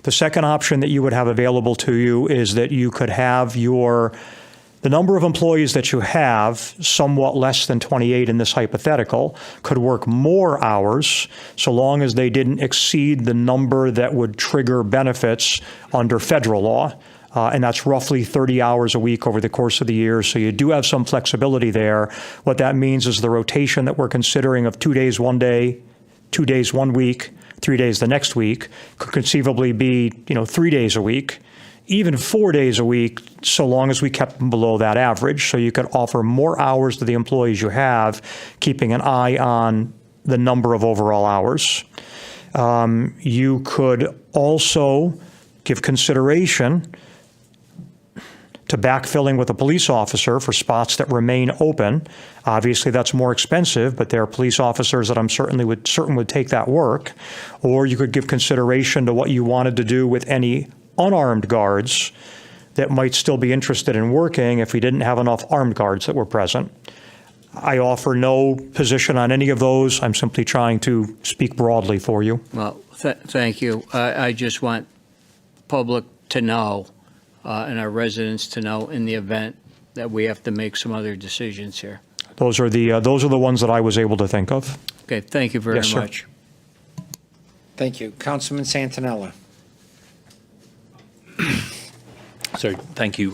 The second option that you would have available to you is that you could have the number of employees that you have, somewhat less than 28 in this hypothetical, could work more hours so long as they didn't exceed the number that would trigger benefits under federal law. And that's roughly 30 hours a week over the course of the year. So you do have some flexibility there. What that means is the rotation that we're considering of 2 days one day, 2 days 1 week, 3 days the next week could conceivably be, 3 days a week, even 4 days a week, so long as we kept them below that average. So you could offer more hours to the employees you have, keeping an eye on the number of overall hours. You could also give consideration to backfilling with a police officer for spots that remain open. Obviously, that's more expensive, but there are police officers that I'm certain would take that work. Or you could give consideration to what you wanted to do with any unarmed guards that might still be interested in working if we didn't have enough armed guards that were present. I offer no position on any of those. I'm simply trying to speak broadly for you. Well, thank you. I just want public to know and our residents to know in the event that we have to make some other decisions here. Those are the ones that I was able to think of. Okay, thank you very Yes, sir. much. Thank you. Councilman Santinella. Sorry, thank you.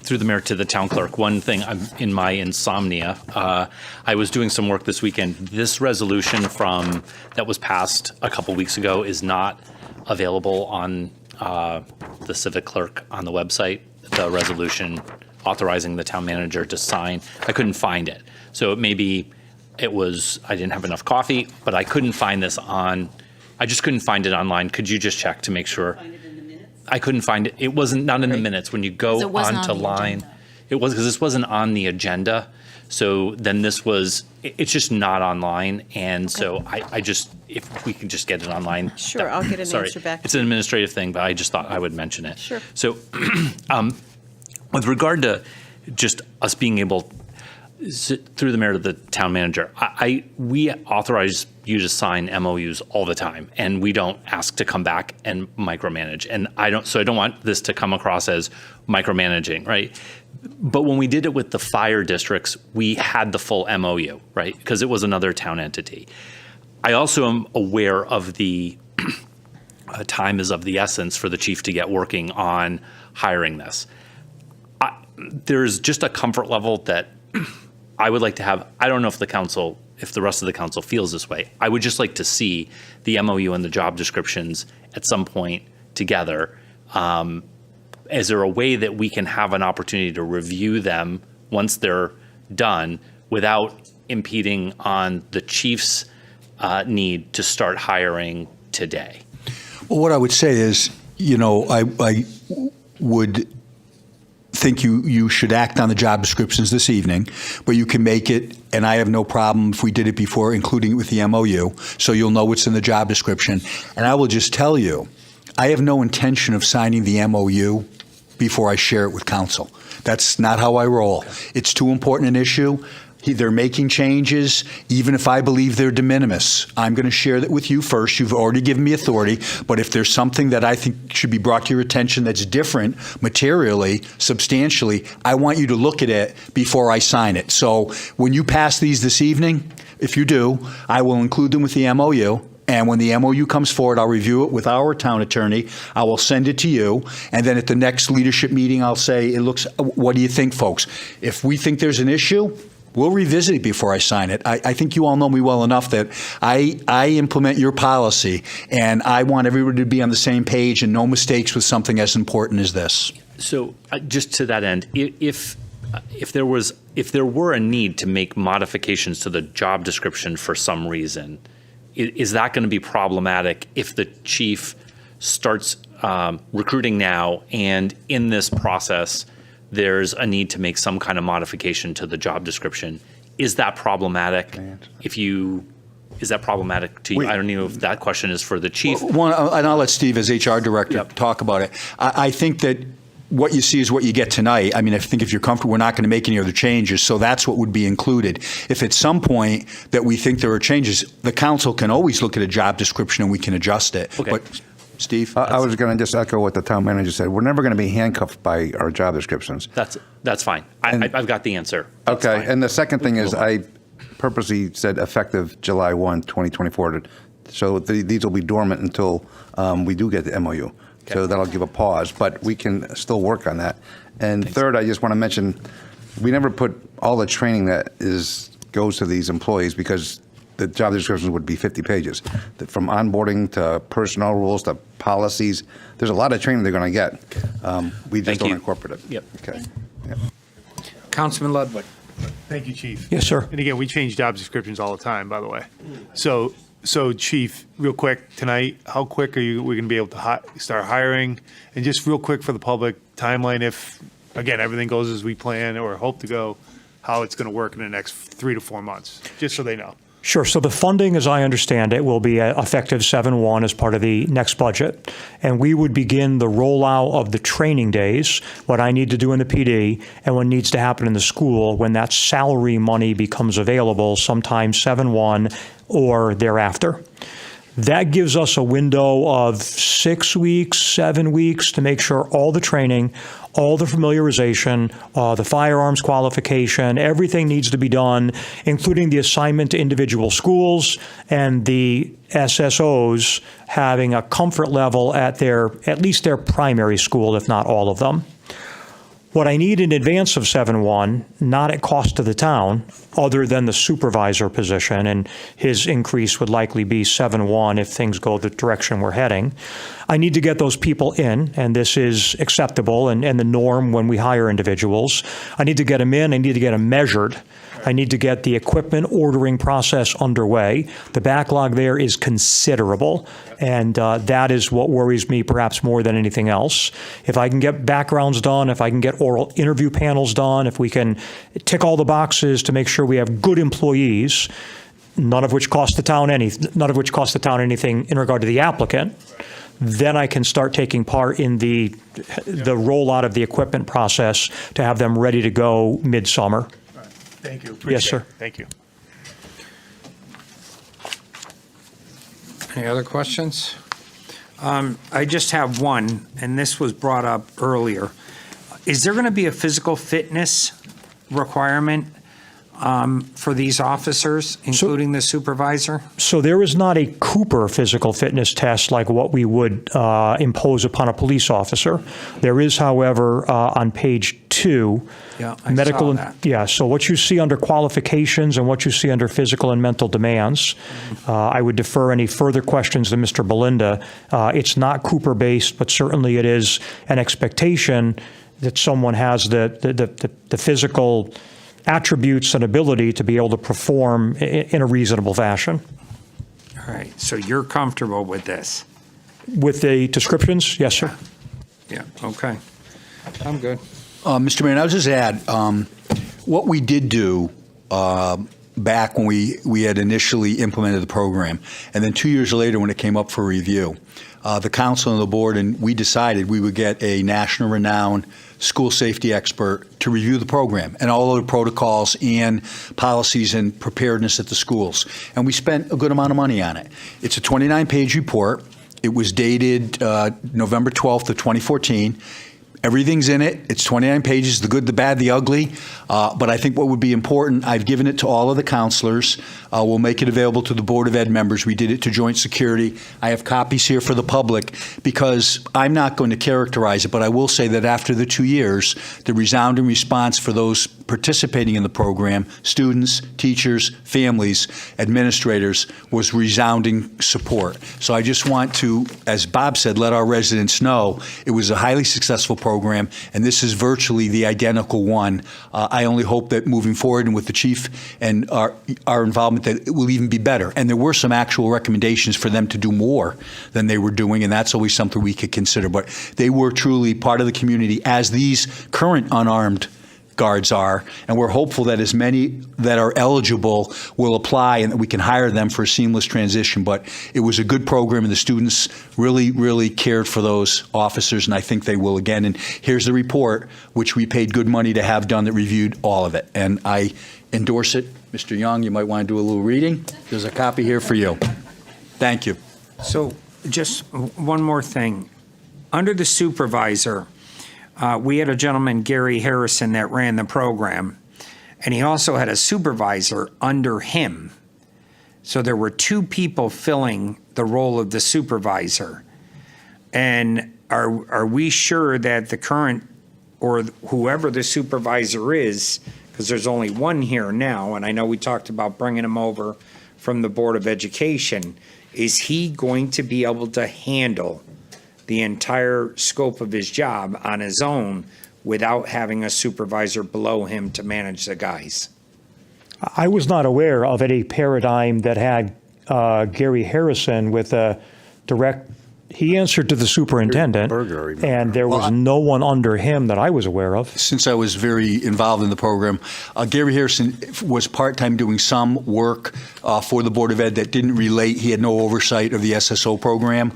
Through the mayor to the town clerk, one thing, I'm in my insomnia. I was doing some work this weekend. This resolution that was passed a couple weeks ago is not available on the civic clerk on the website, the resolution authorizing the town manager to sign. I couldn't find it. So maybe it was, I didn't have enough coffee, but I couldn't find this I just couldn't find it online. Could you just check to make sure? I couldn't find it. It wasn't, not in the minutes. When you go 'Cause it wasn't onto on the line, agenda. it was, because this wasn't on the agenda. So then this was, it's just not online. And so I just, if we can just get it online. Sure, I'll get an Sorry, answer back. It's an administrative thing, but I just thought I would mention it. Sure. So with regard to just us being able, through the mayor to the town manager, we authorize you to sign MOUs all the time, and we don't ask to come back and micromanage. And I don't want this to come across as micromanaging, right? But when we did it with the fire districts, we had the full MOU, right? Because it was another town entity. I also am aware of the time is of the essence for the chief to get working on hiring this. There's just a comfort level that I would like to have. I don't know if the rest of the council feels this way. I would just like to see the MOU and the job descriptions at some point together. Is there a way that we can have an opportunity to review them once they're done without impeding on the chief's need to start hiring today? Well, what I would say is, I would think you should act on the job descriptions this evening, but you can make it, and I have no problem if we did it before, including it with the MOU, so you'll know what's in the job description. And I will just tell you, I have no intention of signing the MOU before I share it with council. That's not how I roll. It's too important an issue. They're making changes, even if I believe they're de minimis. I'm going to share that with you first. You've already given me authority, but if there's something that I think should be brought to your attention that's different materially, substantially, I want you to look at it before I sign it. So when you pass these this evening, if you do, I will include them with the MOU. And when the MOU comes forward, I'll review it with our town attorney. I will send it to you. And then at the next leadership meeting, I'll say, what do you think, folks? If we think there's an issue, we'll revisit it before I sign it. I think you all know me well enough that I implement your policy, and I want everybody to be on the same page and no mistakes with something as important as this. So just to that end, if there were a need to make modifications to the job description for some reason, is that going to be problematic if the chief starts recruiting now and in this process there's a need to make some kind of modification to the job description? Is that problematic? Is that problematic to you? I don't know if that question is for the chief. And I'll let Steve, as HR director, talk about it. I think that what you see is what you get tonight. I mean, I think if you're comfortable, we're not going to make any other changes, so that's what would be included. If at some point that we think there are changes, the council can always look at a job description and we can adjust it. Okay. But Steve? I was going to just echo what the town manager said. We're never going to be handcuffed by our job descriptions. That's fine. I've got the answer. That's Okay, fine. and the second thing is I purposely said effective July 1, 2024, so these will be dormant until we do get the MOU. So that'll give a pause, but we can still work on that. And third, I just want to mention, we never put all the training that goes to these employees because the job descriptions would be 50 pages. From onboarding to personnel rules to policies, there's a lot of training they're going to get. We just don't incorporate it. Yep. Okay. Yep. Councilman Ludwig. Thank you, Chief. Yes, sir. And again, we change job descriptions all the time, by the way. So Chief, real quick, tonight, how quick we going to be able to start hiring? And just real quick for the public, timeline if, again, everything goes as we plan or hope to go, how it's going to work in the next 3 to 4 months, just so they know. Sure. So the funding, as I understand it, will be effective 7/1 as part of the next budget. And we would begin the rollout of the training days, what I need to do in the PD, and what needs to happen in the school when that salary money becomes available sometime 7/1 or thereafter. That gives us a window of 6 weeks, 7 weeks to make sure all the training, all the familiarization, the firearms qualification, everything needs to be done, including the assignment to individual schools and the SSOs having a comfort level at least their primary school, if not all of them. What I need in advance of 7/1, not at cost to the town, other than the supervisor position, and his increase would likely be 7/1 if things go the direction we're heading. I need to get those people in, and this is acceptable and the norm when we hire individuals. I need to get them in, I need to get them measured. I need to get the equipment ordering process underway. The backlog there is considerable, and that is what worries me perhaps more than anything else. If I can get backgrounds done, if I can get oral interview panels done, if we can tick all the boxes to make sure we have good employees, none of which cost the town anything in regard to the applicant, then I can start taking part in the rollout of the equipment process to have them ready to go midsummer. Thank you. Yes, sir. Thank you. Any other questions? I just have one, and this was brought up earlier. Is there going to be a physical fitness requirement for these officers, including the supervisor? So there is not a Cooper physical fitness test like what we would impose upon a police officer. There is, however, on page 2, Yeah, I saw that. Yeah, so what you see under qualifications and what you see under physical and mental demands, I would defer any further questions to Mr. Belinda. It's not Cooper-based, but certainly it is an expectation that someone has the physical attributes and ability to be able to perform in a reasonable fashion. All right, so you're comfortable with this? With the descriptions, yes, sir. Yeah, okay. I'm good. Mr. Mayor, and I'll just add, what we did do back when we had initially implemented the program, and then 2 years later when it came up for review, the council and the board and we decided we would get a national renowned school safety expert to review the program and all of the protocols and policies and preparedness at the schools. And we spent a good amount of money on it. It's a 29-page report. It was dated November 12th of 2014. Everything's in it. It's 29 pages, the good, the bad, the ugly. But I think what would be important, I've given it to all of the counselors. We'll make it available to the Board of Ed members. We did it to Joint Security. I have copies here for the public because I'm not going to characterize it, but I will say that after the 2 years, the resounding response for those participating in the program, students, teachers, families, administrators, was resounding support. So I just want to, as Bob said, let our residents know it was a highly successful program, and this is virtually the identical one. I only hope that moving forward and with the chief and our involvement that it will even be better. And there were some actual recommendations for them to do more than they were doing, and that's always something we could consider. But they were truly part of the community, as these current unarmed guards are, and we're hopeful that as many that are eligible will apply and that we can hire them for a seamless transition. But it was a good program, and the students really, really cared for those officers, and I think they will again. And here's the report, which we paid good money to have done, that reviewed all of it. And I endorse it. Mr. Young, you might want to do a little reading. There's a copy here for you. Thank you. So just one more thing. Under the supervisor, we had a gentleman, Gary Harrison, that ran the program, and he also had a supervisor under him. So there were two people filling the role of the supervisor. And are we sure that the current, or whoever the supervisor is, because there's only one here now, and I know we talked about bringing him over from the Board of Education, is he going to be able to handle the entire scope of his job on his own without having a supervisor below him to manage the guys? I was not aware of any paradigm that had Gary Harrison with a direct, he answered to the superintendent, and there was no one under him that I was aware of. Since I was very involved in the program, Gary Harrison was part-time doing some work for the Board of Ed that didn't relate. He had no oversight of the SSO program.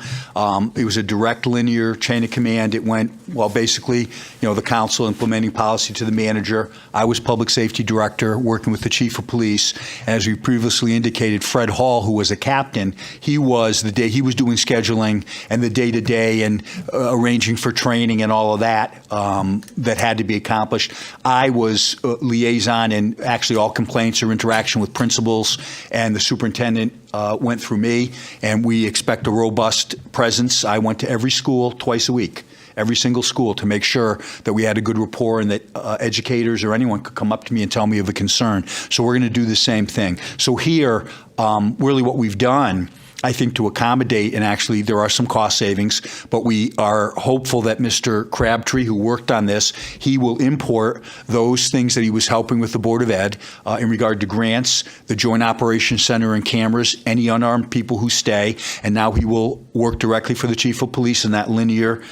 It was a direct linear chain of command. It went, well, basically, the council implementing policy to the manager. I was public safety director working with the chief of police. And as we previously indicated, Fred Hall, who was a captain, he was doing scheduling and the day-to-day and arranging for training and all of that that had to be accomplished. I was liaison, and actually all complaints or interaction with principals and the superintendent went through me, and we expect a robust presence. I went to every school twice a week. every single school, to make sure that we had a good rapport and that educators or anyone could come up to me and tell me of a concern. So we're going to do the same thing. So here, really what we've done, I think, to accommodate, and actually there are some cost savings, but we are hopeful that Mr. Crabtree, who worked on this, he will import those things that he was helping with the Board of Ed in regard to grants, the Joint Operations Center and cameras, any unarmed people who stay, and now he will work directly for the Chief of Police in that linear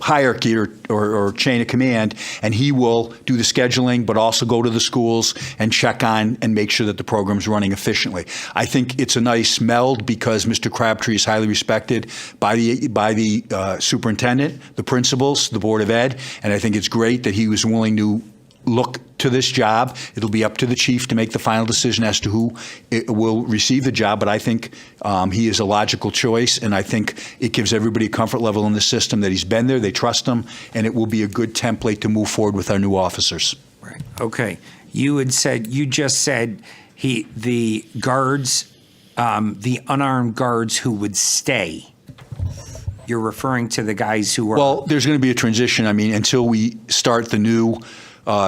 hierarchy or chain of command, and he will do the scheduling, but also go to the schools and check on and make sure that the program's running efficiently. I think it's a nice meld because Mr. Crabtree is highly respected by the superintendent, the principals, the Board of Ed, and I think it's great that he was willing to look to this job. It'll be up to the chief to make the final decision as to who will receive the job, but I think he is a logical choice, and I think it gives everybody a comfort level in the system that he's been there, they trust him, and it will be a good template to move forward with our new officers. Right. Okay. You just said the guards, the unarmed guards who would stay. You're referring to the guys who are. Well, there's going to be a transition. I mean, until we start the new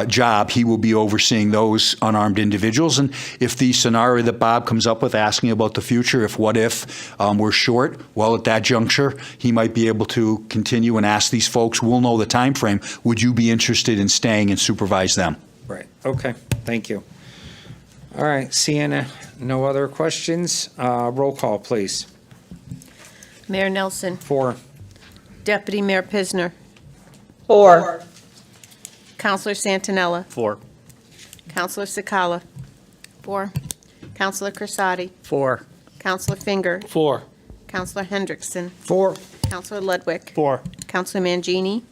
job, he will be overseeing those unarmed individuals. And if the scenario that Bob comes up with, asking about the future, if we're short, well, at that juncture, he might be able to continue and ask these folks, we'll know the time frame, would you be interested in staying and supervise them? Right. Okay. Thank you. All right. Seeing no other questions, roll call, please. Mayor Nelson. 4. Deputy Mayor Pisner. 4. Counselor Santinella. 4. Counselor Sikala. 4. Counselor Crisati. 4. Counselor Finger. 4. Counselor Hendrickson. 4. Counselor Ludwig. 4. Counselor Mangini.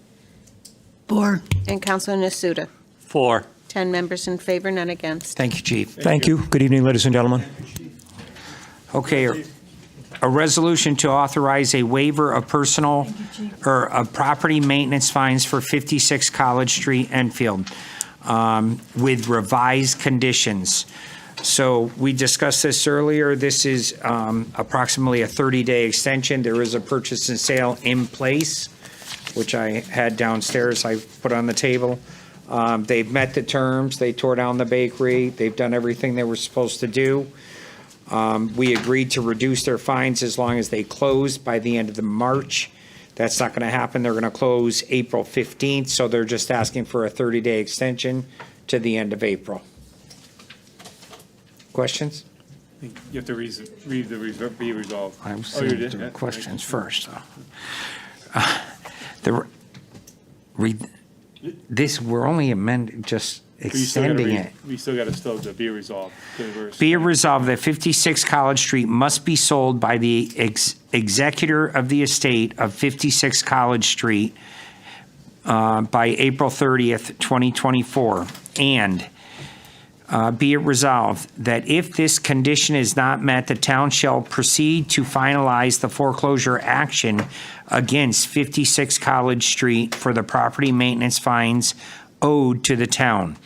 4. And Counselor Nasuda. 4. 10 members in favor, none against. Thank you, Chief. Thank you. Good evening, ladies and gentlemen. Okay. A resolution to authorize a waiver of personal or of property maintenance fines for 56 College Street, Enfield, with revised conditions. So we discussed this earlier. This is approximately a 30-day extension. There is a purchase and sale in place, which I had downstairs. I put on the table. They've met the terms. They tore down the bakery. They've done everything they were supposed to do. We agreed to reduce their fines as long as they closed by the end of the March. That's not going to happen. They're going to close April 15th, so they're just asking for a 30-day extension to the end of April. Questions? You have to read the be resolved. I was Oh, you saying did? the Yeah. questions first. We're only amending, just But you still gotta extending read- it. We still got to the be resolved. Be it resolved that 56 College Street must be sold by the executor of the estate of 56 College Street by April 30th, 2024. And be it resolved that if this condition is not met, the town shall proceed to finalize the foreclosure action against 56 College Street for the property maintenance fines owed to the town.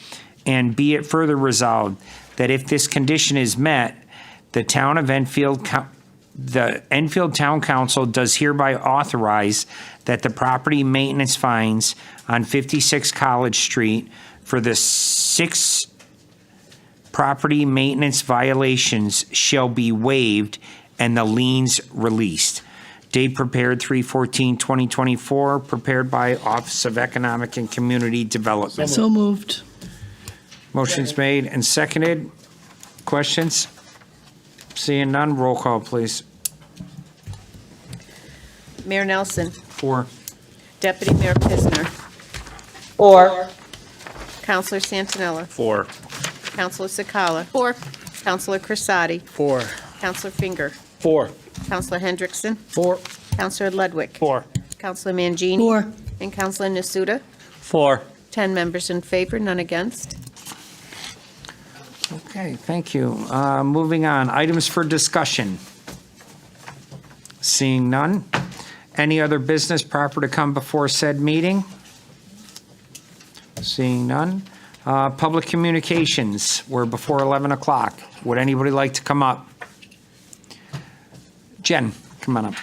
And be it further resolved that if this condition is met, the town of Enfield, the Enfield Town Council does hereby authorize that the property maintenance fines on 56 College Street for the 6 property maintenance violations shall be waived and the liens released. Date prepared 3/14/2024, prepared by Office of Economic and Community Development. So moved. Motion's made and seconded. Questions? Seeing none, roll call, please. Mayor Nelson. 4. Deputy Mayor Pisner. 4. Counselor Santinella. 4. Counselor Sikala. 4. Counselor Crisati. 4. Counselor Finger. 4. Counselor Hendrickson. 4. Counselor Ludwig. 4. Counselor Mangini. 4. And Counselor Nasuda. 4. 10 members in favor, none against. Okay, thank you. Moving on, items for discussion. Seeing none. Any other business proper to come before said meeting? Seeing none. Public communications, we're before 11 o'clock. Would anybody like to come up? Jen, come on up.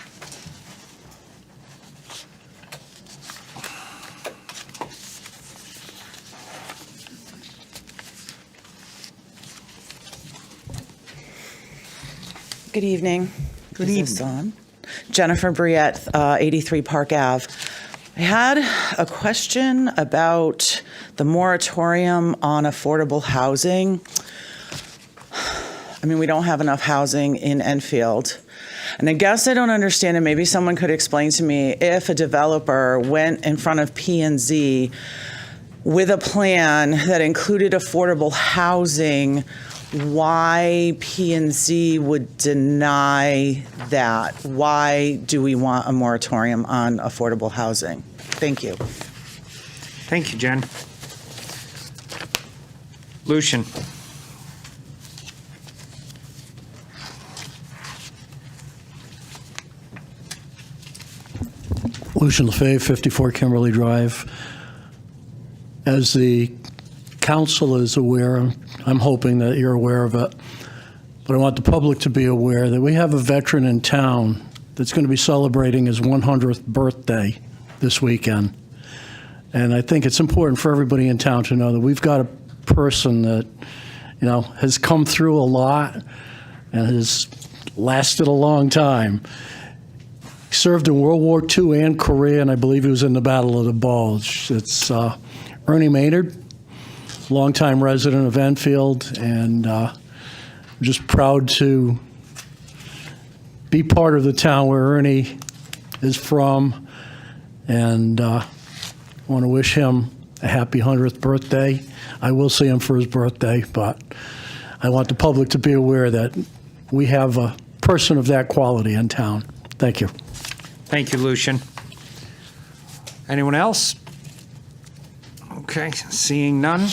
Good evening. Good evening. Jennifer Briette, 83 Park Ave. I had a question about the moratorium on affordable housing. I mean, we don't have enough housing in Enfield. And I guess I don't understand, and maybe someone could explain to me, if a developer went in front of P&Z with a plan that included affordable housing, why P&Z would deny that? Why do we want a moratorium on affordable housing? Thank you. Thank you, Jen. Lucian. Lucian LaFave, 54 Kimberly Drive. As the council is aware, I'm hoping that you're aware of it, but I want the public to be aware that we have a veteran in town that's going to be celebrating his 100th birthday this weekend. And I think it's important for everybody in town to know that we've got a person that, you know, has come through a lot and has lasted a long time. He served in World War II and Korea, and I believe he was in the Battle of the Bulge. It's Ernie Maynard, longtime resident of Enfield, and I'm just proud to be part of the town where Ernie is from, and I want to wish him a happy 100th birthday. I will see him for his birthday, but I want the public to be aware that we have a person of that quality in town. Thank you. Thank you, Lucian. Anyone else? Okay, seeing none.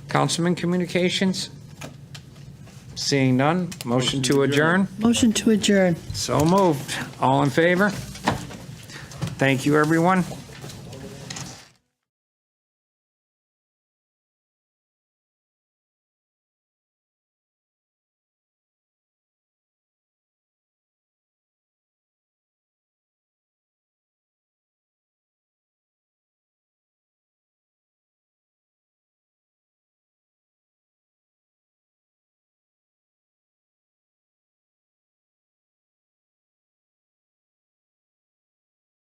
Councilman communications? Seeing none. Motion to adjourn? Motion to adjourn. So moved. All in favor? Thank you, everyone.